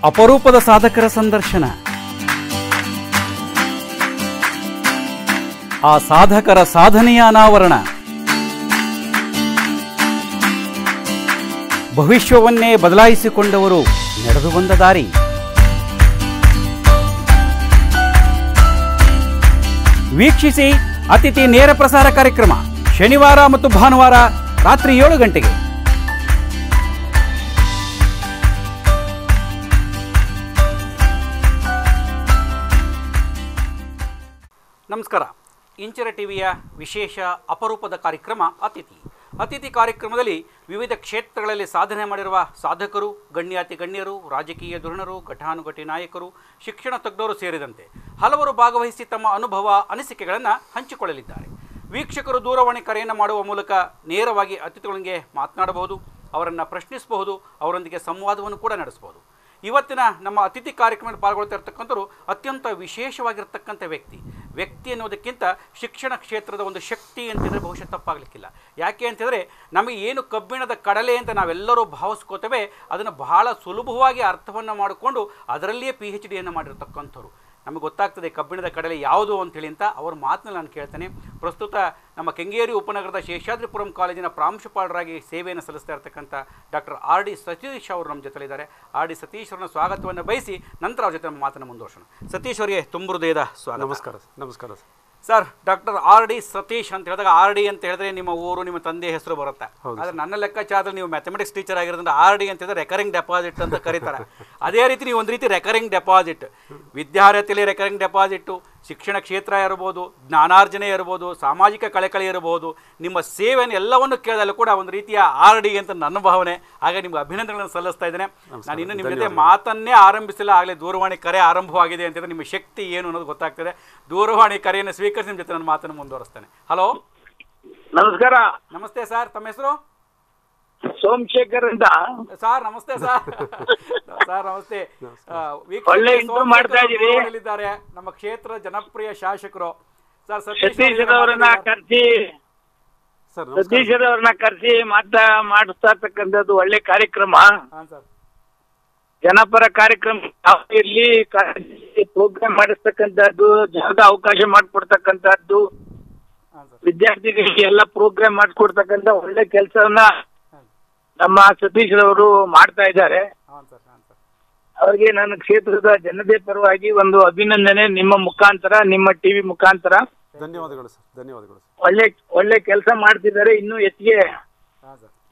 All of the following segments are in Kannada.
ಅಪರೂಪದ ಸಾಧಕರ ಸಂದರ್ಶನ. ಆ ಸಾಧಕರ ಸಾಧನೆಯ ಅನಾವರಣ. ಭವಿಷ್ಯವನ್ನೇ ಬದಲಾಯಿಸಿಕೊಂಡವರು ನಡೆದು ಬಂದ ದಾರಿ. ವೀಕ್ಷಿಸಿ ಅತಿಥಿ ನೇರ ಪ್ರಸಾರ ಕಾರ್ಯಕ್ರಮ ಶನಿವಾರ ಮತ್ತು ಭಾನುವಾರ ರಾತ್ರಿ 7 ಗಂಟೆಗೆ. ನಮಸ್ಕಾರ. ಇಂಚರ ಟಿವಿಯ ವಿಶೇಷ ಅಪರೂಪದ ಕಾರ್ಯಕ್ರಮ ಅತಿಥಿ ಕಾರ್ಯಕ್ರಮದಲ್ಲಿ ವಿವಿಧ ಕ್ಷೇತ್ರಗಳಲ್ಲಿ ಸಾಧನೆ ಮಾಡಿರುವ ಸಾಧಕರು, ಗಣ್ಯಾತಿ ಗಣ್ಯರು, ರಾಜಕೀಯ ಧುರೀಣರು, ಘಟಾನುಘಟಿ ನಾಯಕರು, ಶಿಕ್ಷಣ ತಜ್ಞರು ಸೇರಿದಂತೆ ಹಲವರು ಭಾಗವಹಿಸಿ ತಮ್ಮ ಅನುಭವ ಅನಿಸಿಕೆಗಳನ್ನು ಹಂಚಿಕೊಳ್ಳಲಿದ್ದಾರೆ. ವೀಕ್ಷಕರು ದೂರವಾಣಿ ಕರೆಯನ್ನು ಮಾಡುವ ಮೂಲಕ ನೇರವಾಗಿ ಅತಿಥಿಗಳಿಗೆ ಮಾತನಾಡಬಹುದು, ಅವರನ್ನು ಪ್ರಶ್ನಿಸಬಹುದು, ಅವರೊಂದಿಗೆ ಸಂವಾದವನ್ನು ಕೂಡ ನಡೆಸಬಹುದು. ಇವತ್ತಿನ ನಮ್ಮ ಅತಿಥಿ ಕಾರ್ಯಕ್ರಮದಲ್ಲಿ ಪಾಲ್ಗೊಳ್ತಾ ಇರತಕ್ಕಂಥವ್ರು ಅತ್ಯಂತ ವಿಶೇಷವಾಗಿರ್ತಕ್ಕಂಥ ವ್ಯಕ್ತಿ ಅನ್ನೋದಕ್ಕಿಂತ ಶಿಕ್ಷಣ ಕ್ಷೇತ್ರದ ಒಂದು ಶಕ್ತಿ ಅಂತಂದರೆ ಬಹುಶಃ ತಪ್ಪಾಗಲಿಕ್ಕಿಲ್ಲ. ಯಾಕೆ ಅಂತಂದರೆ ನಮಗೆ ಏನು ಕಬ್ಬಿಣದ ಕಡಲೆ ಅಂತ ನಾವೆಲ್ಲರೂ ಭಾವಿಸ್ಕೋತೇವೆ, ಅದನ್ನು ಬಹಳ ಸುಲಭವಾಗಿ ಅರ್ಥವನ್ನು ಮಾಡಿಕೊಂಡು ಅದರಲ್ಲಿಯೇ PhD ಮಾಡಿರ್ತಕ್ಕಂಥವ್ರು. ನಮಗೆ ಗೊತ್ತಾಗ್ತದೆ ಕಬ್ಬಿಣದ ಕಡಲೆ ಯಾವುದು ಅಂಥೇಳಿ ಅಂತ ಅವರ ಮಾತನ್ನು ನಾನು ಕೇಳ್ತೇನೆ. ಪ್ರಸ್ತುತ ನಮ್ಮ ಕೆಂಗೇರಿ ಉಪನಗರದ ಶೇಷಾದ್ರಿಪುರಂ ಕಾಲೇಜಿನ ಪ್ರಾಂಶುಪಾಲರಾಗಿ ಸೇವೆಯನ್ನು ಸಲ್ಲಿಸ್ತಾ ಇರತಕ್ಕಂಥ ಡಾಕ್ಟರ್ R.D. ಸತೀಶ್ ಅವರು ನಮ್ಮ ಜೊತೆಲಿದ್ದಾರೆ. R.D. ಸತೀಶ್ ಅವರನ್ನ ಸ್ವಾಗತವನ್ನು ಬಯಸಿ ನಂತರ ಅವ್ರ ಜೊತೆ ನಮ್ಮ ಮಾತನ್ನು ಮುಂದುವರ್ಸೋಣ. ಸತೀಶ್ ಅವರಿಗೆ ತುಂಬ ಹೃದಯದ ಸ್ವಾಗತ. ನಮಸ್ಕಾರ ಸರ್. Doctor R.D. ಸತೀಶ್ ಅಂತ ಹೇಳಿದಾಗ R.D. ಅಂತ ಹೇಳಿದ್ರೆ ನಿಮ್ಮ ಊರು, ನಿಮ್ಮ ತಂದೆ ಹೆಸರು ಬರುತ್ತೆ. ಆದರೆ ನನ್ನ ಲೆಕ್ಕಾಚಾರದಲ್ಲಿ ನೀವು ಮ್ಯಾಥಮೆಟಿಕ್ಸ್ ಟೀಚರ್ ಆಗಿರೋದ್ರಿಂದ R.D. ಅಂತ ಹೇಳಿದ್ರೆ ರೆಕರಿಂಗ್ ಡೆಪಾಸಿಟ್ ಅಂತ ಕರೀತಾರೆ. ಅದೇ ರೀತಿ ನೀವು ಒಂದು ರೀತಿ ರೆಕರಿಂಗ್ ಡೆಪಾಸಿಟ್, ವಿದ್ಯಾರ್ಥಿಯಲ್ಲಿ ರೆಕರಿಂಗ್ ಡೆಪಾಸಿಟ್ಟು, ಶಿಕ್ಷಣ ಕ್ಷೇತ್ರ ಇರ್ಬೋದು, ಜ್ಞಾನಾರ್ಜನೆ ಇರ್ಬೋದು, ಸಾಮಾಜಿಕ ಕಳಕಳಿ ಇರ್ಬೋದು, ನಿಮ್ಮ ಸೇವೆಯನ್ನು ಎಲ್ಲವನ್ನು ಕೇಳಿದಲ್ಲೂ ಕೂಡ ಒಂದು ರೀತಿಯ R.D. ಅಂತ ನನ್ನ ಭಾವನೆ. ಹಾಗೆ ನಿಮ್ಗೆ ಅಭಿನಂದನೆಗಳನ್ನು ಸಲ್ಲಿಸ್ತಾ ಇದ್ದೇನೆ. ನಾನು ಇನ್ನೂ ನಿಮ್ಮ ಜೊತೆ ಮಾತನ್ನೇ ಆರಂಭಿಸಿಲ್ಲ, ಆಗಲೇ ದೂರವಾಣಿ ಕರೆ ಆರಂಭವಾಗಿದೆ ಅಂತಂದರೆ ನಿಮ್ಮ ಶಕ್ತಿ ಏನು ಅನ್ನೋದು ಗೊತ್ತಾಗ್ತದೆ. ದೂರವಾಣಿ ಕರೆಯನ್ನು ಸ್ವೀಕರಿಸಿ ನಿಮ್ಮ ಜೊತೆ ನನ್ನ ಮಾತನ್ನು ಮುಂದುವರಿಸ್ತೇನೆ. ಹಲೋ, ನಮಸ್ಕಾರ. ನಮಸ್ತೆ ಸರ್, ತಮ್ಮ ಹೆಸರು? ಸೋಮಶೇಖರ್ ಅಂತ ಸರ್. ನಮಸ್ತೆ ಸರ್. ಸರ್ ನಮಸ್ತೆ. ಇದ್ದಾರೆ ನಮ್ಮ ಕ್ಷೇತ್ರ ಜನಪ್ರಿಯ ಶಾಸಕರು ಸರ್ ಸತೀಶ್ ಅವರನ್ನ ಕರೆಸಿ ಮಾಡಿಸ್ತಾ ಇರ್ತಕ್ಕಂಥದ್ದು ಒಳ್ಳೆ ಕಾರ್ಯಕ್ರಮ. ಜನಪರ ಕಾರ್ಯಕ್ರಮ ಇರ್ಲಿ, ಪ್ರೋಗ್ರಾಮ್ ಮಾಡಿಸ್ತಕ್ಕಂಥದ್ದು, ಜಾಗ ಅವಕಾಶ ಮಾಡಿಕೊಡ್ತಕ್ಕಂಥದ್ದು, ವಿದ್ಯಾರ್ಥಿಗಳಿಗೆ ಎಲ್ಲ ಪ್ರೋಗ್ರಾಮ್ ಮಾಡಿಕೊಡ್ತಕ್ಕಂಥ ಒಳ್ಳೆ ಕೆಲಸವನ್ನ ನಮ್ಮ ಸತೀಶ್ ಅವರು ಮಾಡ್ತಾ ಇದ್ದಾರೆ. ಅವರಿಗೆ ನನ್ನ ಕ್ಷೇತ್ರದ ಜನತೆ ಪರವಾಗಿ ಒಂದು ಅಭಿನಂದನೆ ನಿಮ್ಮ ಮುಖಾಂತರ, ನಿಮ್ಮ ಟಿವಿ ಮುಖಾಂತರ. ಧನ್ಯವಾದಗಳು ಸರ್. ಧನ್ಯವಾದಗಳು. ಒಳ್ಳೆ ಕೆಲಸ ಮಾಡ್ತಿದ್ದಾರೆ. ಇನ್ನೂ ಹೆಚ್ಚಿಗೆ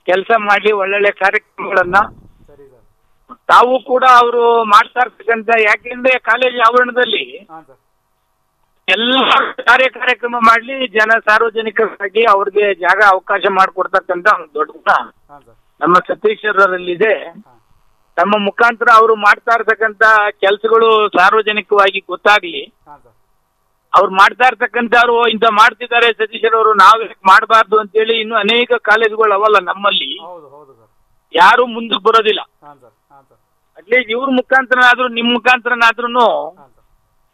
ಕೆಲಸ ಮಾಡಿ ಒಳ್ಳೊಳ್ಳೆ ಕಾರ್ಯಕ್ರಮಗಳನ್ನ ತಾವು ಕೂಡ ಅವರು ಮಾಡ್ತಾ ಇರ್ತಕ್ಕಂಥ, ಯಾಕೆಂದ್ರೆ ಕಾಲೇಜ್ ಆವರಣದಲ್ಲಿ ಎಲ್ಲ ಕಾರ್ಯಕ್ರಮ ಮಾಡ್ಲಿ, ಸಾರ್ವಜನಿಕರಾಗಿ ಅವ್ರಿಗೆ ಜಾಗ ಅವಕಾಶ ಮಾಡಿಕೊಡ್ತಕ್ಕಂಥ ಒಂದು ದೊಡ್ಡ ಗುಣ ನಮ್ಮ ಸತೀಶ್ ಅವರಲ್ಲಿದೆ. ತಮ್ಮ ಮುಖಾಂತರ ಅವರು ಮಾಡ್ತಾ ಇರ್ತಕ್ಕಂಥ ಕೆಲಸಗಳು ಸಾರ್ವಜನಿಕವಾಗಿ ಗೊತ್ತಾಗ್ಲಿ. ಅವ್ರು ಮಾಡ್ತಾ ಇರ್ತಕ್ಕಂಥವ್ರು ಇಂತ ಮಾಡ್ತಿದ್ದಾರೆ ಸತೀಶ್ ಅವರು, ನಾವು ಮಾಡಬಾರ್ದು ಅಂತೇಳಿ ಇನ್ನೂ ಅನೇಕ ಕಾಲೇಜುಗಳು ಅವಲ್ಲ ನಮ್ಮಲ್ಲಿ, ಯಾರು ಮುಂದಕ್ಕೆ ಬರೋದಿಲ್ಲ. ಅಟ್ಲೀಸ್ಟ್ ಇವ್ರ ಮುಖಾಂತರನಾದ್ರೂ, ನಿಮ್ ಮುಖಾಂತರನಾದ್ರೂ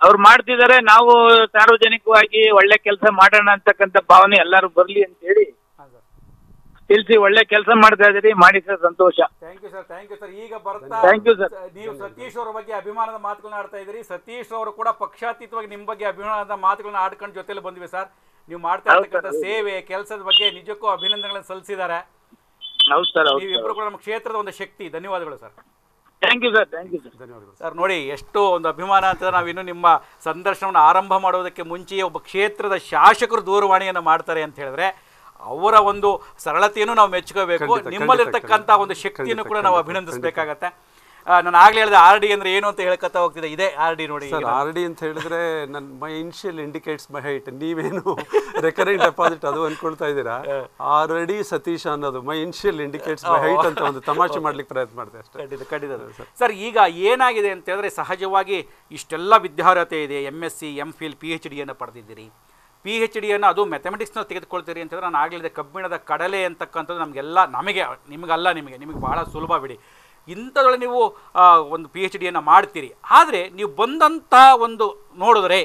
ಅವ್ರು ಮಾಡ್ತಿದ್ದಾರೆ, ನಾವು ಸಾರ್ವಜನಿಕವಾಗಿ ಒಳ್ಳೆ ಕೆಲಸ ಮಾಡೋಣ ಅಂತಕ್ಕಂಥ ಭಾವನೆ ಎಲ್ಲರೂ ಬರ್ಲಿ ಅಂತ ಹೇಳಿ ತಿಳಿಸಿ ಒಳ್ಳೆ ಕೆಲಸ ಮಾಡ್ತಾ ಇದ್ದೀರಿ. ಮಾಡಿ ಸರ್, ಸಂತೋಷ. Thank you sir. ಈಗ ಬರ್ತಾ ನೀವು ಸತೀಶ್ ಅವರ ಬಗ್ಗೆ ಅಭಿಮಾನದ ಮಾತುಗಳನ್ನ ಆಡ್ತಾ ಇದ್ದೀರಿ. ಸತೀಶ್ ಅವರು ಕೂಡ ಪಕ್ಷಾತೀತವಾಗಿ ನಿಮ್ಮ ಬಗ್ಗೆ ಅಭಿಮಾನದ ಮಾತುಗಳನ್ನ ಆಡ್ಕೊಂಡು ಜೊತೆಲಿ ಬಂದ್ವಿ ಸರ್. ನೀವು ಮಾಡ್ತಾ ಇರ್ತಕ್ಕಂಥ ಸೇವೆ, ಕೆಲಸದ ಬಗ್ಗೆ ನಿಜಕ್ಕೂ ಅಭಿನಂದನೆಗಳನ್ನು ಸಲ್ಲಿಸಿದ್ದಾರೆ. ಹೌದು ಸರ್. ನೀವಿಬ್ಬರು ಕೂಡ ನಮ್ಮ ಕ್ಷೇತ್ರದ ಒಂದು ಶಕ್ತಿ. ಧನ್ಯವಾದಗಳು ಸರ್. Thank you sir. ಧನ್ಯವಾದಗಳು ಸರ್. ನೋಡಿ ಎಷ್ಟು ಒಂದು ಅಭಿಮಾನ ಅಂತ. ನಾವಿನ್ನು ನಿಮ್ಮ ಸಂದರ್ಶನವನ್ನು ಆರಂಭ ಮಾಡೋದಕ್ಕೆ ಮುಂಚೆಯೇ ಒಬ್ಬ ಕ್ಷೇತ್ರದ ಶಾಸಕರು ದೂರವಾಣಿಯನ್ನು ಮಾಡ್ತಾರೆ ಅಂತ ಹೇಳಿದ್ರೆ ಅವರ ಒಂದು ಸರಳತೆಯನ್ನು ನಾವು ಮೆಚ್ಚುಕೋಬೇಕು. ನಿಮ್ಮಲ್ಲಿರ್ತಕ್ಕಂಥ ಒಂದು ಶಕ್ತಿಯನ್ನು ಕೂಡ ನಾವು ಅಭಿನಂದಿಸಬೇಕಾಗತ್ತೆ. ನಾನು ಆಗ್ಲೇ ಹೇಳಿದೆ R.D. ಅಂದ್ರೆ ಏನು ಅಂತ ಹೇಳ್ಕೊತಾ ಹೋಗ್ತಿದೆ. ಇದೆ R.D. ನೋಡಿ ಸರ್. R.D. ಅಂತ ಹೇಳಿದ್ರೆ ಮೈ ಇನಿಷಿಯಲ್ ಇಂಡಿಕೇಟ್ಸ್ ಮೈ ಹೈಟ್. ನೀವೇನು ರೆಕರಿಂಗ್ ಡೆಪಾಸಿಟ್ ಅದು ಅನ್ಕೊಳ್ತಾ ಇದ್ದೀರಾ? R.D. ಸತೀಶ್ ಅನ್ನೋದು ಮೈ ಇನಿಷಿಯಲ್ ಇಂಡಿಕೇಟ್ಸ್ ಮೈ ಹೈಟ್ ಅಂತ ಒಂದು ತಮಾಷೆ ಮಾಡ್ಲಿಕ್ಕೆ ಪ್ರಯತ್ನ ಮಾಡ್ದೆ ಅಷ್ಟೇ. ಖಂಡಿತ ಸರ್. ಈಗ ಏನಾಗಿದೆ ಅಂತ ಹೇಳಿದ್ರೆ, ಸಹಜವಾಗಿ ಇಷ್ಟೆಲ್ಲ ವಿದ್ಯಾರ್ಹತೆ ಇದೆ. MSc, MPhil, PhD ಪಡೆದಿದ್ದೀರಿ. PhD ಅದು ಮ್ಯಾಥಮೆಟಿಕ್ಸ್ನ ತೆಗೆದುಕೊಳ್ತೀರಿ ಅಂತ ಹೇಳಿದ್ರೆ, ನಾನು ಆಗಲಿದೆ ಕಬ್ಬಿಣದ ಕಡಲೆ ಅಂತಕ್ಕಂಥದ್ದು ನಿಮಗೆ ಬಹಳ ಸುಲಭ ಬಿಡಿ. ಇಂಥದ್ರೊಳಗೆ ನೀವು ಒಂದು PhD ಮಾಡ್ತೀರಿ. ಆದರೆ ನೀವು ಬಂದಂಥ ಒಂದು ನೋಡಿದ್ರೆ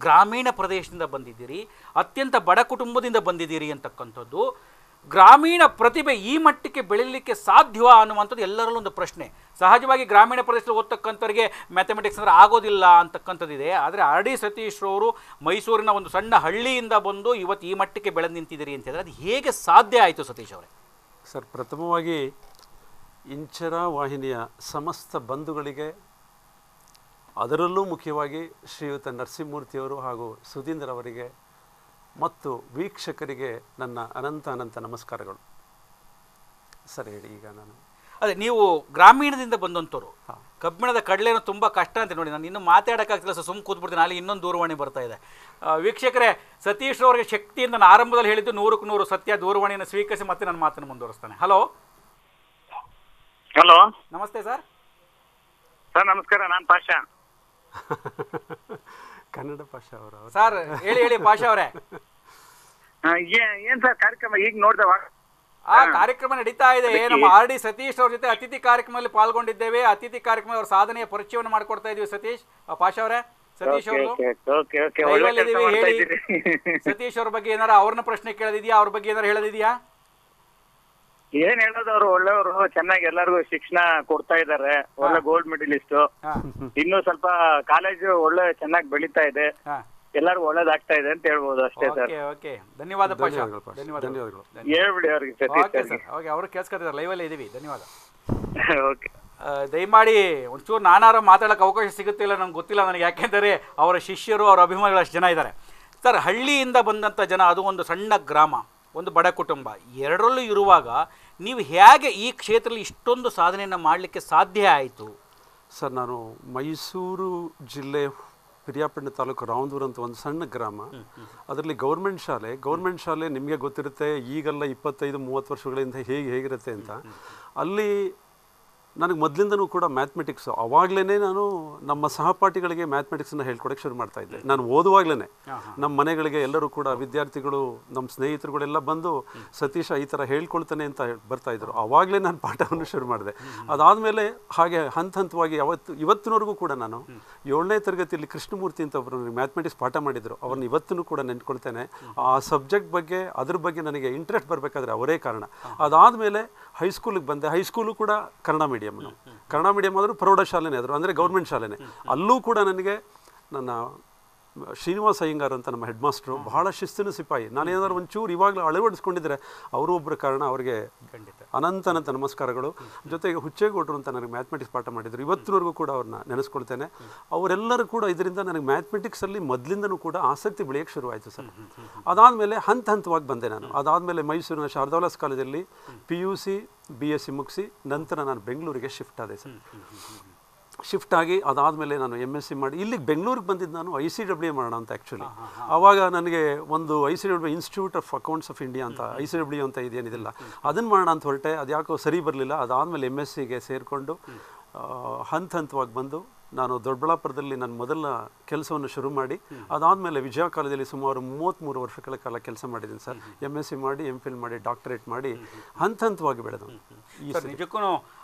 ಗ್ರಾಮೀಣ ಪ್ರದೇಶದಿಂದ ಬಂದಿದ್ದೀರಿ, ಅತ್ಯಂತ ಬಡ ಕುಟುಂಬದಿಂದ ಬಂದಿದ್ದೀರಿ ಅಂತಕ್ಕಂಥದ್ದು ಗ್ರಾಮೀಣ ಪ್ರತಿಭೆ ಈ ಮಟ್ಟಕ್ಕೆ ಬೆಳೀಲಿಕ್ಕೆ ಸಾಧ್ಯವಾ ಅನ್ನುವಂಥದ್ದು ಎಲ್ಲರಲ್ಲೂ ಒಂದು ಪ್ರಶ್ನೆ. ಸಹಜವಾಗಿ ಗ್ರಾಮೀಣ ಪ್ರದೇಶದಲ್ಲಿ ಓದ್ತಕ್ಕಂಥವ್ರಿಗೆ ಮ್ಯಾಥಮೆಟಿಕ್ಸ್ ಅಂದರೆ ಆಗೋದಿಲ್ಲ ಅಂತಕ್ಕಂಥದ್ದಿದೆ. ಆದರೆ ಆರ್ ಡಿ ಸತೀಶ್ರವರು ಮೈಸೂರಿನ ಒಂದು ಸಣ್ಣ ಹಳ್ಳಿಯಿಂದ ಬಂದು ಇವತ್ತು ಈ ಮಟ್ಟಕ್ಕೆ ಬೆಳೆದು ನಿಂತಿದ್ದೀರಿ ಅಂತ ಹೇಳಿದ್ರೆ ಅದು ಹೇಗೆ ಸಾಧ್ಯ ಆಯಿತು ಸತೀಶ್ ಅವರೇ? ಸರ್, ಪ್ರಥಮವಾಗಿ ಇಂಚರ ವಾಹಿನಿಯ ಸಮಸ್ತ ಬಂಧುಗಳಿಗೆ, ಅದರಲ್ಲೂ ಮುಖ್ಯವಾಗಿ ಶ್ರೀಯುತ ನರಸಿಂಹಮೂರ್ತಿಯವರು ಹಾಗೂ ಸುಧೀಂದ್ರ ಅವರಿಗೆ ಮತ್ತು ವೀಕ್ಷಕರಿಗೆ ನನ್ನ ಅನಂತ ನಮಸ್ಕಾರಗಳು. ಸರ್ ಹೇಳಿ. ಈಗ ನಾನು ಅದೇ ನೀವು ಗ್ರಾಮೀಣದಿಂದ ಬಂದಂಥವ್ರು, ಕಬ್ಬಿಣದ ಕಡಲೆನೂ ತುಂಬ ಕಷ್ಟ ಅಂತ ನೋಡಿ. ನಾನು ಇನ್ನೂ ಮಾತಾಡೋಕ್ಕಾಗ್ತಿಲ್ಲ, ಸರ್ ಸುಮ್ಮ ಕೂತ್ಬಿಡ್ತೀನಿ. ಅಲ್ಲಿ ಇನ್ನೊಂದು ದೂರವಾಣಿ ಬರ್ತಾ ಇದೆ. ವೀಕ್ಷಕರೇ, ಸತೀಶ್ ಅವರಿಗೆ ಶಕ್ತಿಯಿಂದ ನಾನು ಆರಂಭದಲ್ಲಿ ಹೇಳಿದ್ದು 100ಕ್ಕೆ 100 ಸತ್ಯ. ದೂರವಾಣಿಯನ್ನು ಸ್ವೀಕರಿಸಿ ಮತ್ತೆ ನನ್ನ ಮಾತನ್ನು ಮುಂದುವರಿಸ್ತಾನೆ. ಹಲೋ ಹಲೋ, ನಮಸ್ತೆ ಸರ್. ಸರ್ ನಮಸ್ಕಾರ, ನಾನು ಪಾಷಾ. ಕನ್ನಡ ಪಾಷಾ ಅವರು. ಸರ್ ಹೇಳಿ ಪಾಷಾ ಅವರೇ. ಏನ್ ಸರ್ ಕಾರ್ಯಕ್ರಮ ಈಗ ನೋಡ್ದೆ? ಆ ಕಾರ್ಯಕ್ರಮ ನಡೀತಾ ಇದೆ. ನಮ್ಮ ಆರ್ ಡಿ ಸತೀಶ್ ಅವ್ರ ಜೊತೆ ಅತಿಥಿ ಕಾರ್ಯಕ್ರಮದಲ್ಲಿ ಪಾಲ್ಗೊಂಡಿದ್ದೇವೆ. ಅತಿಥಿ ಕಾರ್ಯಕ್ರಮ ಅವರ ಸಾಧನೆಯ ಪರಿಚಯವನ್ನು ಮಾಡಿಕೊಡ್ತಾ ಇದೀವಿ. ಪಾಷಾ ಅವರೇ, ಸತೀಶ್ ಅವರು ಹೇಳಿ. ಸತೀಶ್ ಅವ್ರ ಬಗ್ಗೆ ಏನಾರ ಅವ್ರನ್ನ ಪ್ರಶ್ನೆ ಕೇಳೋದಿದ್ಯಾ? ಅವ್ರ ಬಗ್ಗೆ ಏನಾರು ಹೇಳೋದಿದ್ಯಾ? ಏನ್ ಹೇಳೋದು, ಅವ್ರು ಒಳ್ಳೆಯವರು, ಚೆನ್ನಾಗಿ ಎಲ್ಲರಿಗೂ ಶಿಕ್ಷಣ ಕೊಡ್ತಾ ಇದಾರೆ, ಒಳ್ಳೆ ಗೋಲ್ಡ್ ಮೆಡಲಿಸ್ಟ್. ಇನ್ನು ಸ್ವಲ್ಪ ಕಾಲೇಜು ಒಳ್ಳೆ ಚೆನ್ನಾಗಿ ಬೆಳೀತಾ ಇದೆ, ಎಲ್ಲರಿಗೂ ಒಳ್ಳೇದಾಗ್ತಾ ಇದೆ ಅಂತ ಹೇಳ್ಬೋದು ಅಷ್ಟೇ ಸರ್. ಧನ್ಯವಾದ ಪಾಷಾ, ಧನ್ಯವಾದಗಳು. ಹೇಳ್ಬಿಡಿ ಅವ್ರಿಗೆ ಸತೀಶ್. ಅವರು ಕೇಳಿಸ್ಕೊತಿದ್ದಾರೆ, ಲೈವಲ್ಲಿ ಇದೀವಿ. ಧನ್ಯವಾದ. ಓಕೆ, ದಯಮಾಡಿ ಒಂಚೂರು ನಾನಾರ ಮಾತಾಡೋಕೆ ಅವಕಾಶ ಸಿಗುತ್ತಿಲ್ಲ, ನಮ್ಗೆ ಗೊತ್ತಿಲ್ಲ ನನಗೆ. ಯಾಕೆಂದರೆ ಅವರ ಶಿಷ್ಯರು, ಅವರ ಅಭಿಮಾನಿಗಳು ಅಷ್ಟು ಜನ ಇದ್ದಾರೆ ಸರ್. ಹಳ್ಳಿಯಿಂದ ಬಂದಂಥ ಜನ, ಅದು ಒಂದು ಸಣ್ಣ ಗ್ರಾಮ, ಒಂದು ಬಡ ಕುಟುಂಬ, ಎರಡರಲ್ಲೂ ಇರುವಾಗ ನೀವು ಹೇಗೆ ಈ ಕ್ಷೇತ್ರದಲ್ಲಿ ಇಷ್ಟೊಂದು ಸಾಧನೆಯನ್ನು ಮಾಡಲಿಕ್ಕೆ ಸಾಧ್ಯ ಆಯಿತು? ಸರ್, ನಾನು ಮೈಸೂರು ಜಿಲ್ಲೆ ಪಿರಿಯಾಪಟ್ಟಣ ತಾಲೂಕು ರಾಮದೂರು ಅಂತ ಒಂದು ಸಣ್ಣ ಗ್ರಾಮ. ಅದರಲ್ಲಿ ಗೌರ್ಮೆಂಟ್ ಶಾಲೆ ನಿಮಗೆ ಗೊತ್ತಿರುತ್ತೆ, ಈಗೆಲ್ಲ 25-30 ವರ್ಷಗಳಿಂದ ಹೇಗಿರುತ್ತೆ ಅಂತ. ಅಲ್ಲಿ ನನಗೆ ಮೊದಲಿಂದನೂ ಕೂಡ ಮ್ಯಾಥಮೆಟಿಕ್ಸು, ಅವಾಗಲೇ ನಾನು ನಮ್ಮ ಸಹಪಾಠಿಗಳಿಗೆ ಮ್ಯಾಥಮೆಟಿಕ್ಸನ್ನು ಹೇಳ್ಕೊಡಕ್ಕೆ ಶುರು ಮಾಡ್ತಾ ಇದ್ದೆ. ನಾನು ಓದುವಾಗಲೇ ನಮ್ಮ ಮನೆಗಳಿಗೆ ಎಲ್ಲರೂ ಕೂಡ ವಿದ್ಯಾರ್ಥಿಗಳು, ನಮ್ಮ ಸ್ನೇಹಿತರುಗಳೆಲ್ಲ ಬಂದು ಸತೀಶ ಈ ಥರ ಹೇಳ್ಕೊಳ್ತಾನೆ ಅಂತ ಬರ್ತಾಯಿದ್ರು. ಆವಾಗಲೇ ನಾನು ಪಾಠವನ್ನು ಶುರು ಮಾಡಿದೆ. ಅದಾದಮೇಲೆ ಹಾಗೆ ಹಂತವಾಗಿ ಇವತ್ತಿನವರೆಗೂ ಕೂಡ ನಾನು 7ನೇ ತರಗತಿಯಲ್ಲಿ ಕೃಷ್ಣಮೂರ್ತಿ ಅಂತ ಒಬ್ಬರು ನನಗೆ ಮ್ಯಾಥಮೆಟಿಕ್ಸ್ ಪಾಠ ಮಾಡಿದರು. ಅವ್ರನ್ನ ಇವತ್ತೂ ಕೂಡ ನೆನ್ಕೊಳ್ತೇನೆ. ಆ ಸಬ್ಜೆಕ್ಟ್ ಬಗ್ಗೆ, ಅದ್ರ ಬಗ್ಗೆ ನನಗೆ ಇಂಟ್ರೆಸ್ಟ್ ಬರಬೇಕಾದ್ರೆ ಅವರೇ ಕಾರಣ. ಅದಾದಮೇಲೆ ಹೈಸ್ಕೂಲಿಗೆ ಬಂದೆ. ಹೈಸ್ಕೂಲು ಕೂಡ ಕನ್ನಡ ಮೀಡಿಯಮ್ ಆದರೂ ಪ್ರೌಢಶಾಲೆನೇ ಆದರು, ಅಂದರೆ ಗೌರ್ಮೆಂಟ್ ಶಾಲೆನೇ. ಅಲ್ಲೂ ಕೂಡ ನನಗೆ ನನ್ನ ಶ್ರೀನಿವಾಸ ಅಯ್ಯಂಗಾರ್ ಅಂತ ನಮ್ಮ ಹೆಡ್ ಮಾಸ್ಟ್ರು ಬಹಳ ಶಿಸ್ತಿನ ಸಿಪಾಯಿ. ನಾನೇನಾದ್ರು ಒಂಚೂರು ಇವಾಗಲೂ ಅಳವಡಿಸ್ಕೊಂಡಿದ್ರೆ ಅವರು ಒಬ್ಬರ ಕಾರಣ. ಅವರಿಗೆ ಅನಂತ ನಮಸ್ಕಾರಗಳು. ಜೊತೆಗೆ ಹುಚ್ಚೇಗೌಡರು ಅಂತ ನನಗೆ ಮ್ಯಾಥಮೆಟಿಕ್ಸ್ ಪಾಠ ಮಾಡಿದರು. ಇವತ್ತಿನವರೆಗೂ ಕೂಡ ಅವ್ರನ್ನ ನೆನೆಸ್ಕೊಳ್ತೇನೆ. ಅವರೆಲ್ಲರೂ ಕೂಡ ಇದರಿಂದ ನನಗೆ ಮ್ಯಾಥಮೆಟಿಕ್ಸಲ್ಲಿ ಮೊದಲಿಂದನೂ ಕೂಡ ಆಸಕ್ತಿ ಬೆಳೆಯೋಕ್ಕೆ ಶುರುವಾಯಿತು ಸರ್. ಅದಾದಮೇಲೆ ಹಂತವಾಗಿ ಬಂದೆ ನಾನು. ಅದಾದಮೇಲೆ ಮೈಸೂರಿನ ಶಾರದಾವಿಲಾಸ್ ಕಾಲೇಜಲ್ಲಿ PUC BSc ಮುಗಿಸಿ ನಂತರ ನಾನು ಬೆಂಗಳೂರಿಗೆ ಶಿಫ್ಟ್ ಆದೆ ಸರ್. ಶಿಫ್ಟ್ ಆಗಿ ಅದಾದಮೇಲೆ ನಾನು MSc ಮಾಡಿ ಇಲ್ಲಿಗೆ ಬೆಂಗಳೂರಿಗೆ ಬಂದಿದ್ದು. ನಾನು ICWA ಮಾಡೋಣ ಅಂತ ಆ್ಯಕ್ಚುಲಿ. ಆವಾಗ ನನಗೆ ಒಂದು ICWA institute of accounts of India ಅಂತ ICWA ಅಂತ ಇದೇನಿದಿಲ್ಲ, ಅದನ್ನು ಮಾಡೋಣ ಅಂತ ಹೊರಟೆ. ಅದು ಯಾಕೋ ಸರಿ ಬರಲಿಲ್ಲ. ಅದಾದಮೇಲೆ MScಗೆ ಸೇರಿಕೊಂಡು ಹಂತವಾಗಿ ಬಂದು ನಾನು ದೊಡ್ಡಬಳ್ಳಾಪುರದಲ್ಲಿ ನನ್ನ ಮೊದಲ ಕೆಲಸವನ್ನು ಶುರು ಮಾಡಿ ಅದಾದಮೇಲೆ ವಿಜಯ ಕಾಲೇಜಲ್ಲಿ ಸುಮಾರು 33 ವರ್ಷಗಳ ಕಾಲ ಕೆಲಸ ಮಾಡಿದ್ದೀನಿ ಸರ್. MSc ಮಾಡಿ MPhil ಮಾಡಿ ಡಾಕ್ಟರೇಟ್ ಮಾಡಿ ಹಂತವಾಗಿ ಬೆಳೆದು. ನಿಜಕ್ಕೂ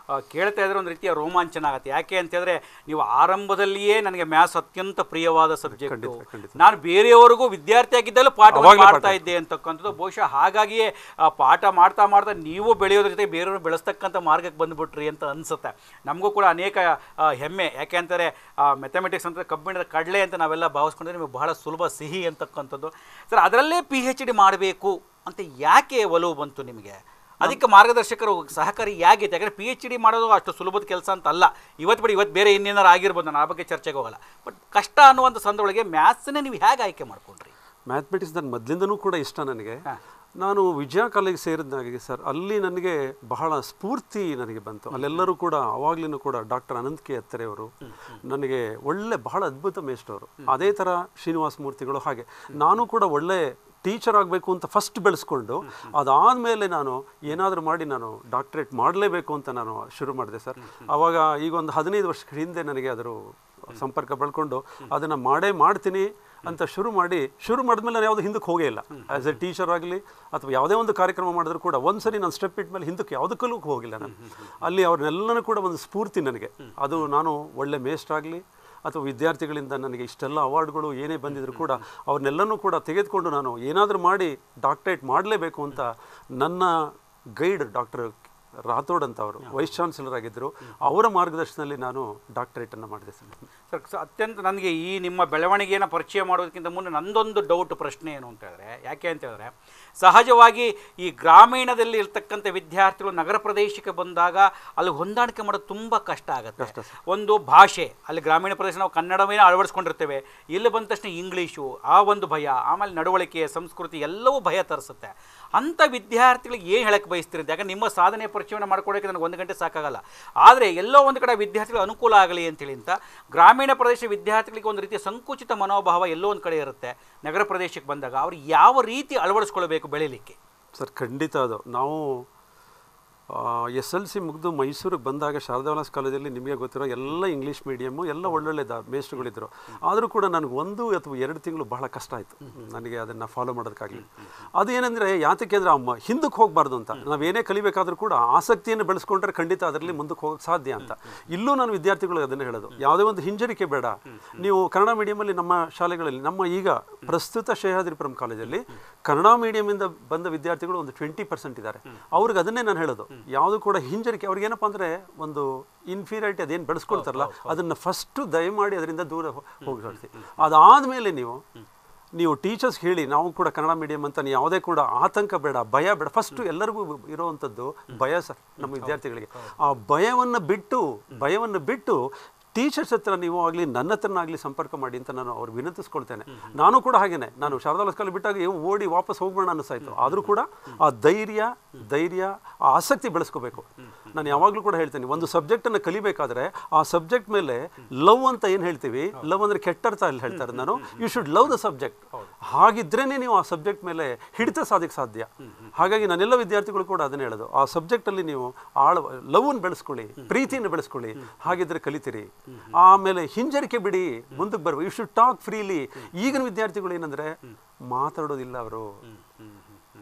ಕೇಳ್ತಾ ಇದ್ರೆ ಒಂದು ರೀತಿಯ ರೋಮಾಂಚನ ಆಗುತ್ತೆ. ಯಾಕೆ ಅಂತಂದರೆ ನೀವು ಆರಂಭದಲ್ಲಿಯೇ ನನಗೆ ಮ್ಯಾಥ್ಸ್ ಅತ್ಯಂತ ಪ್ರಿಯವಾದ ಸಬ್ಜೆಕ್ಟು, ನಾನು ಬೇರೆಯವರಿಗೂ ವಿದ್ಯಾರ್ಥಿಯಾಗಿದ್ದಲ್ಲೂ ಪಾಠ ಮಾಡ್ತಾ ಇದ್ದೆ ಅಂತಕ್ಕಂಥದ್ದು. ಬಹುಶಃ ಹಾಗಾಗಿಯೇ ಪಾಠ ಮಾಡ್ತಾ ನೀವು ಬೆಳೆಯೋದ್ರ ಜೊತೆ ಬೇರೆಯವರು ಬೆಳೆಸ್ತಕ್ಕಂಥ ಮಾರ್ಗಕ್ಕೆ ಬಂದುಬಿಟ್ರಿ ಅಂತ ಅನಿಸುತ್ತೆ. ನಮಗೂ ಕೂಡ ಅನೇಕ ಹೆಮ್ಮೆ. ಯಾಕೆ ಅಂತಾರೆ ಮ್ಯಾಥಮೆಟಿಕ್ಸ್ ಅಂತ ಕಬ್ಬಿಣದ ಕಡಲೆ ಅಂತ ನಾವೆಲ್ಲ ಭಾವಿಸ್ಕೊಂಡ್ರೆ ನಿಮಗೆ ಬಹಳ ಸುಲಭ, ಸಿಹಿ ಅಂತಕ್ಕಂಥದ್ದು. ಸರ್, ಅದರಲ್ಲೇ PhD ಮಾಡಬೇಕು ಅಂತ ಯಾಕೆ ಒಲವು ಬಂತು ನಿಮಗೆ? ಅದಕ್ಕೆ ಮಾರ್ಗದರ್ಶಕರು ಸಹಕಾರಿ ಯಾಗಿತ್ತು? ಯಾಕಂದರೆ PhD ಮಾಡೋದು ಅಷ್ಟು ಸುಲಭದ ಕೆಲಸ ಅಂತ ಅಲ್ಲ. ಇವತ್ತು ಬೇರೆ ಇನ್ನೇನಾರು ಆಗಿರ್ಬೋದು, ನಾನು ಆ ಬಗ್ಗೆ ಚರ್ಚೆಗೆ ಹೋಗಲ್ಲ. ಬಟ್ ಕಷ್ಟ ಅನ್ನುವಂಥ ಸಂದರ್ಭದೊಳಗೆ ಮ್ಯಾಥ್ಸನ್ನೇ ನೀವು ಹೇಗೆ ಆಯ್ಕೆ ಮಾಡ್ಕೊಂಡ್ರಿ? ಮ್ಯಾಥಮೆಟಿಕ್ಸ್ ನನ್ನ ಮೊದಲಿಂದನೂ ಕೂಡ ಇಷ್ಟ ನನಗೆ. ನಾನು ವಿಜಯ ಕಾಲೇಜಿಗೆ ಸೇರಿದಾಗೆ ಸರ್, ಅಲ್ಲಿ ನನಗೆ ಬಹಳ ಸ್ಫೂರ್ತಿ ನನಗೆ ಬಂತು. ಅಲ್ಲೆಲ್ಲರೂ ಕೂಡ ಅವಾಗ್ಲೂ ಕೂಡ ಡಾಕ್ಟರ್ ಅನಂತ್ ಕೆ ಅತ್ತರೆಯವರು ನನಗೆ ಬಹಳ ಅದ್ಭುತ ಮೇಷ್ಟ್ರವರು. ಅದೇ ಥರ ಶ್ರೀನಿವಾಸ ಮೂರ್ತಿಗಳು. ಹಾಗೆ ನಾನು ಕೂಡ ಒಳ್ಳೆ ಟೀಚರ್ ಆಗಬೇಕು ಅಂತ ಫಸ್ಟ್ ಬೆಳೆಸ್ಕೊಂಡು ಅದಾದಮೇಲೆ ನಾನು ಏನಾದರೂ ಮಾಡಿ ನಾನು ಡಾಕ್ಟರೇಟ್ ಮಾಡಲೇಬೇಕು ಅಂತ ನಾನು ಶುರು ಮಾಡಿದೆ ಸರ್. ಆವಾಗ ಈಗ ಒಂದು 15 ವರ್ಷಗಳ ಹಿಂದೆ ನನಗೆ ಅದರ ಸಂಪರ್ಕ ಬೆಳ್ಕೊಂಡು ಅದನ್ನು ಮಾಡ್ತೀನಿ ಅಂತ ಶುರು ಮಾಡಿದ್ಮೇಲೆ ನಾನು ಯಾವುದೂ ಹಿಂದಕ್ಕೆ ಹೋಗೇ ಇಲ್ಲ. ಆ್ಯಸ್ ಎ ಟೀಚರ್ ಆಗಲಿ ಅಥವಾ ಯಾವುದೇ ಒಂದು ಕಾರ್ಯಕ್ರಮ ಮಾಡಿದ್ರು ಕೂಡ ಒಂದ್ಸರಿ ನಾನು ಸ್ಟೆಪ್ ಇಟ್ಟ ಮೇಲೆ ಹಿಂದಕ್ಕೆ ಯಾವುದಕ್ಕೂ ಹೋಗಿಲ್ಲ ನಾನು. ಅಲ್ಲಿ ಅವ್ರನ್ನೆಲ್ಲನೂ ಕೂಡ ಒಂದು ಸ್ಫೂರ್ತಿ ನನಗೆ. ಅದು ನಾನು ಒಳ್ಳೆ ಮೇಷ್ಟ್ರಾಗಲಿ ಅಥವಾ ವಿದ್ಯಾರ್ಥಿಗಳಿಂದ ನನಗೆ ಇಷ್ಟೆಲ್ಲ ಅವಾರ್ಡ್ಗಳು ಏನೇ ಬಂದಿದ್ರು ಕೂಡ ಅವ್ರನ್ನೆಲ್ಲನೂ ಕೂಡ ತೆಗೆದುಕೊಂಡು ನಾನು ಏನಾದರೂ ಮಾಡಿ ಡಾಕ್ಟರೇಟ್ ಮಾಡಲೇಬೇಕು ಅಂತ ನನ್ನ ಗೈಡ್ ಡಾಕ್ಟರ್ ರಾಥೋಡ್ ಅಂತ ಅವರು ವೈಸ್ ಚಾನ್ಸಲರ್ ಆಗಿದ್ದರು. ಅವರ ಮಾರ್ಗದರ್ಶನದಲ್ಲಿ ನಾನು ಡಾಕ್ಟರೇಟನ್ನು ಮಾಡಿದೆ ಸರ್. ಅತ್ಯಂತ ನನಗೆ ಈ ನಿಮ್ಮ ಬೆಳವಣಿಗೆಯನ್ನು ಪರಿಚಯ ಮಾಡೋದಕ್ಕಿಂತ ಮುನ್ನ ನಂದೊಂದು ಡೌಟ್ ಪ್ರಶ್ನೆ ಏನು ಅಂತ ಹೇಳಿದ್ರೆ, ಯಾಕೆ ಅಂತ ಹೇಳಿದ್ರೆ ಸಹಜವಾಗಿ ಈ ಗ್ರಾಮೀಣದಲ್ಲಿ ಇರ್ತಕ್ಕಂಥ ವಿದ್ಯಾರ್ಥಿಗಳು ನಗರ ಪ್ರದೇಶಕ್ಕೆ ಬಂದಾಗ ಅಲ್ಲಿ ಹೊಂದಾಣಿಕೆ ಮಾಡೋದು ತುಂಬ ಕಷ್ಟ ಆಗುತ್ತೆ. ಒಂದು ಭಾಷೆ, ಅಲ್ಲಿ ಗ್ರಾಮೀಣ ಪ್ರದೇಶ ನಾವು ಕನ್ನಡವೇ ಅಳವಡಿಸ್ಕೊಂಡಿರ್ತೇವೆ, ಇಲ್ಲಿ ಬಂದ ತಕ್ಷಣ ಇಂಗ್ಲೀಷು, ಆ ಒಂದು ಭಯ, ಆಮೇಲೆ ನಡವಳಿಕೆ, ಸಂಸ್ಕೃತಿ ಎಲ್ಲವೂ ಭಯ ತರಿಸುತ್ತೆ. ಅಂಥ ವಿದ್ಯಾರ್ಥಿಗಳಿಗೆ ಏನು ಹೇಳಕ್ಕೆ ಬಯಸ್ತೀರಿ? ಯಾಕಂದ್ರೆ ನಿಮ್ಮ ಸಾಧನೆ ಪರಿಚಯವನ್ನು ಮಾಡ್ಕೊಳ್ಳೋಕ್ಕೆ ನನಗೆ 1 ಗಂಟೆ ಸಾಕಾಗಲ್ಲ. ಆದರೆ ಎಲ್ಲೋ ಒಂದು ಕಡೆ ವಿದ್ಯಾರ್ಥಿಗಳು ಅನುಕೂಲ ಆಗಲಿ ಅಂತೇಳಿ ಅಂತ ಗ್ರಾಮೀಣ ಪ್ರದೇಶ ವಿದ್ಯಾರ್ಥಿಗಳಿಗೆ ಒಂದು ರೀತಿಯ ಸಂಕುಚಿತ ಮನೋಭಾವ ಎಲ್ಲೋ ಒಂದು ಕಡೆ ಇರುತ್ತೆ. ನಗರ ಪ್ರದೇಶಕ್ಕೆ ಬಂದಾಗ ಅವ್ರು ಯಾವ ರೀತಿ ಅಳವಡಿಸ್ಕೊಳ್ಬೇಕು ಬೆಳೀಲಿಕ್ಕೆ? ಸರ್ ಖಂಡಿತ ಅದು ನಾವು SLC ಮುಗಿದು ಮೈಸೂರಿಗೆ ಬಂದಾಗ ಶಾರದಾ ವಿಲಾಸ್ ಕಾಲೇಜಲ್ಲಿ ನಿಮಗೆ ಗೊತ್ತಿರೋ ಎಲ್ಲ ಇಂಗ್ಲೀಷ್ ಮೀಡಿಯಮ್ಮು ಎಲ್ಲ ಒಳ್ಳೊಳ್ಳೆ ಮೇಸ್ಟ್ರುಗಳಿದ್ದರು. ಆದರೂ ಕೂಡ ನನಗೆ 1 ಅಥವಾ 2 ತಿಂಗಳು ಬಹಳ ಕಷ್ಟ ಆಯಿತು ನನಗೆ ಅದನ್ನು ಫಾಲೋ ಮಾಡೋದಕ್ಕಾಗಲಿ. ಅದು ಏನಂದರೆ ಯಾತಕ್ಕೆ ಅಂದರೆ ಹಿಂದಕ್ಕೆ ಹೋಗಬಾರ್ದು ಅಂತ. ನಾವೇನೇ ಕಲಿಬೇಕಾದ್ರೂ ಕೂಡ ಆಸಕ್ತಿಯನ್ನು ಬೆಳೆಸ್ಕೊಂಡ್ರೆ ಖಂಡಿತ ಅದರಲ್ಲಿ ಮುಂದಕ್ಕೆ ಹೋಗೋಕ್ಕೆ ಸಾಧ್ಯ ಅಂತ. ಇಲ್ಲೂ ನಾನು ವಿದ್ಯಾರ್ಥಿಗಳು ಅದನ್ನು ಹೇಳೋದು, ಯಾವುದೇ ಒಂದು ಹಿಂಜರಿಕೆ ಬೇಡ. ನೀವು ಕನ್ನಡ ಮೀಡಿಯಮಲ್ಲಿ ನಮ್ಮ ಶಾಲೆಗಳಲ್ಲಿ, ನಮ್ಮ ಈಗ ಪ್ರಸ್ತುತ ಶೇಷಾದ್ರಿಪುರಂ ಕಾಲೇಜಲ್ಲಿ ಕನ್ನಡ ಮೀಡಿಯಮಿಂದ ಬಂದ ವಿದ್ಯಾರ್ಥಿಗಳು ಒಂದು 20% ಇದ್ದಾರೆ. ಅವ್ರಿಗೆ ಅದನ್ನೇ ನಾನು ಹೇಳೋದು, ಯಾವುದು ಕೂಡ ಹಿಂಜರಿಕೆ ಅವ್ರಿಗೇನಪ್ಪ ಅಂದರೆ ಒಂದು ಇನ್ಫೀರಿಯಾರಿಟಿ ಅದೇನು ಬೆಳೆಸ್ಕೊಳ್ತಾರಲ್ಲ ಅದನ್ನು ಫಸ್ಟು ದಯಮಾಡಿ ಅದರಿಂದ ದೂರ ಹೋಗಿ. ಅದಾದಮೇಲೆ ನೀವು ಟೀಚರ್ಸ್ ಹೇಳಿ ನಾವು ಕೂಡ ಕನ್ನಡ ಮೀಡಿಯಮ್ ಅಂತ ಯಾವುದೇ ಕೂಡ ಆತಂಕ ಬೇಡ, ಭಯ ಬೇಡ. ಫಸ್ಟು ಎಲ್ಲರಿಗೂ ಇರೋವಂಥದ್ದು ಭಯ ಸರ್ ನಮ್ಮ ವಿದ್ಯಾರ್ಥಿಗಳಿಗೆ. ಆ ಭಯವನ್ನು ಬಿಟ್ಟು ಟೀಚರ್ಸ್ ಹತ್ರ ನೀವು ಆಗಲಿ ನನ್ನ ಹತ್ರನಾಗಲಿ ಸಂಪರ್ಕ ಮಾಡಿ ಅಂತ ನಾನು ಅವ್ರು ವಿನಂತಿಸ್ಕೊಳ್ತೇನೆ. ನಾನು ಕೂಡ ಹಾಗೇನೆ, ನಾನು ಶಾರದಾ ವಿಲಾಸ್ ಕಾಲೇಜ್ ಬಿಟ್ಟಾಗ ಓಡಿ ವಾಪಸ್ ಹೋಗ್ಬೇಡ ಅನ್ನಿಸ್ತಾಯಿತ್ತು. ಆದರೂ ಕೂಡ ಆ ಧೈರ್ಯ ಆ ಆಸಕ್ತಿ ಬೆಳೆಸ್ಕೋಬೇಕು. ನಾನು ಯಾವಾಗಲೂ ಕೂಡ ಹೇಳ್ತೇನೆ, ಒಂದು ಸಬ್ಜೆಕ್ಟನ್ನು ಕಲಿಬೇಕಾದ್ರೆ ಆ ಸಬ್ಜೆಕ್ಟ್ ಮೇಲೆ ಲವ್ ಅಂತ ಏನು ಹೇಳ್ತೀವಿ, ಲವ್ ಅಂದರೆ ಕೆಟ್ಟರ್ಥ ಅಲ್ಲಿ ಹೇಳ್ತಾರೆ ನಾನು, you should love the subject. ಹಾಗಿದ್ರೇ ನೀವು ಆ ಸಬ್ಜೆಕ್ಟ್ ಮೇಲೆ ಹಿಡಿತ ಸಾಧಿಕ ಸಾಧ್ಯ. ಹಾಗಾಗಿ ನಾನೆಲ್ಲ ವಿದ್ಯಾರ್ಥಿಗಳು ಕೂಡ ಅದನ್ನೇ ಹೇಳೋದು, ಆ ಸಬ್ಜೆಕ್ಟಲ್ಲಿ ನೀವು ಲವ್ವನ್ನು ಬೆಳೆಸ್ಕೊಳ್ಳಿ, ಪ್ರೀತಿಯನ್ನು ಬೆಳೆಸ್ಕೊಳ್ಳಿ, ಹಾಗಿದ್ರೆ ಕಲಿತೀರಿ. ಆಮೇಲೆ ಹಿಂಜರಿಕೆ ಬಿಡಿ, ಮುಂದಕ್ಕೆ ಬರ್ಬೇಕು. You should talk freely. ಈಗಿನ ವಿದ್ಯಾರ್ಥಿಗಳು ಏನಂದ್ರೆ ಮಾತಾಡೋದಿಲ್ಲ,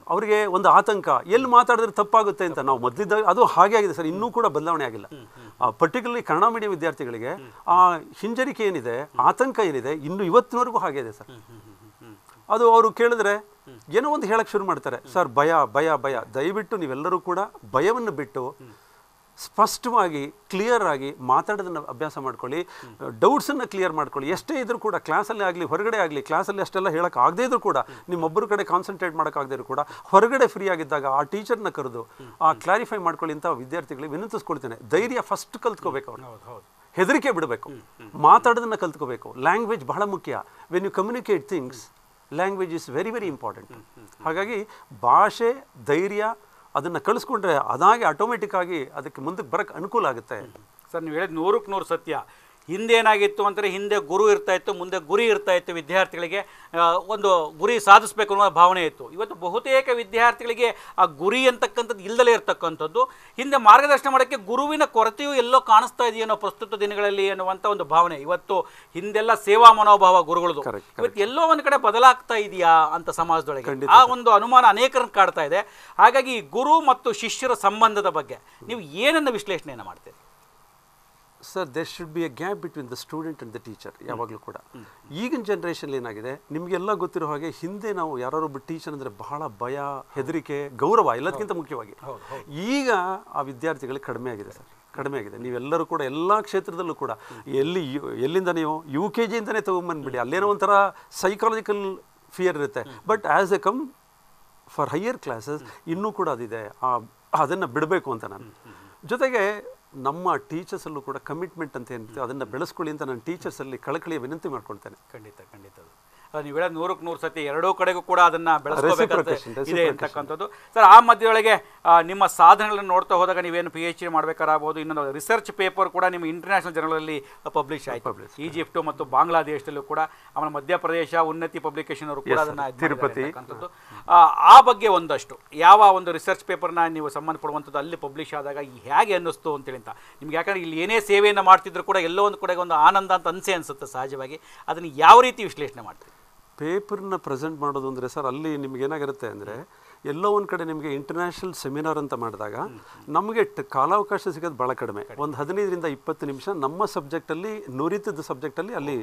ಅವರಿಗೆ ಒಂದು ಆತಂಕ, ಎಲ್ಲಿ ಮಾತಾಡಿದ್ರೆ ತಪ್ಪಾಗುತ್ತೆ ಅಂತ. ನಾವು ಮೊದಲಿದ್ದಾಗ ಅದು ಹಾಗೆ ಆಗಿದೆ ಸರ್, ಇನ್ನೂ ಕೂಡ ಬದಲಾವಣೆ ಆಗಿಲ್ಲ. ಪರ್ಟಿಕ್ಯುಲರ್ಲಿ ಕನ್ನಡ ಮೀಡಿಯಂ ವಿದ್ಯಾರ್ಥಿಗಳಿಗೆ ಆ ಹಿಂಜರಿಕೆ ಏನಿದೆ, ಆತಂಕ ಏನಿದೆ, ಇನ್ನು ಇವತ್ತಿನವರೆಗೂ ಹಾಗೆ ಇದೆ ಸರ್. ಅದು ಅವರು ಕೇಳಿದ್ರೆ ಏನೋ ಒಂದು ಹೇಳಕ್ಕೆ ಶುರು ಮಾಡ್ತಾರೆ, ಸರ್ ಭಯ ಭಯ ಭಯ. ದಯವಿಟ್ಟು ನೀವೆಲ್ಲರೂ ಕೂಡ ಭಯವನ್ನು ಬಿಟ್ಟು ಸ್ಪಷ್ಟವಾಗಿ ಕ್ಲಿಯರ್ ಆಗಿ ಮಾತಾಡೋದನ್ನು ಅಭ್ಯಾಸ ಮಾಡ್ಕೊಳ್ಳಿ. ಡೌಟ್ಸನ್ನು ಕ್ಲಿಯರ್ ಮಾಡ್ಕೊಳ್ಳಿ. ಎಷ್ಟೇ ಇದ್ರೂ ಕೂಡ ಕ್ಲಾಸಲ್ಲಿ ಆಗಲಿ ಹೊರಗಡೆ ಆಗಲಿ, ಕ್ಲಾಸಲ್ಲಿ ಅಷ್ಟೆಲ್ಲ ಹೇಳೋಕೆ ಆಗದೇ ಇದ್ರೂ ಕೂಡ, ನಿಮ್ಮೊಬ್ಬರ ಕಡೆ ಕಾನ್ಸಂಟ್ರೇಟ್ ಮಾಡೋಕ್ಕಾಗದೇ ಇದ್ರು ಕೂಡ ಹೊರಗಡೆ ಫ್ರೀ ಆಗಿದ್ದಾಗ ಆ ಟೀಚರ್ನ ಕರೆದು ಆ ಕ್ಲಾರಿಫೈ ಮಾಡ್ಕೊಳ್ಳಿ ಅಂತ ವಿದ್ಯಾರ್ಥಿಗಳಿಗೆ ವಿನಂತಿಸ್ಕೊಳ್ತೇನೆ. ಧೈರ್ಯ ಫಸ್ಟ್ ಕಲ್ತ್ಕೋಬೇಕು ಅವ್ರು, ಹೆದರಿಕೆ ಬಿಡಬೇಕು, ಮಾತಾಡೋದನ್ನು ಕಲ್ತ್ಕೋಬೇಕು. ಲ್ಯಾಂಗ್ವೇಜ್ ಬಹಳ ಮುಖ್ಯ. When you communicate things, language is very very important. ಹಾಗಾಗಿ ಭಾಷೆ, ಧೈರ್ಯ ಅದನ್ನು ಕಳಿಸ್ಕೊಂಡ್ರೆ ಅದಾಗಿ ಆಟೋಮೆಟಿಕ್ ಆಗಿ ಅದಕ್ಕೆ ಮುಂದಕ್ಕೆ ಬರೋಕ್ಕೆ ಅನುಕೂಲ ಆಗುತ್ತೆ. ಸರ್ ನೀವು ಹೇಳಿದ 100ಕ್ಕೆ 100 ಸತ್ಯ. ಹಿಂದೇನಾಗಿತ್ತು ಅಂದರೆ ಹಿಂದೆ ಗುರು ಇರ್ತಾಯಿತ್ತು, ಮುಂದೆ ಗುರಿ ಇರ್ತಾಯಿತ್ತು. ವಿದ್ಯಾರ್ಥಿಗಳಿಗೆ ಒಂದು ಗುರಿ ಸಾಧಿಸಬೇಕು ಅನ್ನೋ ಭಾವನೆ ಇತ್ತು. ಇವತ್ತು ಬಹುತೇಕ ವಿದ್ಯಾರ್ಥಿಗಳಿಗೆ ಆ ಗುರಿ ಅಂತಕ್ಕಂಥದ್ದು ಇಲ್ಲದಲೇ ಇರ್ತಕ್ಕಂಥದ್ದು, ಹಿಂದೆ ಮಾರ್ಗದರ್ಶನ ಮಾಡೋಕ್ಕೆ ಗುರುವಿನ ಕೊರತೆಯೂ ಎಲ್ಲೋ ಕಾಣಿಸ್ತಾ ಇದೆಯೇನೋ ಪ್ರಸ್ತುತ ದಿನಗಳಲ್ಲಿ ಅನ್ನುವಂಥ ಒಂದು ಭಾವನೆ. ಇವತ್ತು ಹಿಂದೆಲ್ಲ ಸೇವಾ ಮನೋಭಾವ ಗುರುಗಳದು, ಇವತ್ತು ಎಲ್ಲೋ ಒಂದು ಕಡೆ ಬದಲಾಗ್ತಾ ಇದೆಯಾ ಅಂತ ಸಮಾಜದೊಳಗೆ ಆ ಒಂದು ಅನುಮಾನ ಅನೇಕರನ್ನು ಕಾಡ್ತಾ ಇದೆ. ಹಾಗಾಗಿ ಗುರು ಮತ್ತು ಶಿಷ್ಯರ ಸಂಬಂಧದ ಬಗ್ಗೆ ನೀವು ಏನನ್ನು ವಿಶ್ಲೇಷಣೆಯನ್ನು ಮಾಡ್ತೀರಿ? Sir, there should be a gap between the student and the teacher. ಯಾವಾಗಲೂ ಕೂಡ ಈಗಿನ ಜನ್ರೇಷನ್ ಏನಾಗಿದೆ, ನಿಮಗೆಲ್ಲ ಗೊತ್ತಿರೋ ಹಾಗೆ ಹಿಂದೆ ನಾವು ಯಾರೊಬ್ಬ ಟೀಚರ್ ಅಂದರೆ ಬಹಳ ಭಯ, ಹೆದರಿಕೆ, ಗೌರವ ಎಲ್ಲದಕ್ಕಿಂತ ಮುಖ್ಯವಾಗಿ. ಈಗ ಆ ವಿದ್ಯಾರ್ಥಿಗಳಿಗೆ ಕಡಿಮೆ ಆಗಿದೆ ಸರ್, ಕಡಿಮೆ ಆಗಿದೆ. ನೀವೆಲ್ಲರೂ ಕೂಡ ಎಲ್ಲ ಕ್ಷೇತ್ರದಲ್ಲೂ ಕೂಡ ಎಲ್ಲಿಂದ ನೀವು UKG ಇಂದನೇ ತೊಗೊಂಬಂದ್ಬಿಡಿ, ಅಲ್ಲೇನೋ ಒಂಥರ ಸೈಕಾಲಜಿಕಲ್ ಫಿಯರ್ ಇರುತ್ತೆ. But as A come for higher classes ಇನ್ನೂ ಕೂಡ ಅದಿದೆ. ಅದನ್ನು ಬಿಡಬೇಕು ಅಂತ ನಾನು. ಜೊತೆಗೆ ನಮ್ಮ ಟೀಚರ್ಸಲ್ಲೂ ಕೂಡ ಕಮಿಟ್ಮೆಂಟ್ ಅಂತ ಏನಿದೆ ಅದನ್ನು ಬೆಳೆಸ್ಕೊಳ್ಳಿ ಅಂತ ನಾನು ಟೀಚರ್ಸಲ್ಲಿ ಕಳಕಳಿಯ ವಿನಂತಿ ಮಾಡ್ಕೊಳ್ತೇನೆ. ಖಂಡಿತ ನೀವು ಹೇಳೋದು 100ಕ್ಕೆ 100 ಸತಿ. ಎರಡೂ ಕಡೆಗೂ ಕೂಡ ಅದನ್ನು ಬೆಳೆಸ್ಕೋಬೇಕಾಗಿದೆ ಅಂತಕ್ಕಂಥದ್ದು. ಸರ್, ಆ ಮಧ್ಯದೊಳಗೆ ನಿಮ್ಮ ಸಾಧನೆಗಳನ್ನು ನೋಡ್ತಾ ಹೋದಾಗ ನೀವೇನು PhD ಮಾಡಬೇಕಾಗಬಹುದು, ಇನ್ನೊಂದು ರಿಸರ್ಚ್ ಪೇಪರ್ ಕೂಡ ನಿಮ್ಮ ಇಂಟರ್ನ್ಯಾಷನಲ್ ಜರ್ನಲಲ್ಲಿ ಪಬ್ಲಿಷ್ ಆಯಿತು. ಈಜಿಪ್ಟು ಮತ್ತು ಬಾಂಗ್ಲಾದೇಶದಲ್ಲೂ ಕೂಡ, ಆಮೇಲೆ ಮಧ್ಯಪ್ರದೇಶ ಉನ್ನತಿ ಪಬ್ಲಿಕೇಶನ್ ಅವರು ಕೂಡ ಅದನ್ನು ತಿರುಪತಿ. ಆ ಬಗ್ಗೆ ಒಂದಷ್ಟು ಯಾವ ಒಂದು ರಿಸರ್ಚ್ ಪೇಪರ್ನ ನೀವು ಸಂಬಂಧಪಡುವಂಥದ್ದು ಅಲ್ಲಿ ಪಬ್ಲಿಷ್ ಆದಾಗ ಹೇಗೆ ಅನ್ನಿಸ್ತು ಅಂತೇಳಿ ಅಂತ ನಿಮ್ಗೆ. ಯಾಕಂದರೆ ಇಲ್ಲಿ ಏನೇ ಸೇವೆಯನ್ನು ಮಾಡ್ತಿದ್ರು ಕೂಡ ಎಲ್ಲೋ ಒಂದು ಕಡೆಗೆ ಒಂದು ಆನಂದ ಅಂತ ಅನಿಸುತ್ತೆ ಸಹಜವಾಗಿ. ಅದನ್ನು ಯಾವ ರೀತಿ ವಿಶ್ಲೇಷಣೆ ಮಾಡ್ತೀವಿ? ಪೇಪರ್ನ ಪ್ರೆಸೆಂಟ್ ಮಾಡೋದು ಅಂದರೆ ಸರ್, ಅಲ್ಲಿ ನಿಮ್ಗೆ ಏನಾಗಿರುತ್ತೆ ಅಂದರೆ ಎಲ್ಲೋ ಒಂದು ಕಡೆ ನಿಮಗೆ ಇಂಟರ್ನ್ಯಾಷನಲ್ ಸೆಮಿನಾರ್ ಅಂತ ಮಾಡಿದಾಗ ನಮಗೆ ಕಾಲಾವಕಾಶ ಸಿಗೋದು ಭಾಳ ಕಡಿಮೆ. ಒಂದು 15ರಿಂದ 20 ನಿಮಿಷ ನಮ್ಮ ಸಬ್ಜೆಕ್ಟಲ್ಲಿ ನುರಿತದ ಸಬ್ಜೆಕ್ಟಲ್ಲಿ ಅಲ್ಲಿ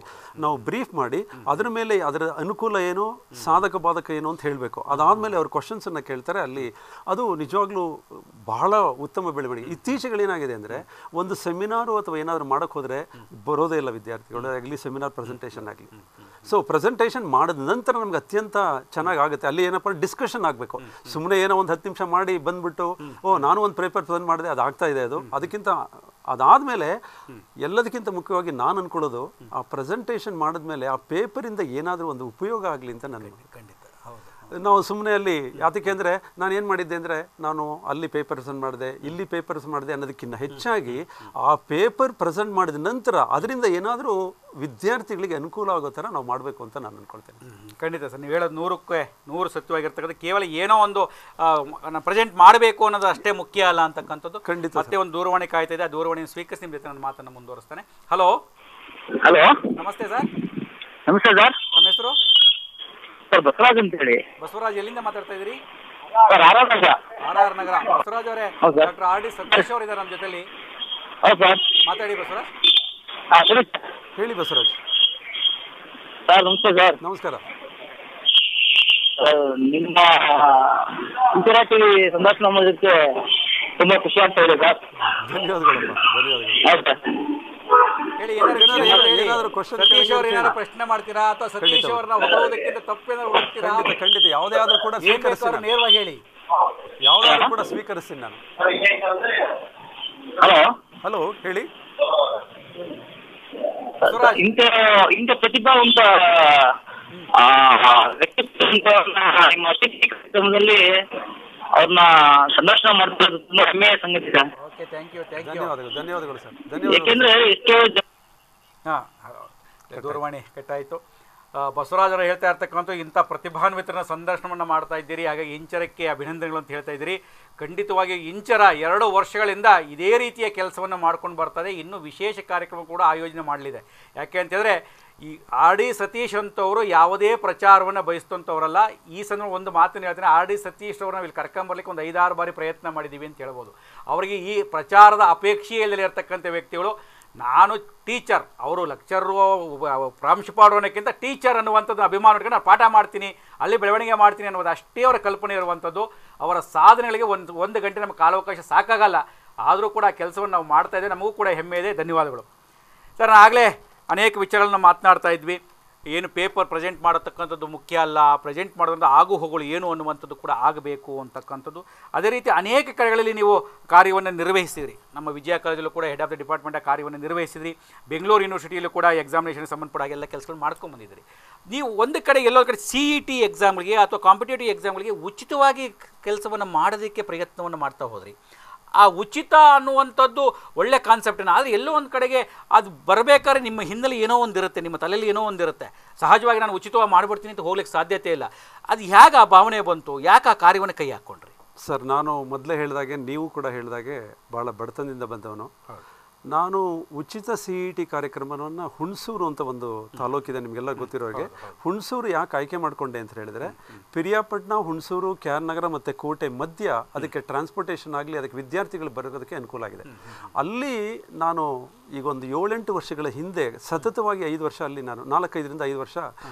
ನಾವು ಬ್ರೀಫ್ ಮಾಡಿ ಅದರ ಮೇಲೆ ಅದರ ಅನುಕೂಲ ಏನು, ಸಾಧಕ ಬಾಧಕ ಏನು ಅಂತ ಹೇಳಬೇಕು. ಅದಾದಮೇಲೆ ಅವ್ರು ಕ್ವಶನ್ಸನ್ನು ಕೇಳ್ತಾರೆ. ಅಲ್ಲಿ ಅದು ನಿಜವಾಗ್ಲೂ ಬಹಳ ಉತ್ತಮ ಬೆಳವಣಿಗೆ. ಇತ್ತೀಚೆಗಳೇನಾಗಿದೆ ಅಂದರೆ ಒಂದು ಸೆಮಿನಾರು ಅಥವಾ ಏನಾದರೂ ಮಾಡೋಕ್ಕೆ ಹೋದರೆ ಬರೋದೇ ಇಲ್ಲ ವಿದ್ಯಾರ್ಥಿಗಳು, ಆಗಲಿ ಸೆಮಿನಾರ್ ಪ್ರೆಸೆಂಟೇಷನ್ ಆಗಲಿ. ಸೊ ಪ್ರೆಸೆಂಟೇಷನ್ ಮಾಡಿದ ನಂತರ ನಮ್ಗೆ ಅತ್ಯಂತ ಚೆನ್ನಾಗಿ ಆಗುತ್ತೆ. ಅಲ್ಲಿ ಏನಪ್ಪ ಡಿಸ್ಕಷನ್ ಆಗಬೇಕು. ಸುಮ್ಮನೆ ಏನೋ ಒಂದು 10 ನಿಮಿಷ ಮಾಡಿ ಬಂದ್ಬಿಟ್ಟು ನಾನು ಒಂದು ಪೇಪರ್ ಪ್ರೆಸೆಂಟ್ ಮಾಡಿದೆ ಅದು ಆಗ್ತಾ ಇದೆ. ಅದಕ್ಕಿಂತ ಅದಾದಮೇಲೆ ಎಲ್ಲದಕ್ಕಿಂತ ಮುಖ್ಯವಾಗಿ ನಾನು ಅಂದ್ಕೊಳ್ಳೋದು ಆ ಪ್ರೆಸೆಂಟೇಷನ್ ಮಾಡಿದ್ಮೇಲೆ ಆ ಪೇಪರಿಂದ ಏನಾದರೂ ಒಂದು ಉಪಯೋಗ ಆಗಲಿ ಅಂತ ನನಗೆ. ಖಂಡಿತ ನಾವು ಸುಮ್ಮನೆ ಅಲ್ಲಿ ಯಾತಕ್ಕೆ ಅಂದರೆ ನಾನು ಏನು ಮಾಡಿದ್ದೆ ಅಂದರೆ ನಾನು ಅಲ್ಲಿ ಪೇಪರ್ ಪ್ರೆಸೆಂಟ್ ಮಾಡಿದೆ, ಇಲ್ಲಿ ಪೇಪರ್ಸ್ ಮಾಡಿದೆ ಅನ್ನೋದಕ್ಕಿಂತ ಹೆಚ್ಚಾಗಿ ಆ ಪೇಪರ್ ಪ್ರೆಸೆಂಟ್ ಮಾಡಿದ ನಂತರ ಅದರಿಂದ ಏನಾದರೂ ವಿದ್ಯಾರ್ಥಿಗಳಿಗೆ ಅನುಕೂಲ ಆಗೋ ಥರ ನಾವು ಮಾಡಬೇಕು ಅಂತ ನಾನು ಅಂದ್ಕೊಳ್ತೇನೆ. ಖಂಡಿತ ಸರ್, ನೀವು ಹೇಳೋದು 100ಕ್ಕೆ 100 ಸತ್ಯವಾಗಿರ್ತಕ್ಕಂಥ ಕೇವಲ ಏನೋ ಒಂದು ಪ್ರೆಸೆಂಟ್ ಮಾಡಬೇಕು ಅನ್ನೋದು ಅಷ್ಟೇ ಮುಖ್ಯ ಅಲ್ಲ ಅಂತಕ್ಕಂಥದ್ದು. ಖಂಡಿತ. ಮತ್ತೆ ಒಂದು ದೂರವಾಣಿ ಕಾಯ್ತಾ ಇದೆ, ಆ ದೂರವಾಣಿಯನ್ನು ಸ್ವೀಕರಿಸಿ ನಿಮ್ಮ ಜೊತೆ ನನ್ನ ಮಾತನ್ನು ಮುಂದುವರಿಸ್ತಾನೆ. ಹಲೋ ಹಲೋ, ನಮಸ್ತೆ ಸರ್. ನಮಸ್ತೆ ಸರ್. ನಮ್ಮ ಹೆಸರು ಸರ್ ಬಸವರಾಜ್ ಅಂತ ಹೇಳಿ. ಬಸವರಾಜ್, ಎಲ್ಲಿಂದ ಮಾತಾಡ್ತಾ ಇದ್ದೀರಿ? ಸರ್ ಆರ್ ನಗರ. ನಗರ. ಬಸವರಾಜ್ ಅವರೇ, ಡಾಕ್ಟರ್ ಆರ್ ಡಿ ಸತೀಶ್ ಅವರು ಇದ್ದಾರೆ ನಮ್ಮ ಜೊತೆಲಿ. ಹೌದು ಸರ್, ಮಾತಾಡಿ ಬಸವರಾಜ್. ಹೇಳಿ ಬಸವರಾಜ್. ಸರ್ ನಮಸ್ತೆ ಸರ್. ನಮಸ್ಕಾರ. ನಿಮ್ಮ ಟಿವಿ ಸಂದರ್ಶನ ಮಾಡೋದಕ್ಕೆ ತುಂಬಾ ಖುಷಿ ಆಗ್ತಾ ಇದೆ ಸರ್. ಧನ್ಯವಾದಗಳಪ್ಪ, ಧನ್ಯವಾದಗಳು. ಹೌದು ಸರ್. ಹೇಳಿ, ಏನಾದರೂ ಕ್ವಶನ್ ಸತೀಶ್ ಅವರು ಏನಾದ್ರು ಪ್ರಶ್ನೆ ಮಾಡ್ತೀರಾ ಅಥವಾ ಸತೀಶ್ ಅವ್ರನ್ನ ಹೊಗಳೋದಕ್ಕಿಂತ ತಪ್ಪೇನಾದ್ರು ಹೋಗ್ತೀರಾ? ಖಂಡಿತ ಯಾವುದೇ ಆದರೂ ಕೂಡ ಸ್ವೀಕರಿಸ್ತೀನಿ, ನೇರವಾಗಿ ಹೇಳಿ. ಯಾವುದಾದ್ರೂ ಕೂಡ ಸ್ವೀಕರಿಸ್ತೀನಿ ನಾನು. ಹಲೋ ಹಲೋ, ಹೇಳಿ. ಇಂಥ ಪ್ರತಿಭಾವಂತ ವ್ಯಕ್ತಿತ್ವವನ್ನು ನಿಮ್ಮ ಅತಿಥಿ ಕಾರ್ಯಕ್ರಮದಲ್ಲಿ ಅವ್ರನ್ನ ಸಂದರ್ಶನ ಮಾಡ್ತಿರೋದು ತುಂಬಾ ಹೆಮ್ಮೆಯ ಸಂಗತಿ ಸರ್. Okay, thank you. ಧನ್ಯವಾದಗಳು ಸರ್. ಧನ್ಯವಾದ. ಯಾಕೆಂದ್ರೆ ಎಷ್ಟೋ ದೂರವಾಣಿ ಕಟ್ಟಾಯಿತು. ಬಸವರಾಜರು ಹೇಳ್ತಾ ಇರ್ತಕ್ಕಂಥ ಇಂಥ ಪ್ರತಿಭಾನ್ವಿತರನ್ನ ಸಂದರ್ಶನವನ್ನು ಮಾಡ್ತಾ ಇದ್ದೀರಿ, ಹಾಗಾಗಿ ಇಂಚರಕ್ಕೆ ಅಭಿನಂದನೆಗಳು ಅಂತ ಹೇಳ್ತಾ ಇದ್ದೀರಿ. ಖಂಡಿತವಾಗಿ ಇಂಚರ 2 ವರ್ಷಗಳಿಂದ ಇದೇ ರೀತಿಯ ಕೆಲಸವನ್ನು ಮಾಡ್ಕೊಂಡು ಬರ್ತದೆ. ಇನ್ನೂ ವಿಶೇಷ ಕಾರ್ಯಕ್ರಮ ಕೂಡ ಆಯೋಜನೆ ಮಾಡಲಿದೆ. ಯಾಕೆ ಅಂತಂದರೆ ಈ ಆರ್ ಡಿ ಸತೀಶ್ ಅಂತವರು ಯಾವುದೇ ಪ್ರಚಾರವನ್ನು ಬಯಸ್ತಂಥವ್ರಲ್ಲ. ಈ ಸಂದರ್ಭ ಒಂದು ಮಾತನ್ನು ಹೇಳ್ತೀನಿ, ಆರ್ ಡಿ ಸತೀಶ್ ಅವ್ರನ್ನ ಇಲ್ಲಿ ಕರ್ಕೊಂಬರ್ಲಿಕ್ಕೆ ಒಂದು 5-6 ಬಾರಿ ಪ್ರಯತ್ನ ಮಾಡಿದ್ದೀವಿ ಅಂತ ಹೇಳ್ಬೋದು. ಅವರಿಗೆ ಈ ಪ್ರಚಾರದ ಅಪೇಕ್ಷೆಯಲ್ಲಿ ಇರ್ತಕ್ಕಂಥ ವ್ಯಕ್ತಿಗಳು. ನಾನು ಟೀಚರ್, ಅವರು ಲೆಕ್ಚರು ಪ್ರಾಂಶುಪಾಲರು ಅನ್ನೋಕ್ಕಿಂತ ಟೀಚರ್ ಅನ್ನುವಂಥದ್ದು ಅಭಿಮಾನ ಇಟ್ಕೊಂಡು ನಾನು ಪಾಠ ಮಾಡ್ತೀನಿ, ಅಲ್ಲಿ ಬೆಳವಣಿಗೆ ಮಾಡ್ತೀನಿ ಅನ್ನೋದು ಅಷ್ಟೇ ಅವರ ಕಲ್ಪನೆ ಇರುವಂಥದ್ದು. ಅವರ ಸಾಧನೆಗಳಿಗೆ ಒಂದು ಗಂಟೆ ನಮಗೆ ಕಾಲಾವಕಾಶ ಸಾಕಾಗಲ್ಲ. ಆದರೂ ಕೂಡ ಕೆಲಸವನ್ನು ನಾವು ಮಾಡ್ತಾ ಇದ್ದೇವೆ, ನಮಗೂ ಕೂಡ ಹೆಮ್ಮೆ ಇದೆ. ಧನ್ಯವಾದಗಳು ಸರ್. ನಾನು ಆಗಲೇ ಅನೇಕ ವಿಚಾರಗಳನ್ನ ಮಾತನಾಡ್ತಾ ಇದ್ವಿ. ಏನು ಪೇಪರ್ ಪ್ರೆಸೆಂಟ್ ಮಾಡತಕ್ಕಂಥದ್ದು ಮುಖ್ಯ ಅಲ್ಲ, ಪ್ರೆಸೆಂಟ್ ಮಾಡೋದ್ರಿಂದ ಆಗು ಹೋಗಳು ಏನು ಅನ್ನುವಂಥದ್ದು ಕೂಡ ಆಗಬೇಕು ಅಂತಕ್ಕಂಥದ್ದು. ಅದೇ ರೀತಿ ಅನೇಕ ಕಡೆಗಳಲ್ಲಿ ನೀವು ಕಾರ್ಯವನ್ನು ನಿರ್ವಹಿಸಿದ್ರಿ. ನಮ್ಮ ವಿಜಯ ಕಾಲೇಜಲ್ಲೂ ಕೂಡ ಹೆಡ್ ಆಫ್ ದ ಡಿಪಾರ್ಟ್ಮೆಂಟ್ ಕಾರ್ಯವನ್ನು ನಿರ್ವಹಿಸಿದ್ರಿ. ಬೆಂಗಳೂರು ಯೂನಿವರ್ಸಿಟಿಯಲ್ಲೂ ಕೂಡ ಎಕ್ಸಾಮಿನೇಷನ್ ಸಂಬಂಧಪಟ್ಟ ಎಲ್ಲ ಕೆಲಸಗಳು ಮಾಡ್ಕೊಂಡು ಬಂದಿದ್ದೀರಿ. ನೀವು ಒಂದು ಕಡೆ ಎಲ್ಲೋ ಕಡೆ CET ಎಕ್ಸಾಮ್ಗಳಿಗೆ ಅಥವಾ ಕಾಂಪಿಟೇಟಿವ್ ಎಕ್ಸಾಮ್ಗಳಿಗೆ ಉಚಿತವಾಗಿ ಕೆಲಸವನ್ನು ಮಾಡೋದಕ್ಕೆ ಪ್ರಯತ್ನವನ್ನು ಮಾಡ್ತಾ ಹೋದ್ರಿ. ಆ ಉಚಿತ ಅನ್ನುವಂಥದ್ದು ಒಳ್ಳೆ ಕಾನ್ಸೆಪ್ಟನ್ನು, ಆದರೆ ಎಲ್ಲೋ ಒಂದು ಕಡೆಗೆ ಅದು ಬರಬೇಕಾದ್ರೆ ನಿಮ್ಮ ಹಿನ್ನೆಲೆ ಏನೋ ಒಂದಿರುತ್ತೆ, ನಿಮ್ಮ ತಲೆಯಲ್ಲಿ ಏನೋ ಒಂದಿರುತ್ತೆ. ಸಹಜವಾಗಿ ನಾನು ಉಚಿತವಾಗಿ ಮಾಡಿಬಿಡ್ತೀನಿ ಅಂತ ಹೋಗ್ಲಿಕ್ಕೆ ಸಾಧ್ಯತೆ ಇಲ್ಲ. ಅದು ಹೇಗೆ ಆ ಭಾವನೆ ಬಂತು? ಯಾಕೆ ಆ ಕಾರ್ಯವನ್ನು ಕೈ ಹಾಕ್ಕೊಂಡ್ರಿ? ಸರ್, ನಾನು ಮೊದಲೇ ಹೇಳಿದಾಗೆ, ನೀವು ಕೂಡ ಹೇಳಿದಾಗೆ ಭಾಳ ಬಡತನದಿಂದ ಬಂದವನು. ನಾನು ಉಚಿತ CET ಕಾರ್ಯಕ್ರಮವನ್ನು ಹುಣಸೂರು ಅಂತ ಒಂದು ತಾಲೂಕಿದೆ, ನಿಮಗೆಲ್ಲ ಗೊತ್ತಿರೋ ಹಾಗೆ. ಹುಣಸೂರು ಯಾಕೆ ಆಯ್ಕೆ ಮಾಡಿಕೊಂಡೆ ಅಂತ ಹೇಳಿದರೆ, ಪಿರಿಯಾಪಟ್ಟಣ, ಹುಣಸೂರು, KR ನಗರ ಮತ್ತು ಕೋಟೆ ಮಧ್ಯ ಅದಕ್ಕೆ ಟ್ರಾನ್ಸ್ಪೋರ್ಟೇಷನ್ ಆಗಲಿ, ಅದಕ್ಕೆ ವಿದ್ಯಾರ್ಥಿಗಳು ಬರೋದಕ್ಕೆ ಅನುಕೂಲ ಆಗಿದೆ. ಅಲ್ಲಿ ನಾನು ಈಗ ಒಂದು 7-8 ವರ್ಷಗಳ ಹಿಂದೆ ಸತತವಾಗಿ 5 ವರ್ಷ ಅಲ್ಲಿ ನಾನು 4-5ರಿಂದ 5 ವರ್ಷ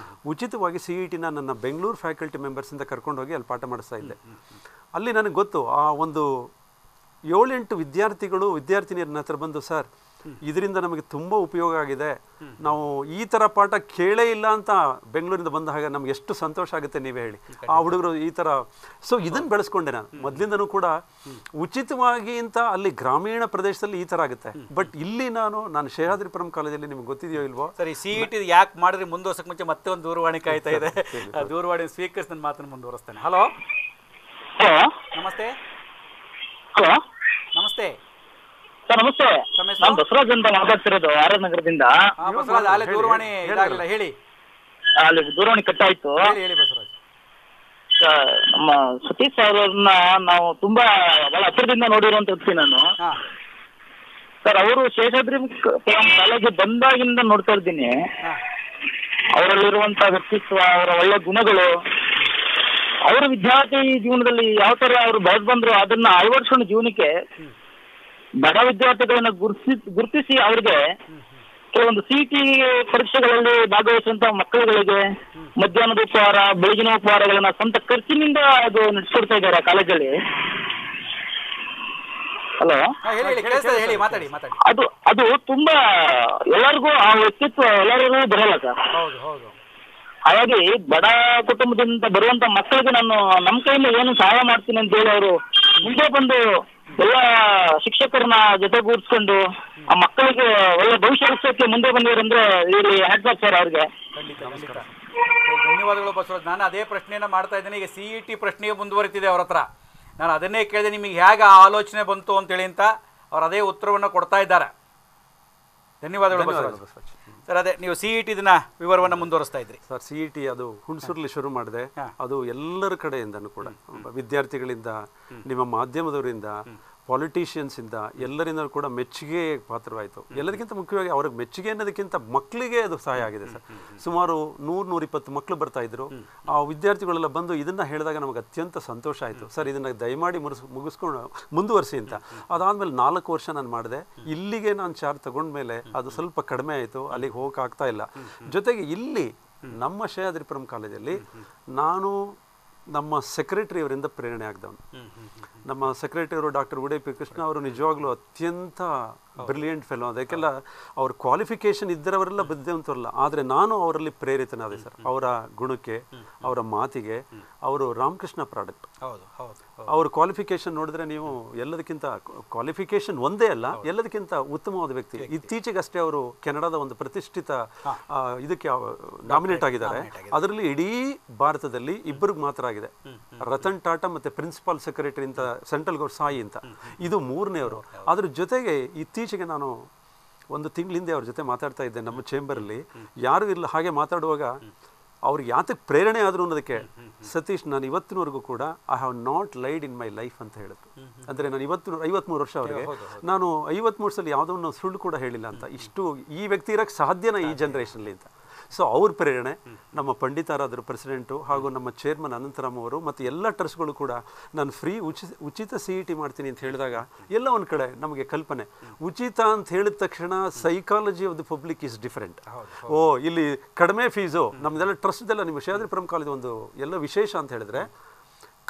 ಉಚಿತವಾಗಿ CETನ ನನ್ನ ಬೆಂಗಳೂರು ಫ್ಯಾಕಲ್ಟಿ ಮೆಂಬರ್ಸಿಂದ ಕರ್ಕೊಂಡೋಗಿ ಅಲ್ಲಿ ಪಾಠ ಮಾಡಿಸ್ತಾ ಇದ್ದೆ. ಅಲ್ಲಿ ನನಗೆ ಗೊತ್ತು, ಆ ಒಂದು 7-8 ವಿದ್ಯಾರ್ಥಿನಿಯರ ಹತ್ರ ಬಂದು, ಸರ್ ಇದರಿಂದ ನಮಗೆ ತುಂಬ ಉಪಯೋಗ ಆಗಿದೆ, ನಾವು ಈ ಥರ ಪಾಠ ಕೇಳೇ ಇಲ್ಲ ಅಂತ ಬೆಂಗಳೂರಿಂದ ಬಂದ ಹಾಗೆ ನಮ್ಗೆ ಎಷ್ಟು ಸಂತೋಷ ಆಗುತ್ತೆ ನೀವೇ ಹೇಳಿ. ಆ ಹುಡುಗರು ಈ ಥರ. ಸೊ ಇದನ್ನು ಬೆಳೆಸ್ಕೊಂಡೆ ನಾನು ಮೊದಲಿಂದನೂ ಕೂಡ. ಉಚಿತವಾಗಿ ಅಂತ ಅಲ್ಲಿ ಗ್ರಾಮೀಣ ಪ್ರದೇಶದಲ್ಲಿ ಈ ಥರ ಆಗುತ್ತೆ, ಬಟ್ ಇಲ್ಲಿ ನಾನು ಶೇಷಾದ್ರಿಪುರಂ ಕಾಲೇಜಲ್ಲಿ, ನಿಮ್ಗೆ ಗೊತ್ತಿದೆಯೋ ಇಲ್ವೋ? ಸರಿ, CET ಯಾಕೆ ಮಾಡಿದ್ರೆ ಮುಂದುವರ್ಸಕ್ಕೆ ಮುಂಚೆ ಮತ್ತೆ ಒಂದು ದೂರವಾಣಿ ಕಾಯ್ತಾ ಇದೆ. ದೂರವಾಣಿ ಸ್ವೀಕರಿಸಿ ನನ್ನ ಮಾತನ್ನು ಮುಂದುವರಿಸ್ತೇನೆ. ಹಲೋ, ನಮಸ್ತೆ. ಹಲೋ, ನಮಸ್ತೆ ಸರ್. ನಮಸ್ತೆ, ನಾನು ಬಸವರಾಜ್ ಅಂತ ಮಾತಾಡ್ತಿರೋದು ಆರ್ ನಗರದಿಂದ. ಬಸವರಾಜ್, ಅಲ್ಲೇ ದೂರವಾಣಿ ಇದಾಗಲಿಲ್ಲ, ಹೇಳಿ. ಅಲ್ಲಿ ದೂರವಾಣಿ ಕಟ್ಟಾಯ್ತು. ಹೇಳಿ ಬಸವರಾಜ್. ನಮ್ಮ ಸತೀಶ್ ಅವರನ್ನ ನಾವು ತುಂಬಾ ಬಹಳ ಹತ್ತಿರದಿಂದ ನೋಡಿರುವಂತ ವ್ಯಕ್ತಿ ನಾನು. ಸರ್, ಅವರು ಶೇಷಾದ್ರಿ ಕಾಲೇಜಿಗೆ ಬಂದಾಗಿಂದ ನೋಡ್ತಾ ಇದ್ದೀನಿ. ಅವರಲ್ಲಿರುವಂತ ವ್ಯಕ್ತಿತ್ವ, ಅವರ ಒಳ್ಳೆ ಗುಣಗಳು, ಅವ್ರ ವಿದ್ಯಾರ್ಥಿ ಜೀವನದಲ್ಲಿ ಯಾವ ತರ ಅವರು ಬೆಳೆದು ಬಂದ್ರು ಅದನ್ನ ಅಳವಡಿಸ್ಕೊಂಡು ಜೀವನಕ್ಕೆ ಬಡ ವಿದ್ಯಾರ್ಥಿಗಳನ್ನ ಗುರುತಿಸಿ ಅವ್ರಿಗೆ ಕೆಲವೊಂದು CET ಪರೀಕ್ಷೆಗಳಲ್ಲಿ ಭಾಗವಹಿಸುವಂತ ಮಕ್ಕಳುಗಳಿಗೆ ಮಧ್ಯಾಹ್ನದ ಉಪಹಾರ ಬೆಳಗಿನ ಉಪಹಾರಗಳನ್ನ ಸ್ವಂತ ಖರ್ಚಿನಿಂದ ಅದು ನಡೆಸ್ಕೊಡ್ತಾ ಇದ್ದಾರೆ ಕಾಲೇಜಲ್ಲಿ. ಹಲೋ, ಹೇಳಿ, ಮಾತಾಡಿ. ಅದು ಅದು ತುಂಬಾ ಎಲ್ಲರಿಗೂ ಆ ವ್ಯಕ್ತಿತ್ವ ಎಲ್ಲರಿಗೂ ಬರಲ್ಲ ಸರ್. ಹೌದು. ಹಾಗಾಗಿ ಬಡ ಕುಟುಂಬದಿಂದ ಬರುವಂತ ಮಕ್ಕಳಿಗೆ ನಾನು ನಮ್ಮ ಕೈಯಿಂದ ಏನು ಸಹಾಯ ಮಾಡ್ತೀನಿ ಅಂತ ಹೇಳಿ ಅವರು ಮುಂದೆ ಬಂದು ಎಲ್ಲ ಶಿಕ್ಷಕರನ್ನ ಜೊತೆಗೂಡಿಸ್ಕೊಂಡು ಆ ಮಕ್ಕಳಿಗೆ ಒಳ್ಳೆ ಭವಿಷ್ಯ ರೂಪಿಸೋಕೆ ಮುಂದೆ ಬಂದಿರಂದ್ರೆ ಇಲ್ಲಿ ಹ್ಯಾಟ್ಸ್ ಆಫ್ ಸರ್ ಅವ್ರಿಗೆ. ಧನ್ಯವಾದಗಳು ಬಸವರಾಜ್. ನಾನು ಅದೇ ಪ್ರಶ್ನೆಯನ್ನ ಮಾಡ್ತಾ ಇದ್ದೇನೆ. ಈಗ CET ಪ್ರಶ್ನೆಗೆ ಮುಂದುವರಿತಿದೆ ಅವ್ರ ಹತ್ರ. ನಾನು ಅದನ್ನೇ ಕೇಳಿದೆ, ನಿಮಗೆ ಹೇಗೆ ಆ ಆಲೋಚನೆ ಬಂತು ಅಂತೇಳಿ ಅಂತ ಅವ್ರು ಅದೇ ಉತ್ತರವನ್ನು ಕೊಡ್ತಾ ಇದ್ದಾರೆ. ಧನ್ಯವಾದಗಳು ಬಸವರಾಜ್. ಸರ್, ಅದೇ ನೀವು CET ದಿನ ವಿವರವನ್ನು ಮುಂದುವರಿಸ್ತಾ ಇದ್ರಿ ಸರ್. CET ಅದು ಹುಣಸೂರಲ್ಲಿ ಶುರು ಮಾಡಿದೆ. ಅದು ಎಲ್ಲರ ಕಡೆಯಿಂದನೂ ಕೂಡ, ವಿದ್ಯಾರ್ಥಿಗಳಿಂದ, ನಿಮ್ಮ ಮಾಧ್ಯಮದವರಿಂದ, ಪಾಲಿಟಿಷಿಯನ್ಸ್ ಇಂದ, ಎಲ್ಲರಿಂದ ಕೂಡ ಮೆಚ್ಚುಗೆ ಪಾತ್ರವಾಯಿತು. ಎಲ್ಲದಕ್ಕಿಂತ ಮುಖ್ಯವಾಗಿ ಅವ್ರಿಗೆ ಮೆಚ್ಚುಗೆ ಅನ್ನೋದಕ್ಕಿಂತ ಮಕ್ಕಳಿಗೆ ಅದು ಸಹಾಯ ಆಗಿದೆ ಸರ್. ಸುಮಾರು 100-120 ಮಕ್ಕಳು ಬರ್ತಾ ಇದ್ರು. ಆ ವಿದ್ಯಾರ್ಥಿಗಳೆಲ್ಲ ಬಂದು ಇದನ್ನ ಹೇಳಿದಾಗ ನಮಗೆ ಅತ್ಯಂತ ಸಂತೋಷ ಆಯಿತು. ಸರ್, ಇದನ್ನ ದಯಮಾಡಿ ಮುಗಿಸ್ಕೊಂಡು ಮುಂದುವರಿಸಿ ಅಂತ. ಅದಾದ್ಮೇಲೆ 4 ವರ್ಷ ನಾನು ಮಾಡಿದೆ. ಇಲ್ಲಿಗೆ ನಾನು ಚಾರ್ಜ್ ತಗೊಂಡ್ಮೇಲೆ ಅದು ಸ್ವಲ್ಪ ಕಡಿಮೆ ಆಯಿತು, ಅಲ್ಲಿಗೆ ಹೋಗಕ್ಕೆ ಆಗ್ತಾ ಇಲ್ಲ. ಜೊತೆಗೆ ಇಲ್ಲಿ ನಮ್ಮ ಶೇಷಾದ್ರಿಪುರಂ ಕಾಲೇಜಲ್ಲಿ ನಾನು ನಮ್ಮ ಸೆಕ್ರೆಟರಿ ಅವರಿಂದ ಪ್ರೇರಣೆ ಆಗ್ದವನು. ನಮ್ಮ ಸೆಕ್ರೆಟರಿ ಅವರು ಡಾಕ್ಟರ್ ಉಡುಪಿ ಕೃಷ್ಣ ಅವರು ನಿಜವಾಗ್ಲೂ ಅತ್ಯಂತ ಬ್ರಿಲಿಯಂಟ್ ಫೆಲೋ. ಅದಕ್ಕೆಲ್ಲ ಅವ್ರ ಕ್ವಾಲಿಫಿಕೇಶನ್ ಇದ್ದರವರೆಲ್ಲ ಬುದ್ಧಿವಂತರಲ್ಲ, ಆದರೆ ನಾನು ಅವರಲ್ಲಿ ಪ್ರೇರಿತನಾದೆ ಸರ್. ಅವರ ಗುಣಕ್ಕೆ, ಅವರ ಮಾತಿಗೆ. ಅವರು ರಾಮಕೃಷ್ಣ ಪ್ರಾಡಕ್ಟ್. ಅವ್ರ ಕ್ವಾಲಿಫಿಕೇಶನ್ ನೋಡಿದ್ರೆ ನೀವು ಎಲ್ಲದಕ್ಕಿಂತ ಕ್ವಾಲಿಫಿಕೇಶನ್ ಒಂದೇ ಅಲ್ಲ, ಎಲ್ಲದಕ್ಕಿಂತ ಉತ್ತಮವಾದ ವ್ಯಕ್ತಿ. ಇತ್ತೀಚೆಗಷ್ಟೇ ಅವರು ಕೆನಡಾದ ಒಂದು ಪ್ರತಿಷ್ಠಿತ ಇದಕ್ಕೆ ನಾಮಿನೇಟ್ ಆಗಿದ್ದಾರೆ. ಅದರಲ್ಲಿ ಇಡೀ ಭಾರತದಲ್ಲಿ ಇಬ್ಬರಿಗೆ ಮಾತ್ರ ಆಗಿದೆ, ರತನ್ ಟಾಟಾ ಮತ್ತೆ ಪ್ರಿನ್ಸಿಪಾಲ್ ಸೆಕ್ರೆಟರಿ ಅಂತ ಸೆಂಟ್ರಲ್ ಗೌರ್ಮೆಂಟ್ ಸಾಯಿ ಅಂತ. ಇದು 3ನೇವರು. ಅದ್ರ ಜೊತೆಗೆ ಇತ್ತೀಚೆಗೆ ನಾನು 1 ತಿಂಗಳ ಹಿಂದೆ ಅವ್ರ ಜೊತೆ ಮಾತಾಡ್ತಾ ಇದ್ದೆ ನಮ್ಮ ಚೇಂಬರಲ್ಲಿ. ಯಾರು ಇಲ್ಲ ಹಾಗೆ ಮಾತಾಡುವಾಗ ಅವ್ರಿಗೆ ಯಾತಕ್ಕೆ ಪ್ರೇರಣೆ ಆದ್ರು ಅನ್ನೋದಕ್ಕೆ, ಸತೀಶ್, ನಾನು ಇವತ್ತಿನವರೆಗೂ ಕೂಡ I have not lied in my life ಅಂತ ಹೇಳಿದ್ರು. ಅಂದರೆ ನಾನು 53 ವರ್ಷ ಅವರಿಗೆ, ನಾನು 53 ಸಲ ಯಾವುದೋ ಸುಳ್ಳು ಕೂಡ ಹೇಳಿಲ್ಲ ಅಂತ. ಇಷ್ಟು ಈ ವ್ಯಕ್ತಿ ಇರೋಕ್ಕೆ ಸಾಧ್ಯನಾ ಈ ಜನ್ರೇಷನ್ಲಿ ಅಂತ. ಸೊ ಅವ್ರ ಪ್ರೇರಣೆ, ನಮ್ಮ ಪಂಡಿತಾರಾದರು ಪ್ರೆಸಿಡೆಂಟು ಹಾಗೂ ನಮ್ಮ ಚೇರ್ಮನ್ ಅನಂತರಾಮ್ ಅವರು ಮತ್ತು ಎಲ್ಲ ಟ್ರಸ್ಟ್ಗಳು ಕೂಡ ನಾನು ಫ್ರೀ ಉಚಿತ CET ಮಾಡ್ತೀನಿ ಅಂತ ಹೇಳಿದಾಗ ಎಲ್ಲ ಒಂದು ಕಡೆ ನಮಗೆ ಕಲ್ಪನೆ, ಉಚಿತ ಅಂತ ಹೇಳಿದ ತಕ್ಷಣ psychology of the public is different. Oh, ಇಲ್ಲಿ ಕಡಿಮೆ ಫೀಸು, ನಮ್ಮದೆಲ್ಲ ಟ್ರಸ್ಟ್ದೆಲ್ಲ ನಿಮ್ಮ ಶೇಷಾದ್ರಿಪುರಂ ಕಾಲೇಜ್ ಒಂದು ಎಲ್ಲ ವಿಶೇಷ ಅಂತ ಹೇಳಿದ್ರೆ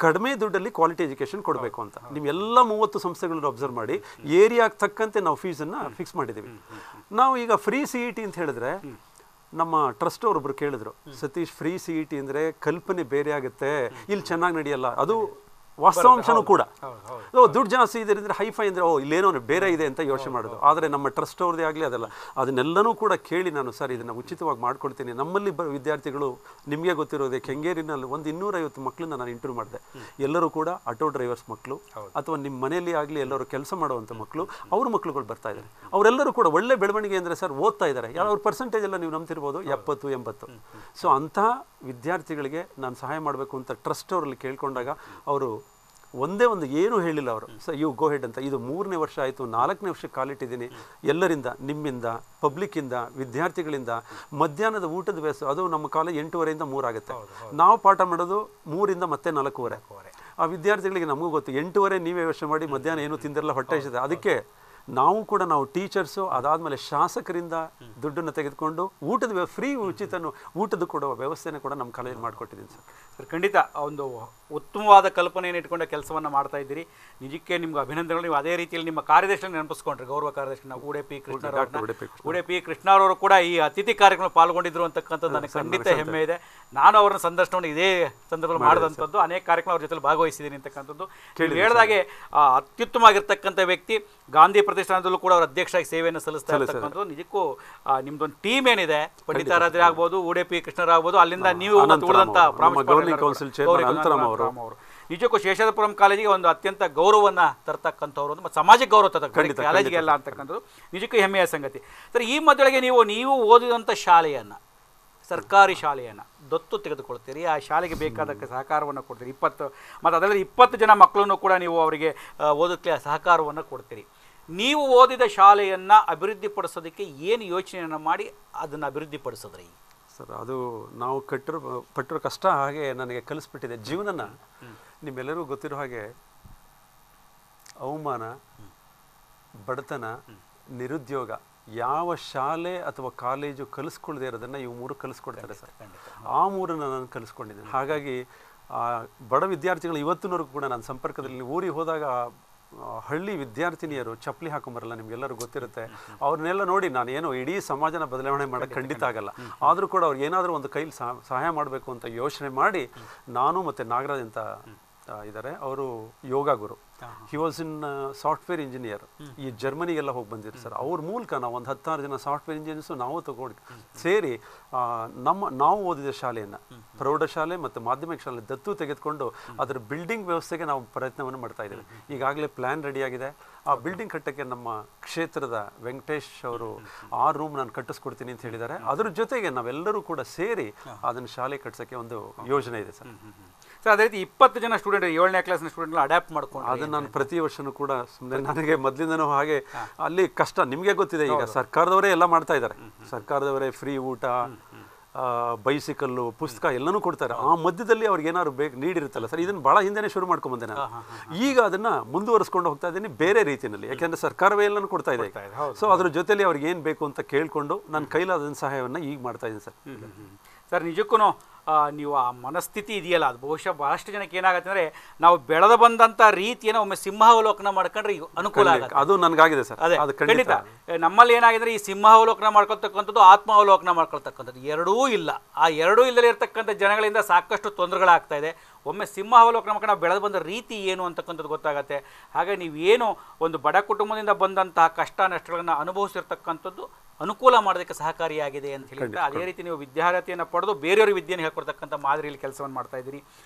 ಕಡಿಮೆ ದುಡ್ಡಲ್ಲಿ ಕ್ವಾಲಿಟಿ ಎಜುಕೇಷನ್ ಕೊಡಬೇಕು ಅಂತ. ನಿಮ್ಮೆಲ್ಲ 30 ಸಂಸ್ಥೆಗಳನ್ನು ಅಬ್ಸರ್ವ್ ಮಾಡಿ ಏರಿಯಾಗೆ ತಕ್ಕಂತೆ ನಾವು ಫೀಸನ್ನು ಫಿಕ್ಸ್ ಮಾಡಿದ್ದೀವಿ. ನಾವು ಈಗ ಫ್ರೀ CET ಅಂತ ಹೇಳಿದ್ರೆ ನಮ್ಮ ಟ್ರಸ್ಟ್ ಅವರೊಬ್ರು ಕೇಳಿದ್ರು, ಸತೀಶ್, ಫ್ರೀ CET ಅಂದರೆ ಕಲ್ಪನೆ ಬೇರೆ ಆಗುತ್ತೆ, ಇಲ್ಲಿ ಚೆನ್ನಾಗಿ ನಡೆಯಲ್ಲ. ಅದು ವಾಸ್ತವಾಂಶನೂ ಕೂಡ. ದುಡ್ಡು ಜಾಸ್ತಿ ಇದೆ ಅಂದರೆ ಹೈಫೈ ಅಂದರೆ ಇಲ್ಲೇನೋ ಬೇರೆ ಇದೆ ಅಂತ ಯೋಚನೆ ಮಾಡೋದು. ಆದರೆ ನಮ್ಮ ಟ್ರಸ್ಟ್ ಅವ್ರದ್ದೇ ಆಗಲಿ ಅದೆಲ್ಲ, ಅದನ್ನೆಲ್ಲನೂ ಕೂಡ ಕೇಳಿ ನಾನು ಸರ್ ಇದನ್ನು ಉಚಿತವಾಗಿ ಮಾಡ್ಕೊಡ್ತೀನಿ. ನಮ್ಮಲ್ಲಿ ವಿದ್ಯಾರ್ಥಿಗಳು ನಿಮಗೆ ಗೊತ್ತಿರೋದೇ, ಕೆಂಗೇರಿನಲ್ಲಿ 250 ಮಕ್ಕಳನ್ನ ನಾನು ಇಂಟರ್ವ್ಯೂ ಮಾಡಿದೆ. ಎಲ್ಲರೂ ಕೂಡ ಆಟೋ ಡ್ರೈವರ್ಸ್ ಮಕ್ಕಳು ಅಥವಾ ನಿಮ್ಮ ಮನೆಯಲ್ಲಿ ಆಗಲಿ ಎಲ್ಲರೂ ಕೆಲಸ ಮಾಡುವಂಥ ಮಕ್ಕಳು, ಅವ್ರ ಮಕ್ಕಳುಗಳು ಬರ್ತಾ ಇದ್ದಾರೆ. ಅವರೆಲ್ಲರೂ ಕೂಡ ಒಳ್ಳೆ ಬೆಳವಣಿಗೆ ಅಂದರೆ ಸರ್ ಓದ್ತಾ ಇದ್ದಾರೆ. ಅವ್ರ ಪರ್ಸೆಂಟೇಜ್ ಎಲ್ಲ ನೀವು ನಂಬ್ತಿರ್ಬೋದು, 70-80. ಸೊ ಅಂತಹ ವಿದ್ಯಾರ್ಥಿಗಳಿಗೆ ನಾನು ಸಹಾಯ ಮಾಡಬೇಕು ಅಂತ ಟ್ರಸ್ಟ್ ಅವರಲ್ಲಿ ಕೇಳ್ಕೊಂಡಾಗ ಅವರು ಒಂದೇ ಒಂದು ಏನೂ ಹೇಳಿಲ್ಲ. ಅವರು ಸರ್ ಯು ಗೋ ಹೆಡ್ ಅಂತ. ಇದು 3ನೇ ವರ್ಷ ಆಯಿತು, 4ನೇ ವರ್ಷಕ್ಕೆ ಕಾಲಿಟ್ಟಿದ್ದೀನಿ. ಎಲ್ಲರಿಂದ, ನಿಮ್ಮಿಂದ, ಪಬ್ಲಿಕ್ಕಿಂದ, ವಿದ್ಯಾರ್ಥಿಗಳಿಂದ. ಮಧ್ಯಾಹ್ನದ ಊಟದ ವ್ಯವಸ್ಥೆ, ಅದು ನಮ್ಮ ಕಾಲೇಜ್ 8:30 3 ಆಗುತ್ತೆ. ನಾವು ಪಾಠ ಮಾಡೋದು 3 ಮತ್ತೆ 4:15. ಆ ವಿದ್ಯಾರ್ಥಿಗಳಿಗೆ ನಮಗೂ ಗೊತ್ತು, 8:30 ನೀವೇ ಯೋಚನೆ ಮಾಡಿ, ಮಧ್ಯಾಹ್ನ ಏನೂ ತಿಂದಿರಲ್ಲ, ಹೊಟ್ಟೆ ಹಸಿದೆ. ಅದಕ್ಕೆ ನಾವು ಟೀಚರ್ಸು, ಅದಾದಮೇಲೆ ಶಾಸಕರಿಂದ ದುಡ್ಡನ್ನು ತೆಗೆದುಕೊಂಡು ಊಟದ ಫ್ರೀ ಊಟದ ಕೊಡುವ ವ್ಯವಸ್ಥೆನ ಕೂಡ ನಮ್ಮ ಕಾಲೇಜಲ್ಲಿ ಮಾಡಿಕೊಟ್ಟಿದ್ದೀನಿ ಸರ್. ಸರ್, ಖಂಡಿತ ಒಂದು ಉತ್ತಮವಾದ ಕಲ್ಪನೆಯನ್ನು ಇಟ್ಕೊಂಡ ಕೆಲಸವನ್ನು ಮಾಡ್ತಾ ಇದ್ದೀರಿ. ನಿಜಕ್ಕೆ ನಿಮ್ಗೆ ಅಭಿನಂದನೆಗಳು. ನೀವು ಅದೇ ರೀತಿಯಲ್ಲಿ ನಿಮ್ಮ ಕಾರ್ಯದರ್ಶಿಯನ್ನು ನೆನಪಿಸ್ಕೊಂಡ್ರಿ, ಗೌರವ ಕಾರ್ಯದರ್ಶಿ ಉಡುಪಿ ಕೃಷ್ಣರವರು ಕೂಡ ಈ ಅತಿಥಿ ಕಾರ್ಯಕ್ರಮ ಪಾಲ್ಗೊಂಡಿದ್ರು ಅಂತಕ್ಕಂಥದ್ದು ನನಗೆ ಖಂಡಿತ ಹೆಮ್ಮೆ ಇದೆ. ನಾನು ಅವರನ್ನ ಸಂದರ್ಶನವನ್ನು ಇದೇ ಸಂದರ್ಭದಲ್ಲಿ ಮಾಡಿದಂಥದ್ದು, ಅನೇಕ ಕಾರ್ಯಕ್ರಮ ಅವ್ರ ಜೊತೆ ಭಾಗವಹಿಸಿದ್ದೀನಿ ಅಂತಕ್ಕಂಥದ್ದು. ಹೇಳಿದಾಗೆ ಅತ್ಯುತ್ತಮವಾಗಿರ್ತಕ್ಕಂಥ ವ್ಯಕ್ತಿ. ಗಾಂಧಿ ಪ್ರತಿಷ್ಠಾನದಲ್ಲೂ ಕೂಡ ಅವರ ಅಧ್ಯಕ್ಷರಾಗಿ ಸೇವೆಯನ್ನು ಸಲ್ಲಿಸ್ತಾ ಇರ್ತಕ್ಕಂಥದ್ದು. ನಿಜಕ್ಕೂ ನಿಮ್ದೊಂದು ಟೀಮ್ ಏನಿದೆ, ಪಂಡಿತಾರಾಧ್ರೆ ಆಗ್ಬೋದು, ಉಡುಪಿ ಕೃಷ್ಣರಾಗ್ಬೋದು, ಅಲ್ಲಿಂದ ನೀವು ಉಳಿದಂಥ ಅವರು ನಿಜಕ್ಕೂ ಶೇಷಾದ್ರಿಪುರಂ ಕಾಲೇಜಿಗೆ ಒಂದು ಅತ್ಯಂತ ಗೌರವವನ್ನು ತರ್ತಕ್ಕಂಥವ್ರು, ಮತ್ತು ಸಮಾಜಕ್ಕೆ ಗೌರವ ತರ್ತಕ್ಕಂಥ ಕಾಲೇಜಿಗೆ ಎಲ್ಲ ಅಂತಕ್ಕಂಥದ್ದು ನಿಜಕ್ಕೂ ಹೆಮ್ಮೆಯ ಸಂಗತಿ. ಸರ್, ಈ ಮಧ್ಯೊಳಗೆ ನೀವು ಓದಿದಂಥ ಶಾಲೆಯನ್ನು, ಸರ್ಕಾರಿ ಶಾಲೆಯನ್ನು ದತ್ತು ತೆಗೆದುಕೊಳ್ತೀರಿ, ಆ ಶಾಲೆಗೆ ಬೇಕಾದ ಸಹಕಾರವನ್ನು ಕೊಡ್ತೀರಿ. ಮತ್ತು ಅದರಲ್ಲಿ 20 ಜನ ಮಕ್ಕಳನ್ನು ಕೂಡ ನೀವು ಅವರಿಗೆ ಓದೋಕ್ಕೆ ಸಹಕಾರವನ್ನು ಕೊಡ್ತೀರಿ. ನೀವು ಓದಿದ ಶಾಲೆಯನ್ನು ಅಭಿವೃದ್ಧಿಪಡಿಸೋದಕ್ಕೆ ಏನು ಯೋಚನೆಯನ್ನು ಮಾಡಿ ಅದನ್ನು ಅಭಿವೃದ್ಧಿಪಡಿಸಿದ್ರಿ? ಸರ್ ಅದು ನಾವು ಪಟ್ಟಿರೋ ಕಷ್ಟ ಹಾಗೆ ನನಗೆ ಕಲಿಸ್ಬಿಟ್ಟಿದೆ ಜೀವನನ. ನಿಮ್ಮೆಲ್ಲರಿಗೂ ಗೊತ್ತಿರೋ ಹಾಗೆ ಅವಮಾನ, ಬಡತನ, ನಿರುದ್ಯೋಗ ಯಾವ ಶಾಲೆ ಅಥವಾ ಕಾಲೇಜು ಕಲಿಸ್ಕೊಳ್ದೇ ಇರೋದನ್ನು ಇವು ಮೂರು ಕಲಿಸ್ಕೊಡ್ತಾರೆ ಸರ್. ಆ ಮೂರನ್ನು ನಾನು ಕಲಿಸ್ಕೊಂಡಿದ್ದೇನೆ. ಹಾಗಾಗಿ ಬಡ ವಿದ್ಯಾರ್ಥಿಗಳು ಇವತ್ತಿನವರೆಗೂ ಕೂಡ ನನ್ನ ಸಂಪರ್ಕದಲ್ಲಿ ಊರಿಗೆ ಹೋದಾಗ ಹಳ್ಳಿ ವಿದ್ಯಾರ್ಥಿನಿಯರು ಚಪ್ಪಲಿ ಹಾಕೊಂಬರಲ್ಲ, ನಿಮ್ಗೆಲ್ಲರೂ ಗೊತ್ತಿರುತ್ತೆ. ಅವ್ರನ್ನೆಲ್ಲ ನೋಡಿ ನಾನು ಏನೋ ಇಡೀ ಸಮಾಜನ ಬದಲಾವಣೆ ಮಾಡೋಕ್ಕೆ ಖಂಡಿತ ಆಗಲ್ಲ, ಆದರೂ ಕೂಡ ಅವ್ರಿಗೆ ಏನಾದರೂ ಒಂದು ಕೈಲಿ ಸಹಾಯ ಮಾಡಬೇಕು ಅಂತ ಯೋಚನೆ ಮಾಡಿ ನಾನು ಮತ್ತು ನಾಗರಾಜ್ ಅಂತ ಇದ್ದಾರೆ, ಅವರು ಯೋಗ ಗುರು. He was in software engineer, ಈ ಜರ್ಮನಿಗೆಲ್ಲ ಹೋಗಿ ಬಂದಿದ್ರು ಸರ್. ಅವ್ರ ಮೂಲಕ ನಾವು ಒಂದು 16 ಜನ ಸಾಫ್ಟ್ವೇರ್ ಇಂಜಿನಿಯರ್ಸು ನಾವು ತಗೊಂಡು ಸೇರಿ ನಾವು ಓದಿದ ಶಾಲೆಯನ್ನು, ಪ್ರೌಢಶಾಲೆ ಮತ್ತು ಮಾಧ್ಯಮಿಕ ಶಾಲೆ ದತ್ತು ತೆಗೆದುಕೊಂಡು ಅದರ ಬಿಲ್ಡಿಂಗ್ ವ್ಯವಸ್ಥೆಗೆ ನಾವು ಪ್ರಯತ್ನವನ್ನು ಮಾಡ್ತಾ ಇದ್ದೇವೆ. ಈಗಾಗಲೇ ಪ್ಲ್ಯಾನ್ ರೆಡಿಯಾಗಿದೆ. ಆ ಬಿಲ್ಡಿಂಗ್ ಕಟ್ಟಕ್ಕೆ ನಮ್ಮ ಕ್ಷೇತ್ರದ ವೆಂಕಟೇಶ್ ಅವರು 6 ರೂಮ್ ನಾನು ಕಟ್ಟಿಸ್ಕೊಡ್ತೀನಿ ಅಂತ ಹೇಳಿದ್ದಾರೆ. ಅದ್ರ ಜೊತೆಗೆ ನಾವೆಲ್ಲರೂ ಕೂಡ ಸೇರಿ ಅದನ್ನು ಶಾಲೆ ಕಟ್ಸೋಕ್ಕೆ ಒಂದು ಯೋಜನೆ ಇದೆ ಸರ್. ಸರ್ ಅದೇ ರೀತಿ 20 ಜನ ಸ್ಟೂಡೆಂಟ್ 7ನೇ ಕ್ಲಾಸ್ನ ಸ್ಟೂಡೆಂಟ್ ಅಡ್ಯಾಪ್ಟ್ ಮಾಡ್ಕೊಂಡು ಅದನ್ನು ನಾನು ಪ್ರತಿ ವರ್ಷನೂ ಕೂಡ ಸುಮ್ಮನೆ ನನಗೆ ಮೊದಲಿಂದನೂ ಹಾಗೆ ಅಲ್ಲಿ ಕಷ್ಟ ನಿಮಗೆ ಗೊತ್ತಿದೆ. ಈಗ ಸರ್ಕಾರದವರೇ ಎಲ್ಲ ಮಾಡ್ತಾ ಇದ್ದಾರೆ, ಸರ್ಕಾರದವರೇ ಫ್ರೀ ಊಟ, ಬೈಸಿಕಲ್ಲು, ಪುಸ್ತಕ ಎಲ್ಲನೂ ಕೊಡ್ತಾರೆ. ಆ ಮಧ್ಯದಲ್ಲಿ ಅವ್ರಿಗೆ ಏನಾದ್ರು ನೀಡಿರುತ್ತಲ್ಲ ಸರ್, ಇದನ್ನು ಭಾಳ ಹಿಂದೆನೇ ಶುರು ಮಾಡ್ಕೊಂಬಂದೆ ನಾನು. ಈಗ ಅದನ್ನ ಮುಂದುವರಿಸ್ಕೊಂಡು ಹೋಗ್ತಾ ಇದ್ದೀನಿ ಬೇರೆ ರೀತಿಯಲ್ಲಿ, ಯಾಕೆಂದ್ರೆ ಸರ್ಕಾರವೇ ಎಲ್ಲನೂ ಕೊಡ್ತಾ ಇದೆ. ಸೊ ಅದ್ರ ಜೊತೆಲಿ ಅವ್ರಿಗೆ ಏನು ಬೇಕು ಅಂತ ಕೇಳಿಕೊಂಡು ನನ್ನ ಕೈಲಾದ ಸಹಾಯವನ್ನು ಈಗ ಮಾಡ್ತಾ ಇದ್ದೀನಿ ಸರ್. ಸರ್ ನಿಜಕ್ಕೂ ನೀವು ಆ ಮನಸ್ಥಿತಿ ಇದೆಯಲ್ಲ, ಅದು ಬಹುಶಃ ಭಾಳಷ್ಟು ಜನಕ್ಕೆ ಏನಾಗುತ್ತೆ ಅಂದರೆ ನಾವು ಬೆಳೆದು ಬಂದಂಥ ರೀತಿಯನ್ನು ಒಮ್ಮೆ ಸಿಂಹಾವಲೋಕನ ಮಾಡ್ಕೊಂಡ್ರೆ ಅನುಕೂಲ ಆಗುತ್ತೆ. ಅದು ನನಗಾಗಿದೆ ಸರ್. ಅದೇ ಖಂಡಿತ ನಮ್ಮಲ್ಲಿ ಏನಾಗಿದ್ರೆ ಈ ಸಿಂಹಾವಲೋಕನ ಮಾಡ್ಕೊಳ್ತಕ್ಕಂಥದ್ದು, ಆತ್ಮಾವಲೋಕನ ಮಾಡ್ಕೊಳ್ತಕ್ಕಂಥದ್ದು ಎರಡೂ ಇಲ್ಲ. ಆ ಎರಡೂ ಇಲ್ಲದೆ ಇರತಕ್ಕಂಥ ಜನಗಳಿಂದ ಸಾಕಷ್ಟು ತೊಂದರೆಗಳಾಗ್ತಾ ಇದೆ. ಒಮ್ಮೆ ಸಿಂಹಾವಲೋಕನ ಮಾಡ್ಕೊಂಡು ನಾವು ಬೆಳೆದು ಬಂದ ರೀತಿ ಏನು ಅಂತಕ್ಕಂಥದ್ದು ಗೊತ್ತಾಗತ್ತೆ. ಹಾಗೆ ನೀವೇನು ಒಂದು ಬಡ ಕುಟುಂಬದಿಂದ ಬಂದಂತಹ ಕಷ್ಟ ನಷ್ಟಗಳನ್ನು ಅನುಭವಿಸಿರ್ತಕ್ಕಂಥದ್ದು ಅನುಕೂಲ ಮಾಡೋದಕ್ಕೆ ಸಹಕಾರಿಯಾಗಿದೆ ಅಂತ ಹೇಳಿದ್ರೆ, ಅದೇ ರೀತಿ ನೀವು ವಿದ್ಯಾರ್ಥಿಯನ್ನು ಪಡೆದು ಬೇರೆಯವ್ರಿಗೆ ವಿದ್ಯೆಯನ್ನು ಹೇಳ್ಕೊಡ್ತಕ್ಕಂಥ ಮಾದರಿಯಲ್ಲಿ ಕೆಲಸವನ್ನು ಮಾಡ್ತಾ ಇದ್ದೀರಿ.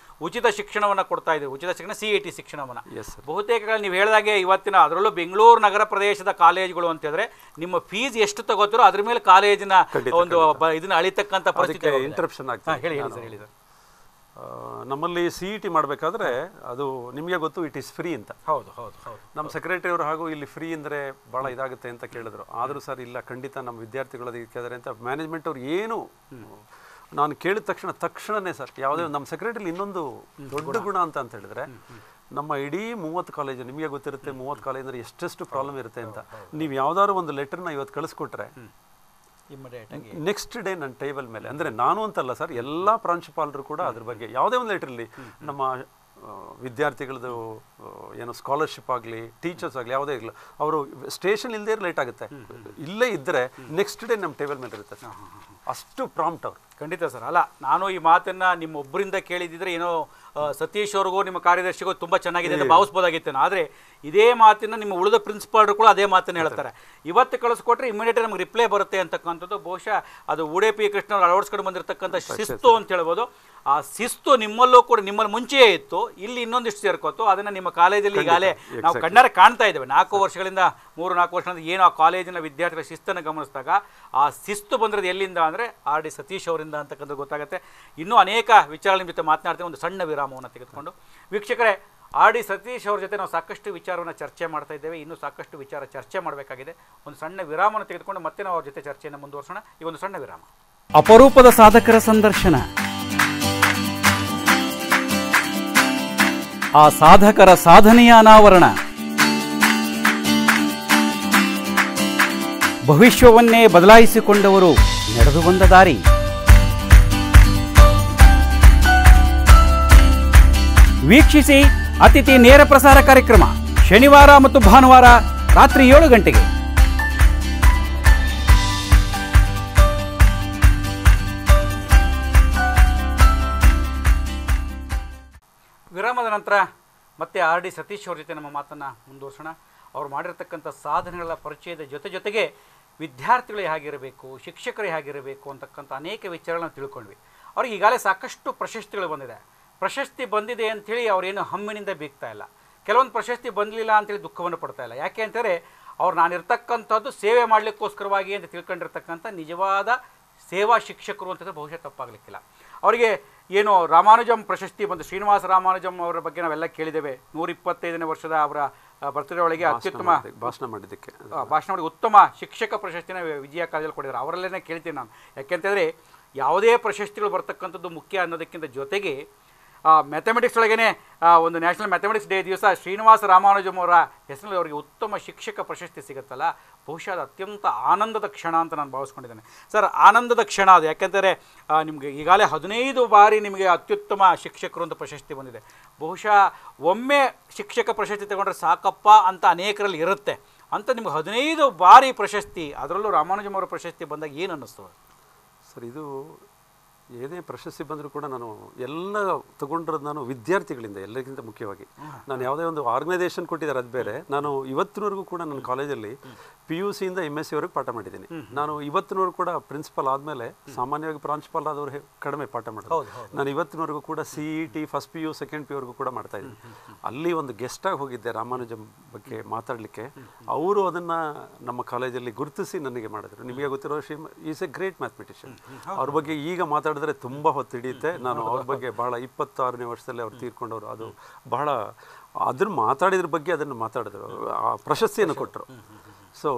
ಉಚಿತ ಶಿಕ್ಷಣವನ್ನು ಕೊಡ್ತಾ ಇದ್ದೀರಿ, ಉಚಿತ ಶಿಕ್ಷಣ CET ಶಿಕ್ಷಣವನ್ನು. ಬಹುತೇಕ ನೀವು ಹೇಳಿದಾಗೆ ಇವತ್ತಿನ ಅದರಲ್ಲೂ ಬೆಂಗಳೂರು ನಗರ ಪ್ರದೇಶದ ಕಾಲೇಜುಗಳು ಅಂತ ಹೇಳಿದ್ರೆ ನಿಮ್ಮ ಫೀಸ್ ಎಷ್ಟು ತಗೋತಿರೋ ಅದ್ರ ಮೇಲೆ ಕಾಲೇಜಿನ ಒಂದು ಇದನ್ನ ಅಳಿತಕ್ಕಂಥ ಪರಿಸ್ಥಿತಿ. ಇಂಟರಪ್ಷನ್ ಆಗ್ತದೆ. ಹೇಳಿ ಹೇಳಿ ಸರ್. ನಮ್ಮಲ್ಲಿ CET ಮಾಡಬೇಕಾದ್ರೆ ಅದು ನಿಮಗೆ ಗೊತ್ತು, ಇಟ್ ಈಸ್ ಫ್ರೀ ಅಂತ. ಹೌದು ಹೌದು ಹೌದು. ನಮ್ಮ ಸೆಕ್ರೆಟರಿ ಅವರು ಹಾಗೂ ಇಲ್ಲಿ ಫ್ರೀ ಅಂದರೆ ಭಾಳ ಇದಾಗುತ್ತೆ ಅಂತ ಕೇಳಿದ್ರು. ಆದರೂ ಸರ್ ಇಲ್ಲ, ಖಂಡಿತ ನಮ್ಮ ವಿದ್ಯಾರ್ಥಿಗಳು ಅದಕ್ಕೆ ಕೇಳಿದ್ರೆ ಅಂತ ಮ್ಯಾನೇಜ್ಮೆಂಟ್ ಅವ್ರು ಏನು ನಾನು ಕೇಳಿದ ತಕ್ಷಣನೇ ಸರ್, ಯಾವುದೇ ನಮ್ಮ ಸೆಕ್ರೆಟರಿಲಿ ಇನ್ನೊಂದು ದೊಡ್ಡ ಗುಣ ಅಂತ ಹೇಳಿದ್ರೆ, ನಮ್ಮ ಇಡೀ 30 ಕಾಲೇಜು ನಿಮಗೆ ಗೊತ್ತಿರುತ್ತೆ, 30 ಕಾಲೇಜ್ ಅಂದರೆ ಎಷ್ಟೆಷ್ಟು ಪ್ರಾಬ್ಲಮ್ ಇರುತ್ತೆ ಅಂತ. ನೀವು ಯಾವ್ದಾದ್ರು ಒಂದು ಲೆಟರ್ನ ಇವತ್ತು ಕಳಿಸ್ಕೊಟ್ರೆ ನೆಕ್ಸ್ಟ್ ಡೇ ನನ್ನ ಟೇಬಲ್ ಮೇಲೆ, ಅಂದರೆ ನಾನು ಅಂತಲ್ಲ ಸರ್, ಎಲ್ಲ ಪ್ರಾಂಶುಪಾಲರು ಕೂಡ ಅದ್ರ ಬಗ್ಗೆ ಯಾವುದೇ ಒಂದು ಲೆಟ್ರಲ್ಲಿ ನಮ್ಮ ವಿದ್ಯಾರ್ಥಿಗಳದ್ದು ಏನೋ ಸ್ಕಾಲರ್ಶಿಪ್ ಆಗಲಿ, ಟೀಚರ್ಸ್ ಆಗಲಿ, ಯಾವುದೇ ಆಗಲಿ, ಅವರು ಸ್ಟೇಷನ್ ಇಲ್ಲದೇ ಲೇಟ್ ಆಗುತ್ತೆ, ಇಲ್ಲೇ ಇದ್ದರೆ ನೆಕ್ಸ್ಟ್ ಡೇ ನಮ್ಮ ಟೇಬಲ್ ಮೇಲೆ ಇರುತ್ತೆ. ಅಷ್ಟು ಪ್ರಾಂಪ್ಟ್ ಅವರು. ಖಂಡಿತ ಸರ್. ಅಲ್ಲ, ನಾನು ಈ ಮಾತನ್ನು ನಿಮ್ಮೊಬ್ಬರಿಂದ ಕೇಳಿದಿದ್ರೆ ಏನೋ ಸತೀಶ್ ಅವ್ರಿಗೂ ನಿಮ್ಮ ಕಾರ್ಯದರ್ಶಿಗೂ ತುಂಬ ಚೆನ್ನಾಗಿದೆ ಅಂತ ಭಾವಿಸ್ಬೋದಾಗಿತ್ತು. ಆದರೆ ಇದೇ ಮಾತಿನ ನಿಮ್ಮ ಉಳಿದ ಪ್ರಿನ್ಸಿಪಾಲ್ರು ಕೂಡ ಅದೇ ಮಾತನ್ನು ಹೇಳ್ತಾರೆ. ಇವತ್ತು ಕಳಿಸ್ಕೊಟ್ರೆ ಇಮಿಡಿಯೇಟ್ ನಮಗೆ ರಿಪ್ಲೈ ಬರುತ್ತೆ ಅಂತಕ್ಕಂಥದ್ದು ಬಹುಶಃ ಅದು ಉಡುಪಿ ಕೃಷ್ಣ ಅಳವಡಿಸ್ಕೊಂಡು ಬಂದಿರತಕ್ಕಂಥ ಶಿಸ್ತು ಅಂತ ಹೇಳ್ಬೋದು. ಆ ಶಿಸ್ತು ನಿಮ್ಮಲ್ಲೂ ಕೂಡ ನಿಮ್ಮಲ್ಲಿ ಮುಂಚೆಯೇ ಇತ್ತು, ಇಲ್ಲಿ ಇನ್ನೊಂದಿಷ್ಟು ಸೇರ್ಕೋತು. ಅದನ್ನು ನಿಮ್ಮ ಕಾಲೇಜಲ್ಲಿ ಈಗಾಗಲೇ ನಾವು ಕಣ್ಣಾರೆ ಕಾಣ್ತಾ ಇದ್ದೇವೆ. 4 ವರ್ಷಗಳಿಂದ 3-4 ವರ್ಷದಿಂದ ಏನು ಆ ಕಾಲೇಜಿನ ವಿದ್ಯಾರ್ಥಿಗಳ ಶಿಸ್ತನ್ನು ಗಮನಿಸಿದಾಗ ಆ ಶಿಸ್ತು ಬಂದಿರೋದು ಎಲ್ಲಿಂದ ಅಂದರೆ RD ಸತೀಶ್ ಅವರಿಂದ ಅಂತಕ್ಕಂಥದ್ದು ಗೊತ್ತಾಗುತ್ತೆ. ಇನ್ನೂ ಅನೇಕ ವಿಚಾರಗಳ ಜೊತೆ ಮಾತನಾಡ್ತೇವೆ. ಒಂದು ಸಣ್ಣ ವಿರಾಮವನ್ನು ತೆಗೆದುಕೊಂಡು ವೀಕ್ಷಕರೇ, RD ಸತೀಶ್ ಅವ್ರ ಜೊತೆ ನಾವು ಸಾಕಷ್ಟು ವಿಚಾರವನ್ನು ಚರ್ಚೆ ಮಾಡ್ತಾ ಇದ್ದೇವೆ. ಇನ್ನೂ ಸಾಕಷ್ಟು ವಿಚಾರ ಚರ್ಚೆ ಮಾಡಬೇಕಾಗಿದೆ. ಒಂದು ಸಣ್ಣ ವಿರಾಮವನ್ನು ತೆಗೆದುಕೊಂಡು ಮತ್ತೆ ನಾವು ಅವ್ರ ಜೊತೆ ಚರ್ಚೆಯನ್ನು ಮುಂದುವರ್ಸೋಣ. ಈ ಒಂದು ಸಣ್ಣ ವಿರಾಮ. ಅಪರೂಪದ ಸಾಧಕರ ಸಂದರ್ಶನ, ಆ ಸಾಧಕರ ಸಾಧನೆಯ ಅನಾವರಣ, ಭವಿಷ್ಯವನ್ನೇ ಬದಲಾಯಿಸಿಕೊಂಡವರು ನಡೆದು ಬಂದ ದಾರಿ. ವೀಕ್ಷಿಸಿ ಅತಿಥಿ ನೇರ ಪ್ರಸಾರ ಕಾರ್ಯಕ್ರಮ ಶನಿವಾರ ಮತ್ತು ಭಾನುವಾರ ರಾತ್ರಿ 7 ಗಂಟೆಗೆ. ವಿರಾಮದ ನಂತರ ಮತ್ತೆ RD ಸತೀಶ್ ಅವ್ರ ಜೊತೆ ನಮ್ಮ ಮಾತನ್ನು ಮುಂದುವರ್ಸೋಣ. ಅವ್ರು ಮಾಡಿರ್ತಕ್ಕಂಥ ಸಾಧನೆಗಳ ಪರಿಚಯದ ಜೊತೆಗೆ ವಿದ್ಯಾರ್ಥಿಗಳೇ ಹೇಗಿರಬೇಕು, ಶಿಕ್ಷಕರೇ ಹೇಗಿರಬೇಕು ಅಂತಕ್ಕಂಥ ಅನೇಕ ವಿಚಾರಗಳನ್ನು ತಿಳ್ಕೊಂಡ್ವಿ. ಅವ್ರಿಗೆ ಈಗಾಗಲೇ ಸಾಕಷ್ಟು ಪ್ರಶಸ್ತಿಗಳು ಬಂದಿದೆ. ಪ್ರಶಸ್ತಿ ಬಂದಿದೆ ಅಂಥೇಳಿ ಅವರೇನು ಹಮ್ಮಿನಿಂದ ಬೀಗ್ತಾ ಇಲ್ಲ. ಕೆಲವೊಂದು ಪ್ರಶಸ್ತಿ ಬಂದಲಿಲ್ಲ ಅಂಥೇಳಿ ದುಃಖವನ್ನು ಪಡ್ತಾ ಇಲ್ಲ. ಯಾಕೆ ಅಂತಂದರೆ ಅವ್ರು ನಾನಿರ್ತಕ್ಕಂಥದ್ದು ಸೇವೆ ಮಾಡಲಿಕ್ಕೋಸ್ಕರವಾಗಿ ಅಂತ ತಿಳ್ಕೊಂಡಿರ್ತಕ್ಕಂಥ ನಿಜವಾದ ಸೇವಾ ಶಿಕ್ಷಕರು ಅಂತಂದರೆ ಬಹುಶಃ ತಪ್ಪಾಗಲಿಕ್ಕಿಲ್ಲ. ಅವರಿಗೆ ಏನು ರಾಮಾನುಜಂ ಪ್ರಶಸ್ತಿ ಬಂದು, ಶ್ರೀನಿವಾಸ ರಾಮಾನುಜಂ ಅವರ ಬಗ್ಗೆ ನಾವೆಲ್ಲ ಕೇಳಿದ್ದೇವೆ. 125ನೇ ವರ್ಷದ ಅವರ ಬರ್ತ್ಡೇ ಒಳಗೆ ಅತ್ಯುತ್ತಮ ಭಾಷಣ ಮಾಡಿ ಉತ್ತಮ ಶಿಕ್ಷಕ ಪ್ರಶಸ್ತಿನ ವಿಜಯ ಕಾಲೇಜಲ್ಲಿ ಕೊಟ್ಟಿದ್ದಾರೆ. ಅವರಲ್ಲೇ ಕೇಳ್ತೀನಿ ನಾನು. ಯಾಕೆಂತಂದರೆ ಯಾವುದೇ ಪ್ರಶಸ್ತಿಗಳು ಬರ್ತಕ್ಕಂಥದ್ದು ಮುಖ್ಯ ಅನ್ನೋದಕ್ಕಿಂತ ಜೊತೆಗೆ ಮ್ಯಾಥಮೆಟಿಕ್ಸ್ ಒಳಗೇ ಒಂದು ನ್ಯಾಷನಲ್ ಮ್ಯಾಥಮೆಟಿಕ್ಸ್ ಡೇ ದಿವಸ ಶ್ರೀನಿವಾಸ ರಾಮಾನುಜಂ ಅವರ ಹೆಸರಲ್ಲಿ ಅವರಿಗೆ ಉತ್ತಮ ಶಿಕ್ಷಕ ಪ್ರಶಸ್ತಿ ಸಿಗುತ್ತಲ್ಲ, ಬಹುಶಃ ಅದು ಅತ್ಯಂತ ಆನಂದದ ಕ್ಷಣ ಅಂತ ನಾನು ಭಾವಿಸ್ಕೊಂಡಿದ್ದೇನೆ. ಸರ್, ಆನಂದದ ಕ್ಷಣ ಅದು. ಯಾಕೆಂದರೆ ನಿಮಗೆ ಈಗಾಗಲೇ 15 ಬಾರಿ ನಿಮಗೆ ಅತ್ಯುತ್ತಮ ಶಿಕ್ಷಕರು ಅಂತ ಪ್ರಶಸ್ತಿ ಬಂದಿದೆ. ಬಹುಶಃ ಒಮ್ಮೆ ಶಿಕ್ಷಕ ಪ್ರಶಸ್ತಿ ತಗೊಂಡ್ರೆ ಸಾಕಪ್ಪ ಅಂತ ಅನೇಕರಲ್ಲಿ ಇರುತ್ತೆ. ಅಂತ ನಿಮ್ಗೆ 15 ಬಾರಿ ಪ್ರಶಸ್ತಿ, ಅದರಲ್ಲೂ ರಾಮಾನುಜಂ ಅವರ ಪ್ರಶಸ್ತಿ ಬಂದಾಗ ಏನು ಅನ್ನಿಸ್ತದೆ ಸರ್? ಇದು ಏನೇ ಪ್ರಶಸ್ತಿ ಬಂದರೂ ಕೂಡ ನಾನು ಎಲ್ಲ ತಗೊಂಡಿರೋದು ನಾನು ವಿದ್ಯಾರ್ಥಿಗಳಿಂದ, ಎಲ್ಲರಿಗಿಂತ ಮುಖ್ಯವಾಗಿ. ನಾನು ಯಾವುದೇ ಒಂದು ಆರ್ಗನೈಸೇಷನ್ ಕೊಟ್ಟಿದ್ದಾರೆ ಅದು ಬೇರೆ. ನಾನು ಇವತ್ತಿನವರೆಗೂ ಕೂಡ ನನ್ನ ಕಾಲೇಜಲ್ಲಿ PUC ಇಂದ MSc ವರೆಗೂ ಪಾಠ ಮಾಡಿದ್ದೀನಿ. ನಾನು ಇವತ್ತಿನವರೆಗೂ ಕೂಡ ಪ್ರಿನ್ಸಿಪಲ್ ಆದಮೇಲೆ ಸಾಮಾನ್ಯವಾಗಿ ಪ್ರಾಂಶುಪಾಲ ಆದವರು ಕಡಿಮೆ ಪಾಠ ಮಾಡೋದು. ನಾನು ಇವತ್ತಿನವರೆಗೂ ಕೂಡ CET first PU second PU ವರೆಗೂ ಕೂಡ ಮಾಡ್ತಾ ಇದ್ದೀನಿ. ಅಲ್ಲಿ ಒಂದು ಗೆಸ್ಟಾಗಿ ಹೋಗಿದ್ದೆ ರಾಮಾನುಜಂ ಬಗ್ಗೆ ಮಾತಾಡಲಿಕ್ಕೆ. ಅವರು ಅದನ್ನು ನಮ್ಮ ಕಾಲೇಜಲ್ಲಿ ಗುರುತಿಸಿ ನನಗೆ ಮಾಡಿದ್ರು. ನಿಮಗೆ ಗೊತ್ತಿರೋ ಈಸ್ ಎ ಗ್ರೇಟ್ ಮ್ಯಾಥಮೆಟಿಷಿಯನ್. ಅವ್ರ ಬಗ್ಗೆ ಈಗ ಮಾತಾಡಿದ್ರೆ ತುಂಬ ಹೊತ್ತು ಹಿಡಿಯುತ್ತೆ. ನಾನು ಅವ್ರ ಬಗ್ಗೆ ಬಹಳ 26ನೇ ವರ್ಷದಲ್ಲಿ ಅವ್ರು ತೀರ್ಕೊಂಡವರು. ಅದು ಬಹಳ ಅದನ್ನು ಮಾತಾಡಿದ್ರ ಬಗ್ಗೆ ಅದನ್ನು ಮಾತಾಡಿದ್ರು, ಆ ಪ್ರಶಸ್ತಿಯನ್ನು ಕೊಟ್ಟರು. ಸೊ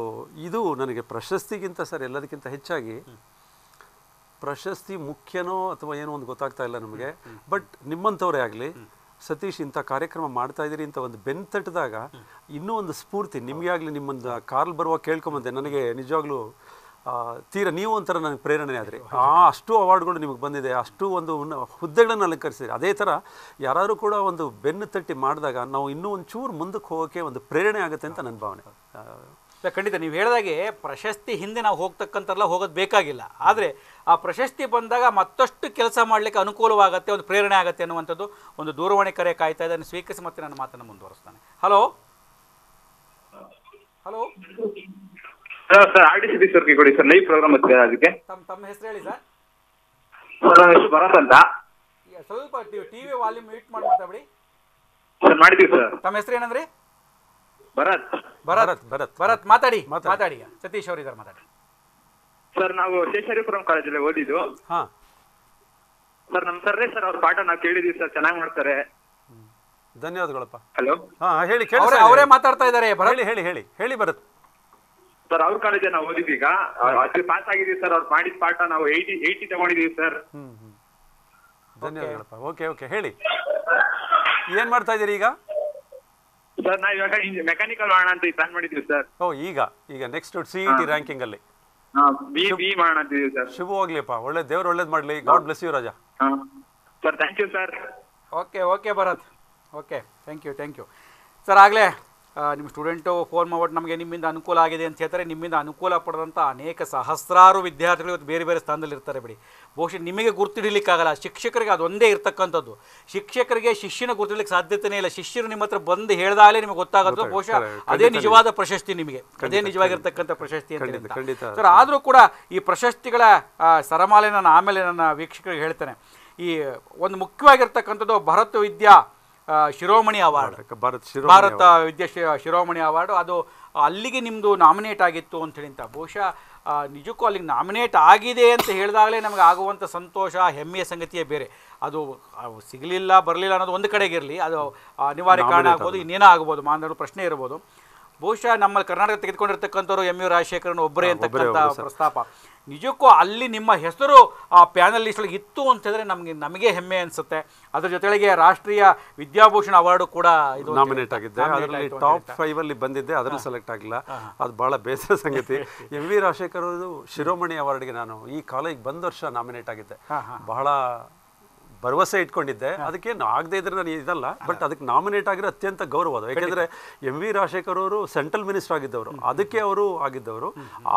ಇದು ನನಗೆ ಪ್ರಶಸ್ತಿಗಿಂತ ಸರ್ ಎಲ್ಲದಕ್ಕಿಂತ ಹೆಚ್ಚಾಗಿ ಪ್ರಶಸ್ತಿ ಮುಖ್ಯನೋ ಅಥವಾ ಏನೋ ಒಂದು ಗೊತ್ತಾಗ್ತಾ ಇಲ್ಲ ನಮಗೆ. ಬಟ್ ನಿಮ್ಮಂಥವರೇ ಆಗಲಿ, ಸತೀಶ್ ಇಂಥ ಕಾರ್ಯಕ್ರಮ ಮಾಡ್ತಾ ಇದ್ದೀರಿ ಅಂತ ಒಂದು ಬೆನ್ನು ತಟ್ಟಿದಾಗ ಇನ್ನೂ ಒಂದು ಸ್ಫೂರ್ತಿ ನಿಮಗೆ ಆಗಲಿ. ನಿಮ್ಮೊಂದು ಕಾರ್ಲ್ ಬರುವಾಗ ಕೇಳ್ಕೊಂಬಂದೆ, ನನಗೆ ನಿಜವಾಗ್ಲೂ ತೀರಾ ನೀವು ಒಂಥರ ನನಗೆ ಪ್ರೇರಣೆ ಆದ್ರಿ. ಅಷ್ಟು ಅವಾರ್ಡ್ಗಳು ನಿಮಗೆ ಬಂದಿದೆ, ಅಷ್ಟು ಒಂದು ಹುದ್ದೆಗಳನ್ನು ಅಲಂಕರಿಸಿದ್ರಿ. ಅದೇ ಥರ ಯಾರಾದರೂ ಕೂಡ ಒಂದು ಬೆನ್ನು ತಟ್ಟಿ ಮಾಡಿದಾಗ ನಾವು ಇನ್ನೂ ಒಂಚೂರು ಮುಂದಕ್ಕೆ ಹೋಗೋಕ್ಕೆ ಒಂದು ಪ್ರೇರಣೆ ಆಗುತ್ತೆ ಅಂತ ನನ್ನ ಭಾವನೆ. ಖಂಡಿತ ನೀವು ಹೇಳಿದಾಗೆ ಪ್ರಶಸ್ತಿ ಹಿಂದೆ ನಾವು ಹೋಗ್ತಕ್ಕಂಥಲ್ಲ, ಹೋಗೋದು ಬೇಕಾಗಿಲ್ಲ. ಆದರೆ ಆ ಪ್ರಶಸ್ತಿ ಬಂದಾಗ ಮತ್ತಷ್ಟು ಕೆಲಸ ಮಾಡಲಿಕ್ಕೆ ಅನುಕೂಲವಾಗುತ್ತೆ, ಒಂದು ಪ್ರೇರಣೆ ಆಗುತ್ತೆ ಅನ್ನುವಂಥದ್ದು. ಒಂದು ದೂರವಾಣಿ ಕರೆ ಕಾಯ್ತಾ ಇದೆ, ಸ್ವೀಕರಿಸಿ ಮತ್ತೆ ನನ್ನ ಮಾತನ್ನು ಮುಂದುವರಿಸ್ತಾನೆ. ಹಲೋ ಹಲೋ ಸರ್, RDCB ಸರ್ಗೆ ಕೊಡಿ ಸರ್, ಲೈವ್ ಪ್ರೋಗ್ರಾಮ್ ಇದೆ ಅದಕ್ಕೆ. ತಮ್ಮ ಹೆಸರು ಹೇಳಿ ಸರ್. ನನ್ನ ಹೆಸರು ಭರತ್ ಅಂತ. ಸ್ವಲ್ಪ ಟಿವಿ ವಾಲ್ಯೂಮ್ ಮ್ಯೂಟ್ ಮಾಡಿ ಮಾತಾಡಿ ಸರ್. ಮಾಡಿದ್ದೀವಿ ಸರ್. ತಮ್ಮ ಹೆಸರು ಏನಂದ್ರಿ? ಭರತ್. ಭರತ್ ಭರತ್ ಭರತ್ ಮಾತಾಡಿ ಮಾತಾಡಿ. ಸತೀಶ್ ಅವರು ಇದ್ದಾರೆ, ಮಾತಾಡಿ ಸರ್. ನಾವು ಶೇಷಾರಿಪುರಂ ಕಾಲೇಜಲ್ಲಿ ಓದಿದ್ದು. ಹಾ ಸರ್, ನಮ್ಮ ಸರ್ರೇ ಸರ್, ಅವ್ರ ಪಾಠ ನಾವು ಕೇಳಿದೀವಿ ಸರ್, ಚೆನ್ನಾಗಿ ಮಾಡ್ತಾರೆ. ಧನ್ಯವಾದಗಳಪ್ಪ. ಹಲೋ, ಹಾ ಹೇಳಿ, ಅವರೇ ಮಾತಾಡ್ತಾ ಇದ್ದಾರೆ. ಹೇಳಿ ಹೇಳಿ ಹೇಳಿ ಹೇಳಿ ಭರತ್. ಸರ್, ಅವ್ರ ಕಾಲೇಜಲ್ಲಿ ನಾವು ಓದಿದ್ವಿ. ಈಗ ಅಲ್ಲಿ ಪಾಸ್ ಆಗಿದೀವಿ ಸರ್. ಅವ್ರು ಮಾಡಿದ ಪಾಠ ನಾವು 80 ತಗೊಂಡಿದೀವಿ ಸರ್. ಧನ್ಯವಾದಗಳಪ್ಪ. ಓಕೆ ಓಕೆ, ಹೇಳಿ ಏನ್ ಮಾಡ್ತಾ ಇದ್ದೀರಿ ಈಗ? ಸರ್, ನಾವು ಇವಾಗ ಮೆಕ್ಯಾನಿಕಲ್ ಮಾಡೋಣ ಅಂತ ಪ್ಲಾನ್ ಮಾಡಿದ್ವಿ ಸರ್. ಈಗ ನೆಕ್ಸ್ಟ್ CET ರ್ಯಾಂಕಿಂಗ್ ಅಲ್ಲಿ ಬಿ ಮಾಡೋಣ ಅಂತಿದೀವಿ ಸರ್. ಶುಭವಾಗ್ಲಿಪ್ಪ, ಒಳ್ಳೆ ದೇವ್ರು ಒಳ್ಳೇದ್ ಮಾಡ್ಲಿ. ಗಾಡ್ ಬ್ಲೆಸ್ ಯು ರಾಜಾ. Sir, thank you sir. Okay okay Bharat, okay, thank you sir. ಆಗಲೇ ನಿಮ್ಮ ಸ್ಟೂಡೆಂಟು ಫೋನ್ ಮಾಡ್ಬಿಟ್ಟು ನಮಗೆ ನಿಮ್ಮಿಂದ ಅನುಕೂಲ ಆಗಿದೆ ಅಂತ ಹೇಳ್ತಾರೆ. ನಿಮ್ಮಿಂದ ಅನುಕೂಲ ಪಡೆದಂಥ ಅನೇಕ ಸಹಸ್ರಾರು ವಿದ್ಯಾರ್ಥಿಗಳು ಇವತ್ತು ಬೇರೆ ಬೇರೆ ಸ್ಥಾನದಲ್ಲಿ ಇರ್ತಾರೆ ಬಿಡಿ. ಬಹುಶಃ ನಿಮಗೆ ಗುರ್ತಿಡಲಿಕ್ಕಾಗಲ್ಲ, ಶಿಕ್ಷಕರಿಗೆ ಅದೊಂದೇ ಇರ್ತಕ್ಕಂಥದ್ದು. ಶಿಕ್ಷಕರಿಗೆ ಶಿಷ್ಯನ ಗುರ್ತಿಡ್ಲಿಕ್ಕೆ ಸಾಧ್ಯತೆಯೇ ಇಲ್ಲ. ಶಿಷ್ಯರು ನಿಮ್ಮ ಹತ್ರ ಬಂದು ಹೇಳ್ದಾಗಲೇ ನಿಮಗೆ ಗೊತ್ತಾಗುತ್ತೆ. ಬಹುಶಃ ಅದೇ ನಿಜವಾದ ಪ್ರಶಸ್ತಿ, ನಿಮಗೆ ಅದೇ ನಿಜವಾಗಿರ್ತಕ್ಕಂಥ ಪ್ರಶಸ್ತಿ ಅಂತ. ಸರ್, ಆದರೂ ಕೂಡ ಈ ಪ್ರಶಸ್ತಿಗಳ ಸರಮಾಲೆ ನಾನು ಆಮೇಲೆ ನನ್ನ ವೀಕ್ಷಕರಿಗೆ ಹೇಳ್ತೇನೆ. ಈ ಒಂದು ಮುಖ್ಯವಾಗಿರ್ತಕ್ಕಂಥದ್ದು ಭರತ್ ವಿದ್ಯಾ ಶಿರೋಮಣಿ ಅವಾರ್ಡ್, ಭಾರತ ವಿದ್ಯಾ ಶಿರೋಮಣಿ ಅವಾರ್ಡು. ಅದು ಅಲ್ಲಿಗೆ ನಿಮ್ಮದು ನಾಮಿನೇಟ್ ಆಗಿತ್ತು ಅಂತೇಳಿ ಅಂತ. ಬಹುಶಃ ನಿಜಕ್ಕೂ ಅಲ್ಲಿಗೆ ನಾಮಿನೇಟ್ ಆಗಿದೆ ಅಂತ ಹೇಳಿದಾಗಲೇ ನಮಗೆ ಆಗುವಂಥ ಸಂತೋಷ, ಹೆಮ್ಮೆಯ ಸಂಗತಿಯೇ ಬೇರೆ. ಅದು ಸಿಗಲಿಲ್ಲ ಬರಲಿಲ್ಲ ಅನ್ನೋದು ಒಂದು ಕಡೆಗಿರಲಿ, ಅದು ಅನಿವಾರ್ಯ ಕಾರಣ ಆಗ್ಬೋದು, ಇನ್ನೇನೋ ಆಗ್ಬೋದು, ಮಾನದಂಡ ಪ್ರಶ್ನೆ ಇರ್ಬೋದು. ಬಹುಶಃ ನಮ್ಮಲ್ಲಿ ಕರ್ನಾಟಕ ತೆಗೆದುಕೊಂಡಿರ್ತಕ್ಕಂಥವ್ರು MU ರಾಜಶೇಖರನ್ ಒಬ್ಬರೇ ಅಂತಕ್ಕಂಥ ಪ್ರಸ್ತಾಪ. ನಿಜಕ್ಕೂ ಅಲ್ಲಿ ನಿಮ್ಮ ಹೆಸರು ಆ ಪ್ಯಾನಲ್ ಲಿಸ್ಟೊಳಗೆ ಇತ್ತು ಅಂತ ಹೇಳಿದ್ರೆ ನಮಗೆ ಹೆಮ್ಮೆ ಅನಿಸುತ್ತೆ. ಅದ್ರ ಜೊತೆಗೆ ರಾಷ್ಟ್ರೀಯ ವಿದ್ಯಾಭೂಷಣ ಅವಾರ್ಡು ಕೂಡ ಇದು ನಾಮಿನೇಟ್ ಆಗಿದ್ದೆ. ಅದರಲ್ಲಿ ಟಾಪ್ 5 ಅಲ್ಲಿ ಬಂದಿದ್ದೆ, ಅದರಲ್ಲಿ ಸೆಲೆಕ್ಟ್ ಆಗಿಲ್ಲ. ಅದು ಬಹಳ ಬೇಸರ ಸಂಗತಿ. MV ರಾಜಶೇಖರ್ ಅವರು ಶಿರೋಮಣಿ ಅವಾರ್ಡ್ಗೆ ನಾನು ಈ ಕಾಲೇಜ್ ಬಂದ ವರ್ಷ ನಾಮಿನೇಟ್ ಆಗಿದ್ದೆ. ಬಹಳ ಭರವಸೆ ಇಟ್ಕೊಂಡಿದ್ದೆ. ಅದಕ್ಕೇನು ಆಗದೆ ಇದ್ರೆ ನಾನು ಇದಲ್ಲ, ಬಟ್ ಅದಕ್ಕೆ ನಾಮಿನೇಟ್ ಆಗಿರೋ ಅತ್ಯಂತ ಗೌರವ ಅದು. ಯಾಕೆಂದರೆ MV ರಾಜಶೇಖರ್ ಅವರು ಸೆಂಟ್ರಲ್ ಮಿನಿಸ್ಟರ್ ಆಗಿದ್ದವರು, ಅದಕ್ಕೆ ಅವರು ಆಗಿದ್ದವರು.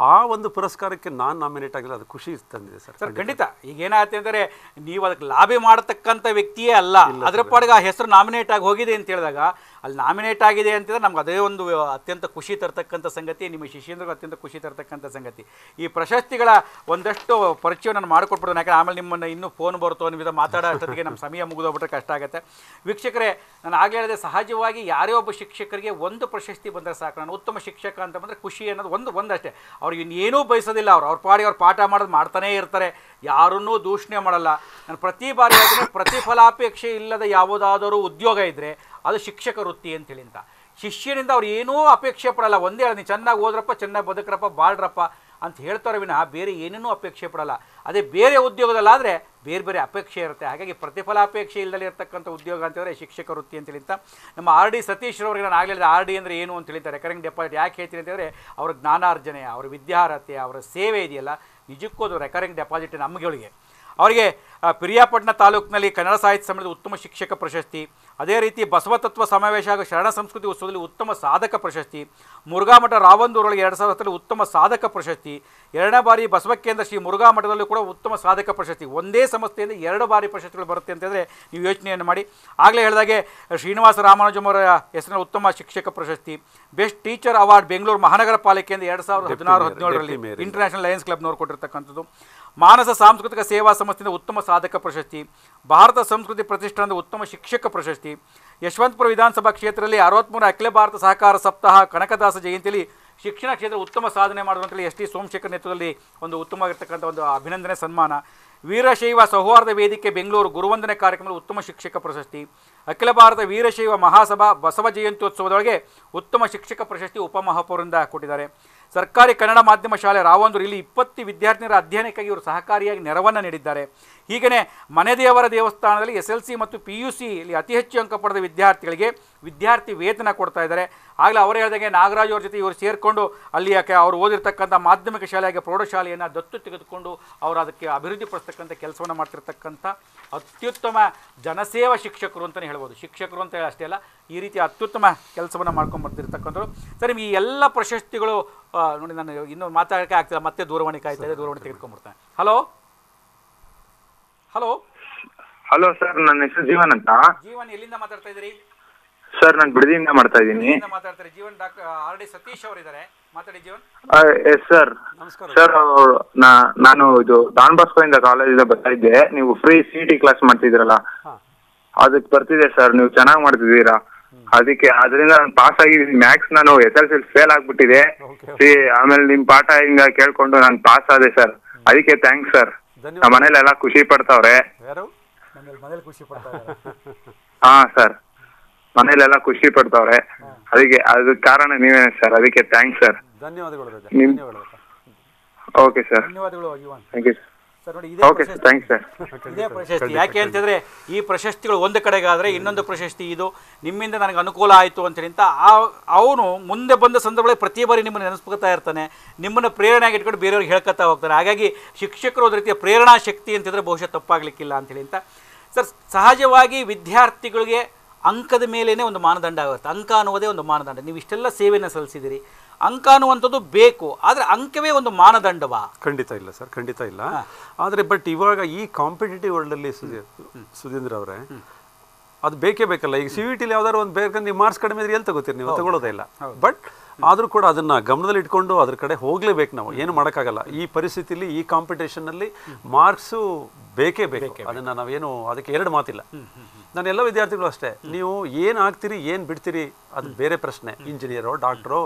ಆ ಒಂದು ಪುರಸ್ಕಾರಕ್ಕೆ ನಾನು ನಾಮಿನೇಟ್ ಆಗಿಲ್ಲ, ಅದು ಖುಷಿ ತಂದಿದೆ ಸರ್. ಸರ್, ಖಂಡಿತ. ಈಗ ಏನಾಗುತ್ತೆ ಅಂದರೆ ನೀವು ಅದಕ್ಕೆ ಲಾಭಿ ಮಾಡತಕ್ಕಂಥ ವ್ಯಕ್ತಿಯೇ ಅಲ್ಲ. ಅದರ ಪಾಡಿಗೆ ಆ ಹೆಸರು ನಾಮಿನೇಟ್ ಆಗಿ ಹೋಗಿದೆ ಅಂತ ಹೇಳಿದಾಗ, ಅಲ್ಲಿ ನಾಮಿನೇಟ್ ಆಗಿದೆ ಅಂತಂದರೆ ನಮ್ಗೆ ಅದೇ ಒಂದು ಅತ್ಯಂತ ಖುಷಿ ತರ್ತಕ್ಕಂಥ ಸಂಗತಿ, ನಿಮ್ಮ ಶಿಷ್ಯಂದ್ರಿಗೂ ಅತ್ಯಂತ ಖುಷಿ ತರ್ತಕ್ಕಂಥ ಸಂಗತಿ. ಈ ಪ್ರಶಸ್ತಿಗಳ ಒಂದಷ್ಟು ಪರಿಚಯವನ್ನು ಮಾಡಿಕೊಟ್ಬಿಡೋಣ. ಯಾಕಂದರೆ ಆಮೇಲೆ ನಿಮ್ಮನ್ನು ಇನ್ನೂ ಫೋನ್ ಬರುತ್ತೋ ನಿಮ್ಮಿಂದ ಮಾತಾಡೋ ಅಷ್ಟೊತ್ತಿಗೆ ನಮ್ಮ ಸಮಯ ಮುಗಿದೋಗ್ಬಿಟ್ರೆ ಕಷ್ಟ ಆಗುತ್ತೆ. ವೀಕ್ಷಕರೇ, ನಾನು ಆಗಲೇ ಹೇಳಿದೆ, ಸಹಜವಾಗಿ ಯಾರೇ ಒಬ್ಬ ಶಿಕ್ಷಕರಿಗೆ ಒಂದು ಪ್ರಶಸ್ತಿ ಬಂದರೆ ಸಾಕು. ನಾನು ಉತ್ತಮ ಶಿಕ್ಷಕ ಅಂತ ಬಂದರೆ ಖುಷಿ ಅನ್ನೋದು ಒಂದಷ್ಟೇ. ಅವ್ರಿಗೆ ಇನ್ನೇನೂ ಬಯಸೋದಿಲ್ಲ. ಅವ್ರ ಪಾಡಿಗೆ ಅವ್ರು ಪಾಠ ಮಾಡೋದು ಮಾಡ್ತಾನೇ ಇರ್ತಾರೆ, ಯಾರನ್ನೂ ದೂಷಣೆ ಮಾಡಲ್ಲ. ನಾನು ಪ್ರತಿ ಬಾರಿ ಹೇಳಿದ್ರೆ, ಪ್ರತಿಫಲಾಪೇಕ್ಷೆ ಇಲ್ಲದ ಯಾವುದಾದರೂ ಉದ್ಯೋಗ ಇದ್ದರೆ ಅದು ಶಿಕ್ಷಕ ವೃತ್ತಿ ಅಂತೇಳಿ ಅಂತ. ಶಿಷ್ಯನಿಂದ ಅವ್ರು ಏನೂ ಅಪೇಕ್ಷೆ ಪಡಲ್ಲ. ಒಂದೇ ಹೇಳಿ, ನೀವು ಚೆನ್ನಾಗಿ ಓದ್ರಪ್ಪ, ಚೆನ್ನಾಗಿ ಬದುಕ್ರಪ್ಪ, ಬಾಳ್ರಪ್ಪ ಅಂತ ಹೇಳ್ತಾರೆ ವಿನಃ ಬೇರೆ ಏನೇನೂ ಅಪೇಕ್ಷೆ ಪಡಲ್ಲ. ಅದೇ ಬೇರೆ ಉದ್ಯೋಗದಲ್ಲಾದರೆ ಬೇರೆ ಬೇರೆ ಅಪೇಕ್ಷೆ ಇರುತ್ತೆ. ಹಾಗಾಗಿ ಪ್ರತಿಫಲಾಪೇಕ್ಷೆ ಇಲ್ಲದೆ ಇರತಕ್ಕಂಥ ಉದ್ಯೋಗ ಅಂತಂದರೆ ಶಿಕ್ಷಕ ವೃತ್ತಿ ಅಂತೇಳಿ ಅಂತ ನಮ್ಮ RD ಸತೀಶ್ರವ್ರಿಗೆ ನಾನು ಆಗಲೇ RD ಅಂದರೆ ಏನು ಅಂತ ಹೇಳ್ತಾರೆ. ರೆಕರಿಂಗ್ ಡೆಪಾಸಿಟ್ ಯಾಕೆ ಹೇಳ್ತೀನಿ ಅಂತಂದರೆ ಅವರ ಜ್ಞಾನಾರ್ಜನೆ, ಅವರ ವಿದ್ಯಾರ್ಹತೆ, ಅವರ ಸೇವೆ ಇದೆಯಲ್ಲ, ನಿಜಕ್ಕೂ ಅದು ರೆಕರಿಂಗ್ ಡೆಪಾಸಿಟ್ ನಮ್ಮಗಳಿಗೆ. ಅವರಿಗೆ ಪಿರಿಯಾಪಟ್ಟಣ ತಾಲೂಕಿನಲ್ಲಿ ಕನ್ನಡ ಸಾಹಿತ್ಯ ಸಮ್ಮೇಳನದ ಉತ್ತಮ ಶಿಕ್ಷಕ ಪ್ರಶಸ್ತಿ, ಅದೇ ರೀತಿ ಬಸವತತ್ವ ಸಮಾವೇಶ ಹಾಗೂ ಶರಣ ಸಂಸ್ಕೃತಿ ಉತ್ಸವದಲ್ಲಿ ಉತ್ತಮ ಸಾಧಕ ಪ್ರಶಸ್ತಿ, ಮುರುಘಾಮಠ ರಾವಂದೂರೊಳಗೆ 2010 ಉತ್ತಮ ಸಾಧಕ ಪ್ರಶಸ್ತಿ, 2ನೇ ಬಾರಿ ಬಸವಕೇಂದ್ರ ಶ್ರೀ ಮುರುಘಾಮಠದಲ್ಲೂ ಕೂಡ ಉತ್ತಮ ಸಾಧಕ ಪ್ರಶಸ್ತಿ. ಒಂದೇ ಸಂಸ್ಥೆಯಿಂದ 2 ಬಾರಿ ಪ್ರಶಸ್ತಿಗಳು ಬರುತ್ತೆ ಅಂತಂದರೆ ನೀವು ಯೋಚನೆಯನ್ನು ಮಾಡಿ. ಆಗಲೇ ಹೇಳಿದಾಗೆ ಶ್ರೀನಿವಾಸ ರಾಮಾನುಜಂ ಅವರ ಹೆಸರಿನ ಉತ್ತಮ ಶಿಕ್ಷಕ ಪ್ರಶಸ್ತಿ, ಬೆಸ್ಟ್ ಟೀಚರ್ ಅವಾರ್ಡ್ ಬೆಂಗಳೂರು ಮಹಾನಗರ ಪಾಲಿಕೆಯಿಂದ 2016-17ರಲ್ಲಿ ಇಂಟರ್ನ್ಯಾಷನಲ್ ಲಯನ್ಸ್ ಕ್ಲಬ್ನವರು ಕೊಟ್ಟಿರ್ತಕ್ಕಂಥದ್ದು, ಮಾನಸ ಸಾಂಸ್ಕೃತಿಕ ಸೇವಾ ಸಂಸ್ಥೆಯಿಂದ ಉತ್ತಮ ಸಾಧಕ ಪ್ರಶಸ್ತಿ, ಭಾರತ ಸಂಸ್ಕೃತಿ ಪ್ರತಿಷ್ಠಾನದ ಉತ್ತಮ ಶಿಕ್ಷಕ ಪ್ರಶಸ್ತಿ, ಯಶವಂತಪುರ ವಿಧಾನಸಭಾ ಕ್ಷೇತ್ರದಲ್ಲಿ 63 ಅಖಿಲ ಭಾರತ ಸಹಕಾರ ಸಪ್ತಾಹ ಕನಕದಾಸ ಜಯಂತಿಯಲ್ಲಿ ಶಿಕ್ಷಣ ಕ್ಷೇತ್ರ ಉತ್ತಮ ಸಾಧನೆ ಮಾಡುವಂತೇಳಿ ST ಸೋಮಶೇಖರ್ ನೇತೃತ್ವದಲ್ಲಿ ಒಂದು ಉತ್ತಮವಾಗಿರ್ತಕ್ಕಂಥ ಒಂದು ಅಭಿನಂದನೆ ಸನ್ಮಾನ, ವೀರಶೈವ ಸೌಹಾರ್ದ ವೇದಿಕೆ ಬೆಂಗಳೂರು ಗುರುವಂದನೆ ಕಾರ್ಯಕ್ರಮದಲ್ಲಿ ಉತ್ತಮ ಶಿಕ್ಷಕ ಪ್ರಶಸ್ತಿ, ಅಖಿಲ ಭಾರತ ವೀರಶೈವ ಮಹಾಸಭಾ ಬಸವ ಜಯಂತ್ಯೋತ್ಸವದೊಳಗೆ ಉತ್ತಮ ಶಿಕ್ಷಕ ಪ್ರಶಸ್ತಿ ಉಪಮಹಾಪೌರರಿಂದ ಕೊಟ್ಟಿದ್ದಾರೆ. ಸರ್ಕಾರಿ ಕನ್ನಡ ಮಾಧ್ಯಮ ಶಾಲೆ ರಾವಂದೂರು ಇಲ್ಲಿ 20 ವಿದ್ಯಾರ್ಥಿನಿಯರ ಅಧ್ಯಯನಕ್ಕಾಗಿ ಇವರು ಸಹಕಾರಿಯಾಗಿ ನೆರವನ್ನು ನೀಡಿದ್ದಾರೆ. ಹೀಗೆಯೇ ಮನೆದೇವರ ದೇವಸ್ಥಾನದಲ್ಲಿ SLC ಮತ್ತು PUC ಇಲ್ಲಿ ಅತಿ ಹೆಚ್ಚು ಅಂಕ ಪಡೆದ ವಿದ್ಯಾರ್ಥಿಗಳಿಗೆ ವಿದ್ಯಾರ್ಥಿ ವೇತನ ಕೊಡ್ತಾ ಇದ್ದಾರೆ. ಆಗಲೇ ಅವರು ಹೇಳಿದಾಗೆ ನಾಗರಾಜ್ ಅವ್ರ ಜೊತೆ ಇವರು ಸೇರಿಕೊಂಡು ಅಲ್ಲಿ ಅವರು ಓದಿರ್ತಕ್ಕಂಥ ಮಾಧ್ಯಮಿಕ ಶಾಲೆಯಾಗಿ ಪ್ರೌಢಶಾಲೆಯನ್ನು ದತ್ತು ತೆಗೆದುಕೊಂಡು ಅವರು ಅದಕ್ಕೆ ಅಭಿವೃದ್ಧಿ ಪಡಿಸ್ತಕ್ಕಂಥ ಕೆಲಸವನ್ನು ಮಾಡ್ತಿರ್ತಕ್ಕಂಥ ಅತ್ಯುತ್ತಮ ಜನಸೇವಾ ಶಿಕ್ಷಕರು ಅಂತಲೇ ಹೇಳ್ಬೋದು. ಶಿಕ್ಷಕರು ಅಂತ ಹೇಳಿ ಅಷ್ಟೇ ಅಲ್ಲ, ಈ ರೀತಿ ಅತ್ಯುತ್ತಮ ಕೆಲಸವನ್ನು ಮಾಡ್ಕೊಂಡು ಬರ್ತಿರ್ತಕ್ಕಂಥವ್ರು. ಸರಿ, ಈ ಎಲ್ಲ ಪ್ರಶಸ್ತಿಗಳು ನೋಡಿ, ನಾನು ಇನ್ನೂ ಮಾತಾಡೋಕ್ಕೆ ಆಗ್ತಿಲ್ಲ, ಮತ್ತೆ ದೂರವಾಣಿ ಕಾಯ್ತಾ ಇದೆ, ದೂರವಾಣಿ ತೆಗೆದುಕೊಂಡ್ಬಿಡ್ತೇನೆ. ಹಲೋ ಹಲೋ ಹಲೋ ಸರ್, ನನ್ನ ಹೆಸರು ಜೀವನ್ ಅಂತ. ಜೀವನ್, ಎಲ್ಲಿಂದ ಮಾತಾಡ್ತಾ ಇದ್ದೀರಿ? ಸರ್, ನಾನು ಬಿಡದಿಯಿಂದ ಮಾಡ್ತಾ ಇದ್ದೀನಿ. ಮಾತಾಡ್ತಾರೆ ಜೀವನ್. ಡಾಕ್ಟರ್ RD ಸತೀಶ್ ಅವರು ಇದ್ದಾರೆ, ಮಾತಾಡಿ ಜೀವನ್. Yes sir. ಸರ್, ನಾನು ಇದು ಡಾನ್ ಬಾಸ್ಕೋ ಇಂದ ಕಾಲೇಜಿಂದ ಬರ್ತಾ ಇದ್ದೆ. ನೀವು ಫ್ರೀ CET ಕ್ಲಾಸ್ ಮಾಡ್ತಿದ್ರಲ್ಲ, ಅದಕ್ಕೆ ಬರ್ತಿದ್ದೆ ಸರ್. ನೀವು ಚೆನ್ನಾಗಿ ಮಾಡ್ತಿದ್ದೀರಾ, ಅದಕ್ಕೆ ಅದರಿಂದ ನಾನು ಪಾಸ್ ಆಗಿದ್ದೀನಿ. ಮ್ಯಾಥ್ಸ್ ನಾನು SLC ಫೇಲ್ ಆಗ್ಬಿಟ್ಟಿದೆ. ಆಮೇಲೆ ನಿಮ್ ಪಾಠ ಹಿಂಗ ಕೇಳ್ಕೊಂಡು ನಾನು ಪಾಸ್ ಆದೆ ಸರ್. ಅದಕ್ಕೆ ಥ್ಯಾಂಕ್ಸ್ ಸರ್. ನಮ್ಮ ಮನೇಲೆಲ್ಲ ಖುಷಿ ಪಡ್ತಾವ್ರೆ. ಹಾ ಸರ್, ಮನೇಲೆಲ್ಲ ಖುಷಿ ಪಡ್ತಾವ್ರೆ. ಅದಕ್ಕೆ ಅದಕ್ಕೆ ಕಾರಣ ನೀವೇನೆ ಸರ್. ಅದಕ್ಕೆ ಥ್ಯಾಂಕ್ಸ್ ಸರ್. ಧನ್ಯವಾದಗಳು. ಓಕೆ ಸರ್, ಧನ್ಯವಾದಗಳು ಜೀವನ್. Thank you sir. ನೋಡಿ, ಓಕೆ ಸರ್, ಥ್ಯಾಂಕ್ಸ್ ಸರ್. ಇದೇ ಪ್ರಶಸ್ತಿ ಯಾಕೆ ಅಂತಂದರೆ, ಈ ಪ್ರಶಸ್ತಿಗಳು ಒಂದು ಕಡೆಗಾದರೆ ಇನ್ನೊಂದು ಪ್ರಶಸ್ತಿ ಇದು ನಿಮ್ಮಿಂದ ನನಗೆ ಅನುಕೂಲ ಆಯಿತು ಅಂತೇಳಿ ಅಂತ ಅವನು ಮುಂದೆ ಬಂದ ಸಂದರ್ಭದಲ್ಲಿ ಪ್ರತಿ ಬಾರಿ ನಿಮ್ಮನ್ನು ನೆನೆಸ್ಕೊತಾ ಇರ್ತಾನೆ, ನಿಮ್ಮನ್ನು ಪ್ರೇರಣೆಯಾಗಿ ಇಟ್ಕೊಂಡು ಬೇರೆಯವ್ರಿಗೆ ಹೇಳ್ಕೊತಾ ಹೋಗ್ತಾನೆ. ಹಾಗಾಗಿ ಶಿಕ್ಷಕರು ಒಂದು ರೀತಿಯ ಪ್ರೇರಣಾ ಶಕ್ತಿ ಅಂತಿದ್ರೆ ಬಹುಶಃ ತಪ್ಪಾಗಲಿಕ್ಕಿಲ್ಲ ಅಂತೇಳಿ ಅಂತ. ಸರ್, ಸಹಜವಾಗಿ ವಿದ್ಯಾರ್ಥಿಗಳಿಗೆ ಅಂಕದ ಮೇಲೇ ಒಂದು ಮಾನದಂಡ ಆಗುತ್ತೆ. ಅಂಕ ಅನ್ನುವುದೇ ಒಂದು ಮಾನದಂಡ. ನೀವು ಇಷ್ಟೆಲ್ಲ ಸೇವೆಯನ್ನು ಸಲ್ಲಿಸಿದಿರಿ, ಅಂಕ ಅನ್ನುವಂಥದ್ದು ಬೇಕು, ಆದರೆ ಅಂಕವೇ ಒಂದು ಮಾನದಂಡವಾ? ಖಂಡಿತ ಇಲ್ಲ ಸರ್, ಖಂಡಿತ ಇಲ್ಲ. ಆದರೆ ಬಟ್ ಇವಾಗ ಈ ಕಾಂಪಿಟೇಟಿವ್ ವರ್ಲ್ಡಲ್ಲಿ ಸುಧೀಂದ್ರ ಅವರೇ, ಅದು ಬೇಕೇ ಬೇಕಲ್ಲ. ಈಗ CVT ಯಾವ್ದಾದ್ರು ಒಂದು ಬೇಕಂದ್ರೆ ನೀವು ಮಾರ್ಕ್ಸ್ ಕಡಿಮೆ ಇದ್ರೆ ಎಲ್ಲಿ ತಗೋತೀರಿ, ನೀವು ತಗೊಳ್ಳೋದೇ ಇಲ್ಲ. ಬಟ್ ಆದರೂ ಕೂಡ ಅದನ್ನು ಗಮನದಲ್ಲಿ ಇಟ್ಕೊಂಡು ಅದ್ರ ಕಡೆ ಹೋಗಲೇಬೇಕು. ನಾವು ಏನು ಮಾಡೋಕ್ಕಾಗಲ್ಲ ಈ ಪರಿಸ್ಥಿತಿಲಿ, ಈ ಕಾಂಪಿಟೇಷನ್ನಲ್ಲಿ ಮಾರ್ಕ್ಸು ಬೇಕೇ ಬೇಕು. ಅದನ್ನು ನಾವೇನು ಅದಕ್ಕೆ ಎರಡು ಮಾತಿಲ್ಲ. ನಾನು ಎಲ್ಲ ವಿದ್ಯಾರ್ಥಿಗಳು ಅಷ್ಟೇ, ನೀವು ಏನು ಆಗ್ತೀರಿ ಏನು ಬಿಡ್ತೀರಿ ಅದು ಬೇರೆ ಪ್ರಶ್ನೆ. ಇಂಜಿನಿಯರೋ, ಡಾಕ್ಟ್ರೋ,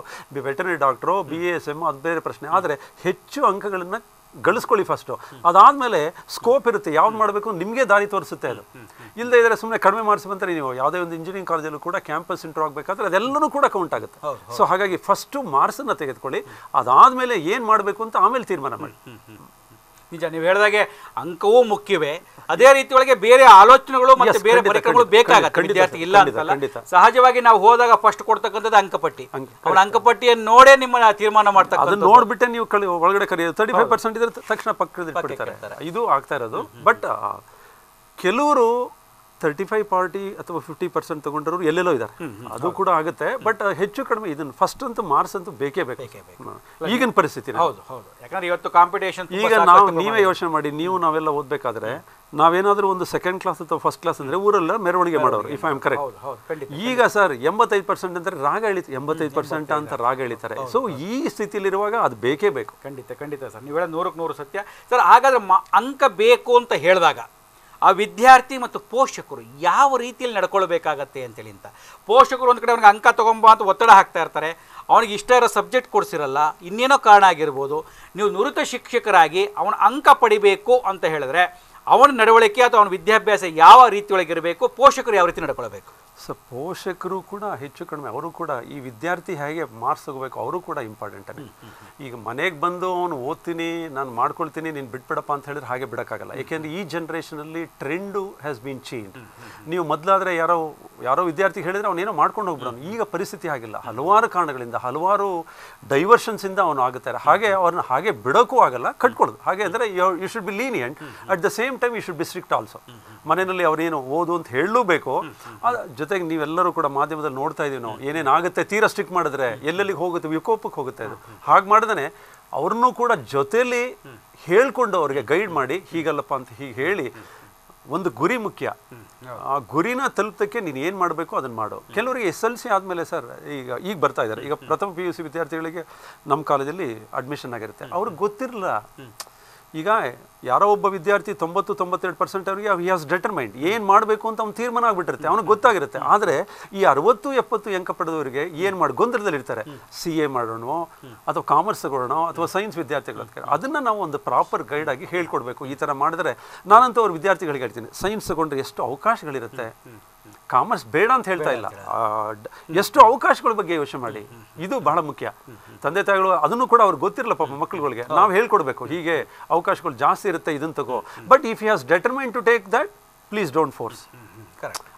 ವೆಟರ್ನರಿ ಡಾಕ್ಟ್ರೋ, BASM ಅದು ಬೇರೆ ಪ್ರಶ್ನೆ. ಆದರೆ ಹೆಚ್ಚು ಅಂಕಗಳನ್ನು ಗಳಿಸ್ಕೊಳ್ಳಿ ಫಸ್ಟು. ಅದಾದಮೇಲೆ ಸ್ಕೋಪ್ ಇರುತ್ತೆ, ಯಾವ್ದು ಮಾಡಬೇಕು ನಿಮಗೆ ದಾರಿ ತೋರಿಸುತ್ತೆ. ಅದು ಇಲ್ಲದೆ ಇದ್ದರೆ ಸುಮ್ಮನೆ ಕಡಿಮೆ ಮಾರ್ಕ್ಸ್ ಬಂದರೆ ನೀವು ಯಾವುದೇ ಒಂದು ಇಂಜಿನಿಯರಿಂಗ್ ಕಾಲೇಜಲ್ಲೂ ಕೂಡ ಕ್ಯಾಂಪಸ್ ಇಂಟರ್ ಆಗಬೇಕಾದ್ರೆ ಅದೆಲ್ಲನೂ ಕೂಡ ಕೌಂಟ್ ಆಗುತ್ತೆ. ಸೊ ಹಾಗಾಗಿ ಫಸ್ಟು ಮಾರ್ಕ್ಸನ್ನು ತೆಗೆದುಕೊಳ್ಳಿ, ಅದಾದಮೇಲೆ ಏನು ಮಾಡಬೇಕು ಅಂತ ಆಮೇಲೆ ತೀರ್ಮಾನ ಮಾಡಿ. ನಿಜ, ನೀವು ಹೇಳಿದಾಗೆ ಅಂಕವೂ ಮುಖ್ಯವೇ, ಅದೇ ರೀತಿ ಒಳಗೆ ಬೇರೆ ಆಲೋಚನೆಗಳು ಮತ್ತೆ ಬೇರೆ ಪರಿಕರಗಳು ಬೇಕಾಗತ್ತೆ ವಿದ್ಯಾರ್ಥಿ, ಇಲ್ಲ ಅಂತಲ್ಲ. ಸಹಜವಾಗಿ ನಾವು ಹೋದಾಗ ಫಸ್ಟ್ ಕೊಡ್ತಕ್ಕಂಥದ್ದು ಅಂಕಪಟ್ಟಿ. ಅವನ ಅಂಕಪಟ್ಟಿಯನ್ನು ನೋಡೇ ನಿಮ್ಮ ತೀರ್ಮಾನ ಮಾಡ್ತಕ್ಕಂಥ, ಅದನ್ನ ನೋಡ್ಬಿಟ್ಟೆ ನೀವು ಒಳಗಡೆ ಕರೆಯೋದು. 35% ಇದ್ರೆ ತಕ್ಷಣ ಪಕ್ಕದ ಇಟ್ಬಿಡ್ತಾರೆ. ಇದು ಆಗ್ತಾ ಇರೋದು. ಬಟ್ ಕೆಲವರು 35-40 ಅಥವಾ 50% ತಗೊಂಡವರು ಎಲ್ಲೆಲ್ಲೋ ಇದ್ದಾರೆ, ಅದು ಕೂಡ ಆಗುತ್ತೆ. ಬಟ್ ಹೆಚ್ಚು ಕಡಿಮೆ ಇದನ್ನು ಫಸ್ಟ್ ಅಂತೂ ಮಾರ್ಕ್ಸ್ ಅಂತೂ ಬೇಕೇ ಬೇಕು ಈಗಿನ ಪರಿಸ್ಥಿತಿ. ಹೌದು ಹೌದು, ಯಾಕಂದ್ರೆ ಇವತ್ತು ಕಾಂಪಿಟೇಷನ್. ಈಗ ನೀವೇ ಯೋಚನೆ ಮಾಡಿ, ನಾವೆಲ್ಲ ಓದಬೇಕಾದ್ರೆ ನಾವೇನಾದ್ರೂ ಒಂದು ಸೆಕೆಂಡ್ ಕ್ಲಾಸ್ ಅಥವಾ ಫಸ್ಟ್ ಕ್ಲಾಸ್ ಅಂದ್ರೆ ಊರೆಲ್ಲ ಮೆರವಣಿಗೆ ಮಾಡೋರು, ಇಫ್ ಐ ಆಮ್ ಕರೆಕ್ಟ್. ಈಗ ಸರ್ 85% ಅಂದ್ರೆ ರಾಗ ಎಳಿತಾರೆ, 85% ಅಂತ ರಾಗ ಎಳಿತಾರೆ. ಸೊ ಈ ಸ್ಥಿತಿಲಿರುವಾಗ ಅದು ಬೇಕೇ ಬೇಕು. ಖಂಡಿತ ಸರ್, ನೀವು ಹೇಳೋದು 100ಕ್ಕೆ 100 ಸತ್ಯ ಸರ್. ಹಾಗಾದ್ರೆ ಅಂಕ ಬೇಕು ಅಂತ ಹೇಳಿದಾಗ ಆ ವಿದ್ಯಾರ್ಥಿ ಮತ್ತು ಪೋಷಕರು ಯಾವ ರೀತಿಯಲ್ಲಿ ನಡ್ಕೊಳ್ಬೇಕಾಗತ್ತೆ ಅಂತೇಳಿ ಅಂತ. ಪೋಷಕರು ಒಂದು ಕಡೆ ಅವ್ನಿಗೆ ಅಂಕ ತೊಗೊಂಬ ಅಂತ ಒತ್ತಡ ಹಾಕ್ತಾ ಇರ್ತಾರೆ, ಅವನಿಗೆ ಇಷ್ಟ ಇರೋ ಸಬ್ಜೆಕ್ಟ್ ಕೊಡಿಸಿರಲ್ಲ, ಇನ್ನೇನೋ ಕಾರಣ ಆಗಿರ್ಬೋದು. ನೀವು ನುರಿತ ಶಿಕ್ಷಕರಾಗಿ ಅವನ ಅಂಕ ಪಡಿಬೇಕು ಅಂತ ಹೇಳಿದ್ರೆ ಅವನ ನಡವಳಿಕೆ ಅಥವಾ ಅವನ ವಿದ್ಯಾಭ್ಯಾಸ ಯಾವ ರೀತಿಯೊಳಗಿರಬೇಕು, ಪೋಷಕರು ಯಾವ ರೀತಿ ನಡ್ಕೊಳ್ಬೇಕು? ಸೊ ಪೋಷಕರು ಕೂಡ ಹೆಚ್ಚು ಕಡಿಮೆ ಅವರು ಕೂಡ ಈ ವಿದ್ಯಾರ್ಥಿ ಹೇಗೆ ಮಾರ್ಕ್ಸ್ ತಗೋಬೇಕು ಅವರು ಕೂಡ ಇಂಪಾರ್ಟೆಂಟೇ. ಈಗ ಮನೆಗೆ ಬಂದು ಅವನು ಓದ್ತೀನಿ ನಾನು ಮಾಡ್ಕೊಳ್ತೀನಿ ನೀನು ಬಿಟ್ಬಿಡಪ್ಪ ಅಂತ ಹೇಳಿದ್ರೆ ಹಾಗೆ ಬಿಡೋಕ್ಕಾಗಲ್ಲ. ಏಕೆಂದರೆ ಈ ಜನ್ರೇಷನಲ್ಲಿ ಟ್ರೆಂಡು ಹ್ಯಾಸ್ ಬೀನ್ ಚೇಂಜ್. ನೀವು ಮೊದಲಾದರೆ ಯಾರೋ ವಿದ್ಯಾರ್ಥಿ ಹೇಳಿದರೆ ಅವನೇನೋ ಮಾಡ್ಕೊಂಡು ಹೋಗ್ಬಿಡೋನು. ಈಗ ಪರಿಸ್ಥಿತಿ ಆಗಿಲ್ಲ. ಹಲವಾರು ಕಾರಣಗಳಿಂದ ಹಲವಾರು ಡೈವರ್ಷನ್ಸಿಂದ ಅವನು ಆಗುತ್ತಾರೆ. ಹಾಗೆ ಅವ್ರನ್ನ ಹಾಗೆ ಬಿಡೋಕ್ಕೂ ಆಗಲ್ಲ, ಕಟ್ಕೊಳ್ಳೋದು. ಹಾಗೆ ಅಂದರೆ you should be lenient, at the same time you should be strict also. ಮನೆಯಲ್ಲಿ ಅವರೇನು ಓದು ಅಂತ ಹೇಳಲೇಬೇಕು. ಜೊತೆಗೆ ನೀವೆಲ್ಲರೂ ಕೂಡ ಮಾಧ್ಯಮದಲ್ಲಿ ನೋಡ್ತಾ ಇದೀವಿ ನಾವು ಏನೇನಾಗುತ್ತೆ, ತೀರಾ ಸ್ಟ್ರಿಕ್ಟ್ ಮಾಡಿದ್ರೆ ಎಲ್ಲೆಲ್ಲಿಗೆ ಹೋಗುತ್ತೆ, ವಿಕೋಪಕ್ಕೆ ಹೋಗುತ್ತೆ. ಅದು ಹಾಗೆ ಮಾಡಿದ್ರೆ ಅವ್ರನ್ನೂ ಕೂಡ ಜೊತೆಯಲ್ಲಿ ಹೇಳ್ಕೊಂಡು ಅವ್ರಿಗೆ ಗೈಡ್ ಮಾಡಿ ಹೀಗಲ್ಲಪ್ಪ ಅಂತ ಹೀಗೆ ಹೇಳಿ. ಒಂದು ಗುರಿ ಮುಖ್ಯ. ಆ ಗುರಿನ ತಲುಪೋಕ್ಕೆ ನೀನು ಏನು ಮಾಡಬೇಕು ಅದನ್ನು ಮಾಡು. ಕೆಲವರಿಗೆ SLC ಆದಮೇಲೆ ಸರ್ ಈಗ ಬರ್ತಾ ಇದ್ದಾರೆ. ಈಗ ಪ್ರಥಮ PUC ವಿದ್ಯಾರ್ಥಿಗಳಿಗೆ ನಮ್ಮ ಕಾಲೇಜಲ್ಲಿ ಅಡ್ಮಿಷನ್ ಆಗಿರುತ್ತೆ. ಅವ್ರಿಗೆ ಗೊತ್ತಿರಲ್ಲ. ಈಗ ಯಾರೋ ಒಬ್ಬ ವಿದ್ಯಾರ್ಥಿ 90-92% ಅವರಿಗೆ ಹಿ ಹ್ಯಾಸ್ ಡಿಟರ್ಮೈಂಡ್ ಏನು ಮಾಡಬೇಕು ಅಂತ ಅವ್ನು ತೀರ್ಮಾನ ಆಗಿಬಿಟ್ಟಿರುತ್ತೆ, ಅವ್ನಿಗೆ ಗೊತ್ತಾಗಿರುತ್ತೆ. ಆದರೆ ಈ 60-70 ಅಂಕ ಪಡೆದವರಿಗೆ ಏನು ಮಾಡಿ ಗೊಂದಲದಲ್ಲಿ ಇರ್ತಾರೆ. CA ಮಾಡೋಣ ಅಥವಾ ಕಾಮರ್ಸ್ ತಗೊಳ್ಳೋಣ ಅಥವಾ ಸೈನ್ಸ್ ವಿದ್ಯಾರ್ಥಿಗಳು. ಅದನ್ನು ನಾವು ಒಂದು ಪ್ರಾಪರ್ ಗೈಡ್ ಆಗಿ ಹೇಳ್ಕೊಡ್ಬೇಕು. ಈ ಥರ ಮಾಡಿದ್ರೆ ನಾನಂತೂ ಅವ್ರ ವಿದ್ಯಾರ್ಥಿಗಳಿಗೆ ಹೇಳ್ತೀನಿ, ಸೈನ್ಸ್ ತಗೊಂಡ್ರೆ ಎಷ್ಟು ಅವಕಾಶಗಳಿರುತ್ತೆ, ಕಾಮರ್ಸ್ ಬೇಡ ಅಂತ ಹೇಳ್ತಾ ಇಲ್ಲ, ಎಷ್ಟು ಅವಕಾಶಗಳ ಬಗ್ಗೆ ಯೋಚನೆ ಮಾಡಿ. ಇದು ಬಹಳ ಮುಖ್ಯ. ತಂದೆ ತಾಯಿಗಳು ಅದನ್ನು ಕೂಡ ಅವ್ರಿಗೆ ಗೊತ್ತಿರಲ್ಲ ಪಾಪ ಮಕ್ಕಳುಗಳಿಗೆ ನಾವು ಹೇಳ್ಕೊಡ್ಬೇಕು, ಹೀಗೆ ಅವಕಾಶಗಳು ಜಾಸ್ತಿ ಇರುತ್ತೆ, ಇದನ್ನು ತಗೋ. But if you has determine to take that, please don't force.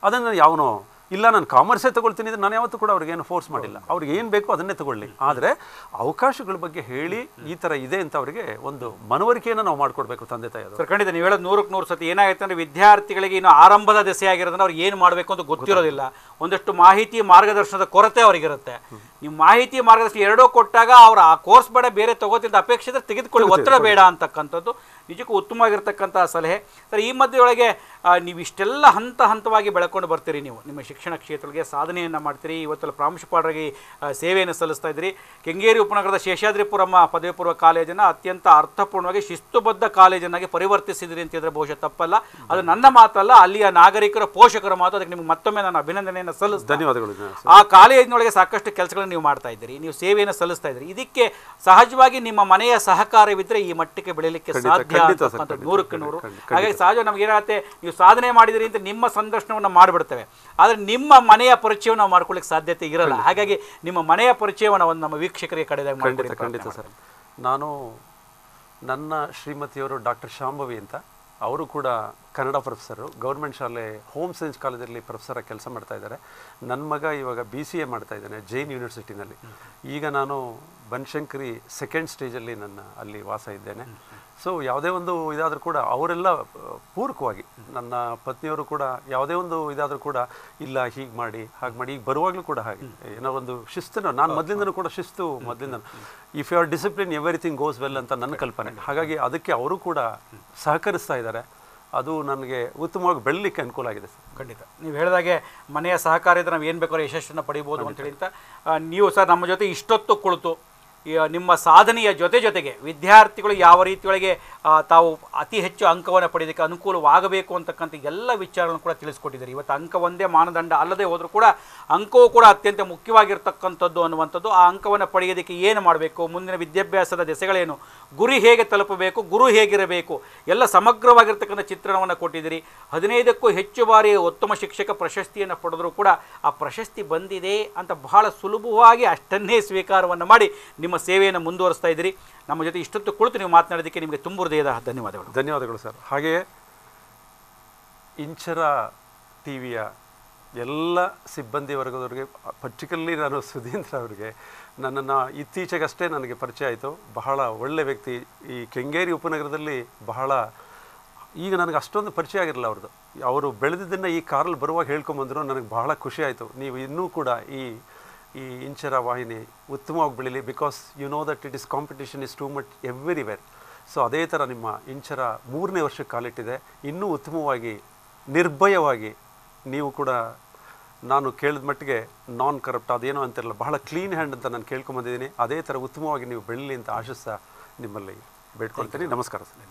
ಅದನ್ನು ಯಾವನೋ ಇಲ್ಲ ನಾನು ಕಾಮರ್ಸೇ ತಗೊಳ್ತೀನಿ ಅಂದರೆ ನಾನು ಯಾವತ್ತೂ ಕೂಡ ಅವ್ರಿಗೇನು ಫೋರ್ಸ್ ಮಾಡಿಲ್ಲ. ಅವ್ರಿಗೆ ಏನು ಬೇಕೋ ಅದನ್ನೇ ತಗೊಳ್ಳಿ. ಆದರೆ ಅವಕಾಶಗಳ ಬಗ್ಗೆ ಹೇಳಿ ಈ ಥರ ಇದೆ ಅಂತ ಅವರಿಗೆ ಒಂದು ಮನವರಿಕೆಯನ್ನು ನಾವು ಮಾಡಿಕೊಡ್ಬೇಕು ತಂದೆ ತಾಯಿ. ಸರ್ ಖಂಡಿತ ನೀವು ಹೇಳೋದು 100% ಸತಿ ಏನಾಗುತ್ತೆ ಅಂದರೆ ವಿದ್ಯಾರ್ಥಿಗಳಿಗೆ ಇನ್ನು ಆರಂಭದ ದೆಸೆ ಆಗಿರೋದನ್ನ ಅವ್ರಿಗೆ ಏನು ಮಾಡಬೇಕು ಅಂತ ಗೊತ್ತಿರೋದಿಲ್ಲ. ಒಂದಷ್ಟು ಮಾಹಿತಿ ಮಾರ್ಗದರ್ಶನದ ಕೊರತೆ ಅವರಿಗಿರುತ್ತೆ. ನೀವು ಮಾಹಿತಿ ಮಾರ್ಗದರ್ಶನ ಎರಡೂ ಕೊಟ್ಟಾಗ ಅವ್ರು ಆ ಕೋರ್ಸ್ ಬೇಡ ಬೇರೆ ತಗೋತಿದ್ದ ಅಪೇಕ್ಷೆ ತೆಗೆದುಕೊಳ್ಳಿ, ಒತ್ತಡ ಬೇಡ ಅಂತಕ್ಕಂಥದ್ದು ನಿಜಕ್ಕೂ ಉತ್ತಮವಾಗಿರ್ತಕ್ಕಂಥ ಸಲಹೆ. ಸರ್ ಈ ಮಧ್ಯೆಯೊಳಗೆ ನೀವು ಇಷ್ಟೆಲ್ಲ ಹಂತವಾಗಿ ಬೆಳ್ಕೊಂಡು ಬರ್ತೀರಿ. ನೀವು ನಿಮ್ಮ ಶಿಕ್ಷಣ ಕ್ಷೇತ್ರಕ್ಕೆ ಸಾಧನೆಯನ್ನು ಮಾಡ್ತೀರಿ. ಇವತ್ತೆಲ್ಲ ಪ್ರಾಂಶುಪಾಲರಾಗಿ ಸೇವೆಯನ್ನು ಸಲ್ಲಿಸ್ತಾ ಇದ್ದೀರಿ. ಕೆಂಗೇರಿ ಉಪನಗರದ ಶೇಷಾದ್ರಿಪುರಮ್ಮ ಪದವಿ ಪೂರ್ವ ಕಾಲೇಜನ್ನು ಅತ್ಯಂತ ಅರ್ಥಪೂರ್ಣವಾಗಿ ಶಿಸ್ತುಬದ್ಧ ಕಾಲೇಜನ್ನಾಗಿ ಪರಿವರ್ತಿಸಿದ್ರಿ ಅಂತಿದ್ರೆ ಬಹುಶಃ ತಪ್ಪಲ್ಲ. ಅದು ನನ್ನ ಮಾತಲ್ಲ, ಅಲ್ಲಿಯ ನಾಗರಿಕರ ಪೋಷಕರ ಮಾತು. ಅದಕ್ಕೆ ನಿಮ್ಗೆ ಮತ್ತೊಮ್ಮೆ ನಾನು ಅಭಿನಂದನೆಯನ್ನು ಸಲ್ಲಿಸ್ತೀನಿ. ಧನ್ಯವಾದಗಳು. ಆ ಕಾಲೇಜಿನೊಳಗೆ ಸಾಕಷ್ಟು ಕೆಲಸಗಳನ್ನು ನೀವು ಮಾಡ್ತಾ ಇದ್ದೀರಿ, ನೀವು ಸೇವೆಯನ್ನು ಸಲ್ಲಿಸ್ತಾ ಇದ್ದೀರಿ. ಇದಕ್ಕೆ ಸಹಜವಾಗಿ ನಿಮ್ಮ ಮನೆಯ ಸಹಕಾರವಿದ್ರೆ ಈ ಮಟ್ಟಕ್ಕೆ ಬೆಳೀಲಿಕ್ಕೆ ಸಾಧ್ಯ. 100ಕ್ಕೆ 100. ಹಾಗಾಗಿ ಸಹಜ ನಮ್ಗೆ ಏನಾಗುತ್ತೆ, ನೀವು ಸಾಧನೆ ಮಾಡಿದಿರಿ ಅಂತ ನಿಮ್ಮ ಸಂದರ್ಶನವನ್ನು ಮಾಡಿಬಿಡ್ತೇವೆ, ಆದರೆ ನಿಮ್ಮ ಮನೆಯ ಪರಿಚಯವನ್ನು ನಾವು ಮಾಡ್ಕೊಳ್ಳಿಕ್ಕೆ ಸಾಧ್ಯತೆ ಇರಲ್ಲ. ಹಾಗಾಗಿ ನಿಮ್ಮ ಮನೆಯ ಪರಿಚಯವನ್ನು ಒಂದು ನಮ್ಮ ವೀಕ್ಷಕರಿಗೆ ಕಡೆದಾಗ ಮಾಡಿಕೊಡಿ. ಖಂಡಿತ ಸರ್. ನಾನು ನನ್ನ ಶ್ರೀಮತಿಯವರು ಡಾಕ್ಟರ್ ಶಾಂಭವಿ ಅಂತ, ಅವರು ಕೂಡ ಕನ್ನಡ ಪ್ರೊಫೆಸರು, ಗೌರ್ಮೆಂಟ್ ಶಾಲೆ ಹೋಮ್ ಸೈನ್ಸ್ ಕಾಲೇಜಲ್ಲಿ ಪ್ರೊಫೆಸರಾಗಿ ಕೆಲಸ ಮಾಡ್ತಾ ಇದ್ದಾರೆ. ನನ್ನ ಮಗ ಇವಾಗ BCA ಮಾಡ್ತಾ ಇದ್ದಾನೆ ಜೈನ್ ಯೂನಿವರ್ಸಿಟಿನಲ್ಲಿ. ಈಗ ನಾನು ಬನಶಂಕರಿ ಸೆಕೆಂಡ್ ಸ್ಟೇಜಲ್ಲಿ ಅಲ್ಲಿ ವಾಸ ಇದ್ದೇನೆ. ಸೊ ಯಾವುದೇ ಒಂದು ಇದಾದರೂ ಕೂಡ ಅವರೆಲ್ಲ ಪೂರಕವಾಗಿ, ನನ್ನ ಪತ್ನಿಯವರು ಕೂಡ ಯಾವುದೇ ಒಂದು ಇದಾದರೂ ಕೂಡ ಇಲ್ಲ ಹೀಗೆ ಮಾಡಿ ಹಾಗೆ ಮಾಡಿ. ಈಗ ಬರುವಾಗಲೂ ಕೂಡ ಹಾಗೆ ಏನೋ ಒಂದು ಶಿಸ್ತನ್ನು, ನಾನು ಮೊದಲಿಂದನೂ ಕೂಡ ಶಿಸ್ತು ಮೊದಲಿಂದ, if you are discipline everything goes well ಅಂತ ನನ್ನ ಕಲ್ಪನೆ. ಹಾಗಾಗಿ ಅದಕ್ಕೆ ಅವರು ಕೂಡ ಸಹಕರಿಸ್ತಾ ಇದ್ದಾರೆ. ಅದು ನನಗೆ ಉತ್ತಮವಾಗಿ ಬೆಳಲಿಕ್ಕೆ ಅನುಕೂಲ ಆಗಿದೆ ಸರ್. ಖಂಡಿತ ನೀವು ಹೇಳಿದಾಗೆ ಮನೆಯ ಸಹಕಾರ ಇದ್ದರೆ ನಾವು ಏನು ಬೇಕಾದ್ರೂ ಯಶಸ್ಸನ್ನು ಪಡಿಬೋದು ಅಂತೇಳಿ ಅಂತ ನೀವು ಸರ್ ನಮ್ಮ ಜೊತೆ ಇಷ್ಟೊತ್ತು ಕುಳಿತು ನಿಮ್ಮ ಸಾಧನೆಯ ಜೊತೆಗೆ ವಿದ್ಯಾರ್ಥಿಗಳು ಯಾವ ರೀತಿಯೊಳಗೆ ತಾವು ಅತಿ ಹೆಚ್ಚು ಅಂಕವನ್ನು ಪಡೆಯೋದಕ್ಕೆ ಅನುಕೂಲವಾಗಬೇಕು ಅಂತಕ್ಕಂಥ ಎಲ್ಲ ವಿಚಾರಗಳನ್ನು ಕೂಡ ತಿಳಿಸ್ಕೊಟ್ಟಿದ್ದಾರೆ. ಇವತ್ತು ಅಂಕ ಒಂದೇ ಮಾನದಂಡ ಅಲ್ಲದೆ ಹೋದರೂ ಕೂಡ ಅಂಕವೂ ಕೂಡ ಅತ್ಯಂತ ಮುಖ್ಯವಾಗಿರ್ತಕ್ಕಂಥದ್ದು ಅನ್ನುವಂಥದ್ದು. ಆ ಅಂಕವನ್ನು ಪಡೆಯೋದಕ್ಕೆ ಏನು ಮಾಡಬೇಕು, ಮುಂದಿನ ವಿದ್ಯಾಭ್ಯಾಸದ ದೆಸೆಗಳೇನು, ಗುರಿ ಹೇಗೆ ತಲುಪಬೇಕು, ಗುರು ಹೇಗಿರಬೇಕು, ಎಲ್ಲ ಸಮಗ್ರವಾಗಿರ್ತಕ್ಕಂಥ ಚಿತ್ರಣವನ್ನು ಕೊಟ್ಟಿದ್ದೀರಿ. 15ಕ್ಕೂ ಹೆಚ್ಚು ಬಾರಿ ಉತ್ತಮ ಶಿಕ್ಷಕ ಪ್ರಶಸ್ತಿಯನ್ನು ಪಡೆದರೂ ಕೂಡ ಆ ಪ್ರಶಸ್ತಿ ಬಂದಿದೆ ಅಂತ ಬಹಳ ಸುಲಭವಾಗಿ ಅಷ್ಟನ್ನೇ ಸ್ವೀಕಾರವನ್ನು ಮಾಡಿ ನಿಮ್ಮ ಸೇವೆಯನ್ನು ಮುಂದುವರಿಸ್ತಾ ಇದ್ದೀರಿ. ನಮ್ಮ ಜೊತೆ ಇಷ್ಟೊತ್ತು ಕುಳಿತು ನೀವು ಮಾತನಾಡೋದಕ್ಕೆ ನಿಮಗೆ ತುಂಬ ಹೃದಯದ ಧನ್ಯವಾದಗಳು. ಧನ್ಯವಾದಗಳು ಸರ್. ಹಾಗೆಯೇ ಇಂಚರ ಟಿವಿಯ ಎಲ್ಲ ಸಿಬ್ಬಂದಿ ವರ್ಗದವರಿಗೆ, ಪರ್ಟಿಕ್ಯುಲರ್ಲಿ ನಾನು ಸುಧೀಂದ್ರ ಅವರಿಗೆ, ನನ್ನನ್ನು ಇತ್ತೀಚೆಗಷ್ಟೇ ನನಗೆ ಪರಿಚಯ ಆಯಿತು. ಬಹಳ ಒಳ್ಳೆ ವ್ಯಕ್ತಿ. ಈ ಕೆಂಗೇರಿ ಉಪನಗರದಲ್ಲಿ ಬಹಳ, ಈಗ ನನಗೆ ಅಷ್ಟೊಂದು ಪರಿಚಯ ಆಗಿರಲಿಲ್ಲ ಅವ್ರದ್ದು. ಅವರು ಬೆಳೆದಿದ್ದನ್ನು ಈ ಕಾರಲ್ಲಿ ಬರುವಾಗ ಹೇಳ್ಕೊಂಬಂದರು. ನನಗೆ ಬಹಳ ಖುಷಿ ಆಯಿತು. ನೀವು ಇನ್ನೂ ಕೂಡ ಈ ಇಂಚರ ವಾಹಿನಿ ಉತ್ತಮವಾಗಿ ಬೆಳೀಲಿ. Because you know that it is competition is too much everywhere. So ಅದೇ ಥರ ನಿಮ್ಮ ಇಂಚರ 3ನೇ ವರ್ಷಕ್ಕೆ ಕಾಲಿಟ್ಟಿದೆ. ಇನ್ನೂ ಉತ್ತಮವಾಗಿ ನಿರ್ಭಯವಾಗಿ ನೀವು ಕೂಡ, ನಾನು ಕೇಳಿದ ಮಟ್ಟಿಗೆ ನಾನ್ ಕರಪ್ಟ್ ಅದೇನೋ ಅಂತಿರಲ್ಲ, ಬಹಳ ಕ್ಲೀನ್ ಹ್ಯಾಂಡ್ ಅಂತ ನಾನು ಕೇಳ್ಕೊಂಬಂದಿದ್ದೀನಿ. ಅದೇ ಥರ ಉತ್ತಮವಾಗಿ ನೀವು ಬೆಳೀಲಿ ಅಂತ ಆಶಿಸ್ತಾ ನಿಮ್ಮಲ್ಲಿ ಬೇಡ್ಕೊಳ್ತೀನಿ. ನಮಸ್ಕಾರ ಸರ್.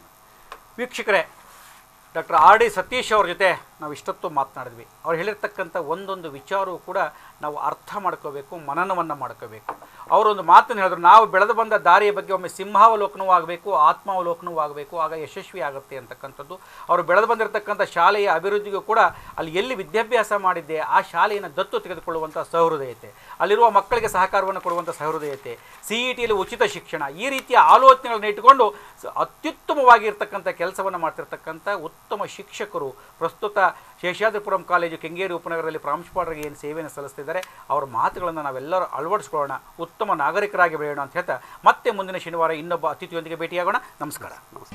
ವೀಕ್ಷಕರೇ, ಡಾಕ್ಟರ್ R.D. ಸತೀಶ್ ಅವ್ರ ಜೊತೆ ನಾವು ಇಷ್ಟೊತ್ತು ಮಾತನಾಡಿದ್ವಿ. ಅವ್ರು ಹೇಳಿರ್ತಕ್ಕಂಥ ಒಂದೊಂದು ವಿಚಾರವೂ ಕೂಡ ನಾವು ಅರ್ಥ ಮಾಡ್ಕೋಬೇಕು, ಮನನವನ್ನು ಮಾಡ್ಕೋಬೇಕು. ಅವರೊಂದು ಮಾತನ್ನು ಹೇಳಿದ್ರು, ನಾವು ಬೆಳೆದು ಬಂದ ದಾರಿಯ ಬಗ್ಗೆ ಒಮ್ಮೆ ಸಿಂಹಾವಲೋಕನವೂ ಆಗಬೇಕು, ಆತ್ಮಾವಲೋಕನವೂ ಆಗಬೇಕು, ಆಗ ಯಶಸ್ವಿ ಆಗುತ್ತೆ ಅಂತಕ್ಕಂಥದ್ದು. ಅವರು ಬೆಳೆದು ಬಂದಿರತಕ್ಕಂಥ ಶಾಲೆಯ ಅಭಿವೃದ್ಧಿಗೂ ಕೂಡ ಅಲ್ಲಿ ಎಲ್ಲಿ ವಿದ್ಯಾಭ್ಯಾಸ ಮಾಡಿದ್ದೆ ಆ ಶಾಲೆಯನ್ನು ದತ್ತು ತೆಗೆದುಕೊಳ್ಳುವಂಥ ಸಹೃದಯತೆ, ಅಲ್ಲಿರುವ ಮಕ್ಕಳಿಗೆ ಸಹಕಾರವನ್ನು ಕೊಡುವಂಥ ಸಹೃದಯತೆ, CETಯಲ್ಲಿ ಉಚಿತ ಶಿಕ್ಷಣ, ಈ ರೀತಿಯ ಆಲೋಚನೆಗಳನ್ನು ಇಟ್ಟುಕೊಂಡು ಅತ್ಯುತ್ತಮವಾಗಿರ್ತಕ್ಕಂಥ ಕೆಲಸವನ್ನು ಮಾಡ್ತಿರ್ತಕ್ಕಂಥ ಉತ್ತಮ ಶಿಕ್ಷಕರು ಪ್ರಸ್ತುತ ಶೇಷಾದ್ರಿಪುರಂ ಕಾಲೇಜು ಕೆಂಗೇರಿ ಉಪನಗರದಲ್ಲಿ ಪ್ರಾಂಶುಪಾಲರಿಗೆ ಏನು ಸೇವೆಯನ್ನು ಸಲ್ಲಿಸ್ತಿದ್ದಾರೆ, ಅವರ ಮಾತುಗಳನ್ನು ನಾವೆಲ್ಲರೂ ಅಳವಡಿಸ್ಕೊಳ್ಳೋಣ, ಉತ್ತಮ ನಾಗರಿಕರಾಗಿ ಬೆಳೆಯೋಣ ಅಂತ ಹೇಳ್ತಾ ಮತ್ತೆ ಮುಂದಿನ ಶನಿವಾರ ಇನ್ನೊಬ್ಬ ಅತಿಥಿಯೊಂದಿಗೆ ಭೇಟಿಯಾಗೋಣ. ನಮಸ್ಕಾರ.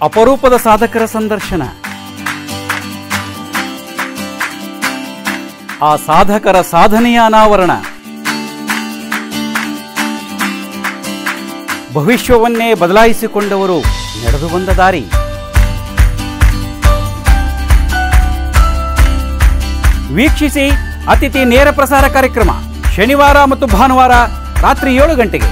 ಅಪರೂಪದ ಸಾಧಕರ ಸಂದರ್ಶನ, ಆ ಸಾಧಕರ ಸಾಧನೆಯ ಅನಾವರಣ, ಭವಿಷ್ಯವನ್ನೇ ಬದಲಾಯಿಸಿಕೊಂಡವರು ನಡೆದು ಬಂದ ದಾರಿ. ವೀಕ್ಷಿಸಿ ಅತಿಥಿ ನೇರ ಪ್ರಸಾರ ಕಾರ್ಯಕ್ರಮ ಶನಿವಾರ ಮತ್ತು ಭಾನುವಾರ ರಾತ್ರಿ 7 ಗಂಟೆಗೆ.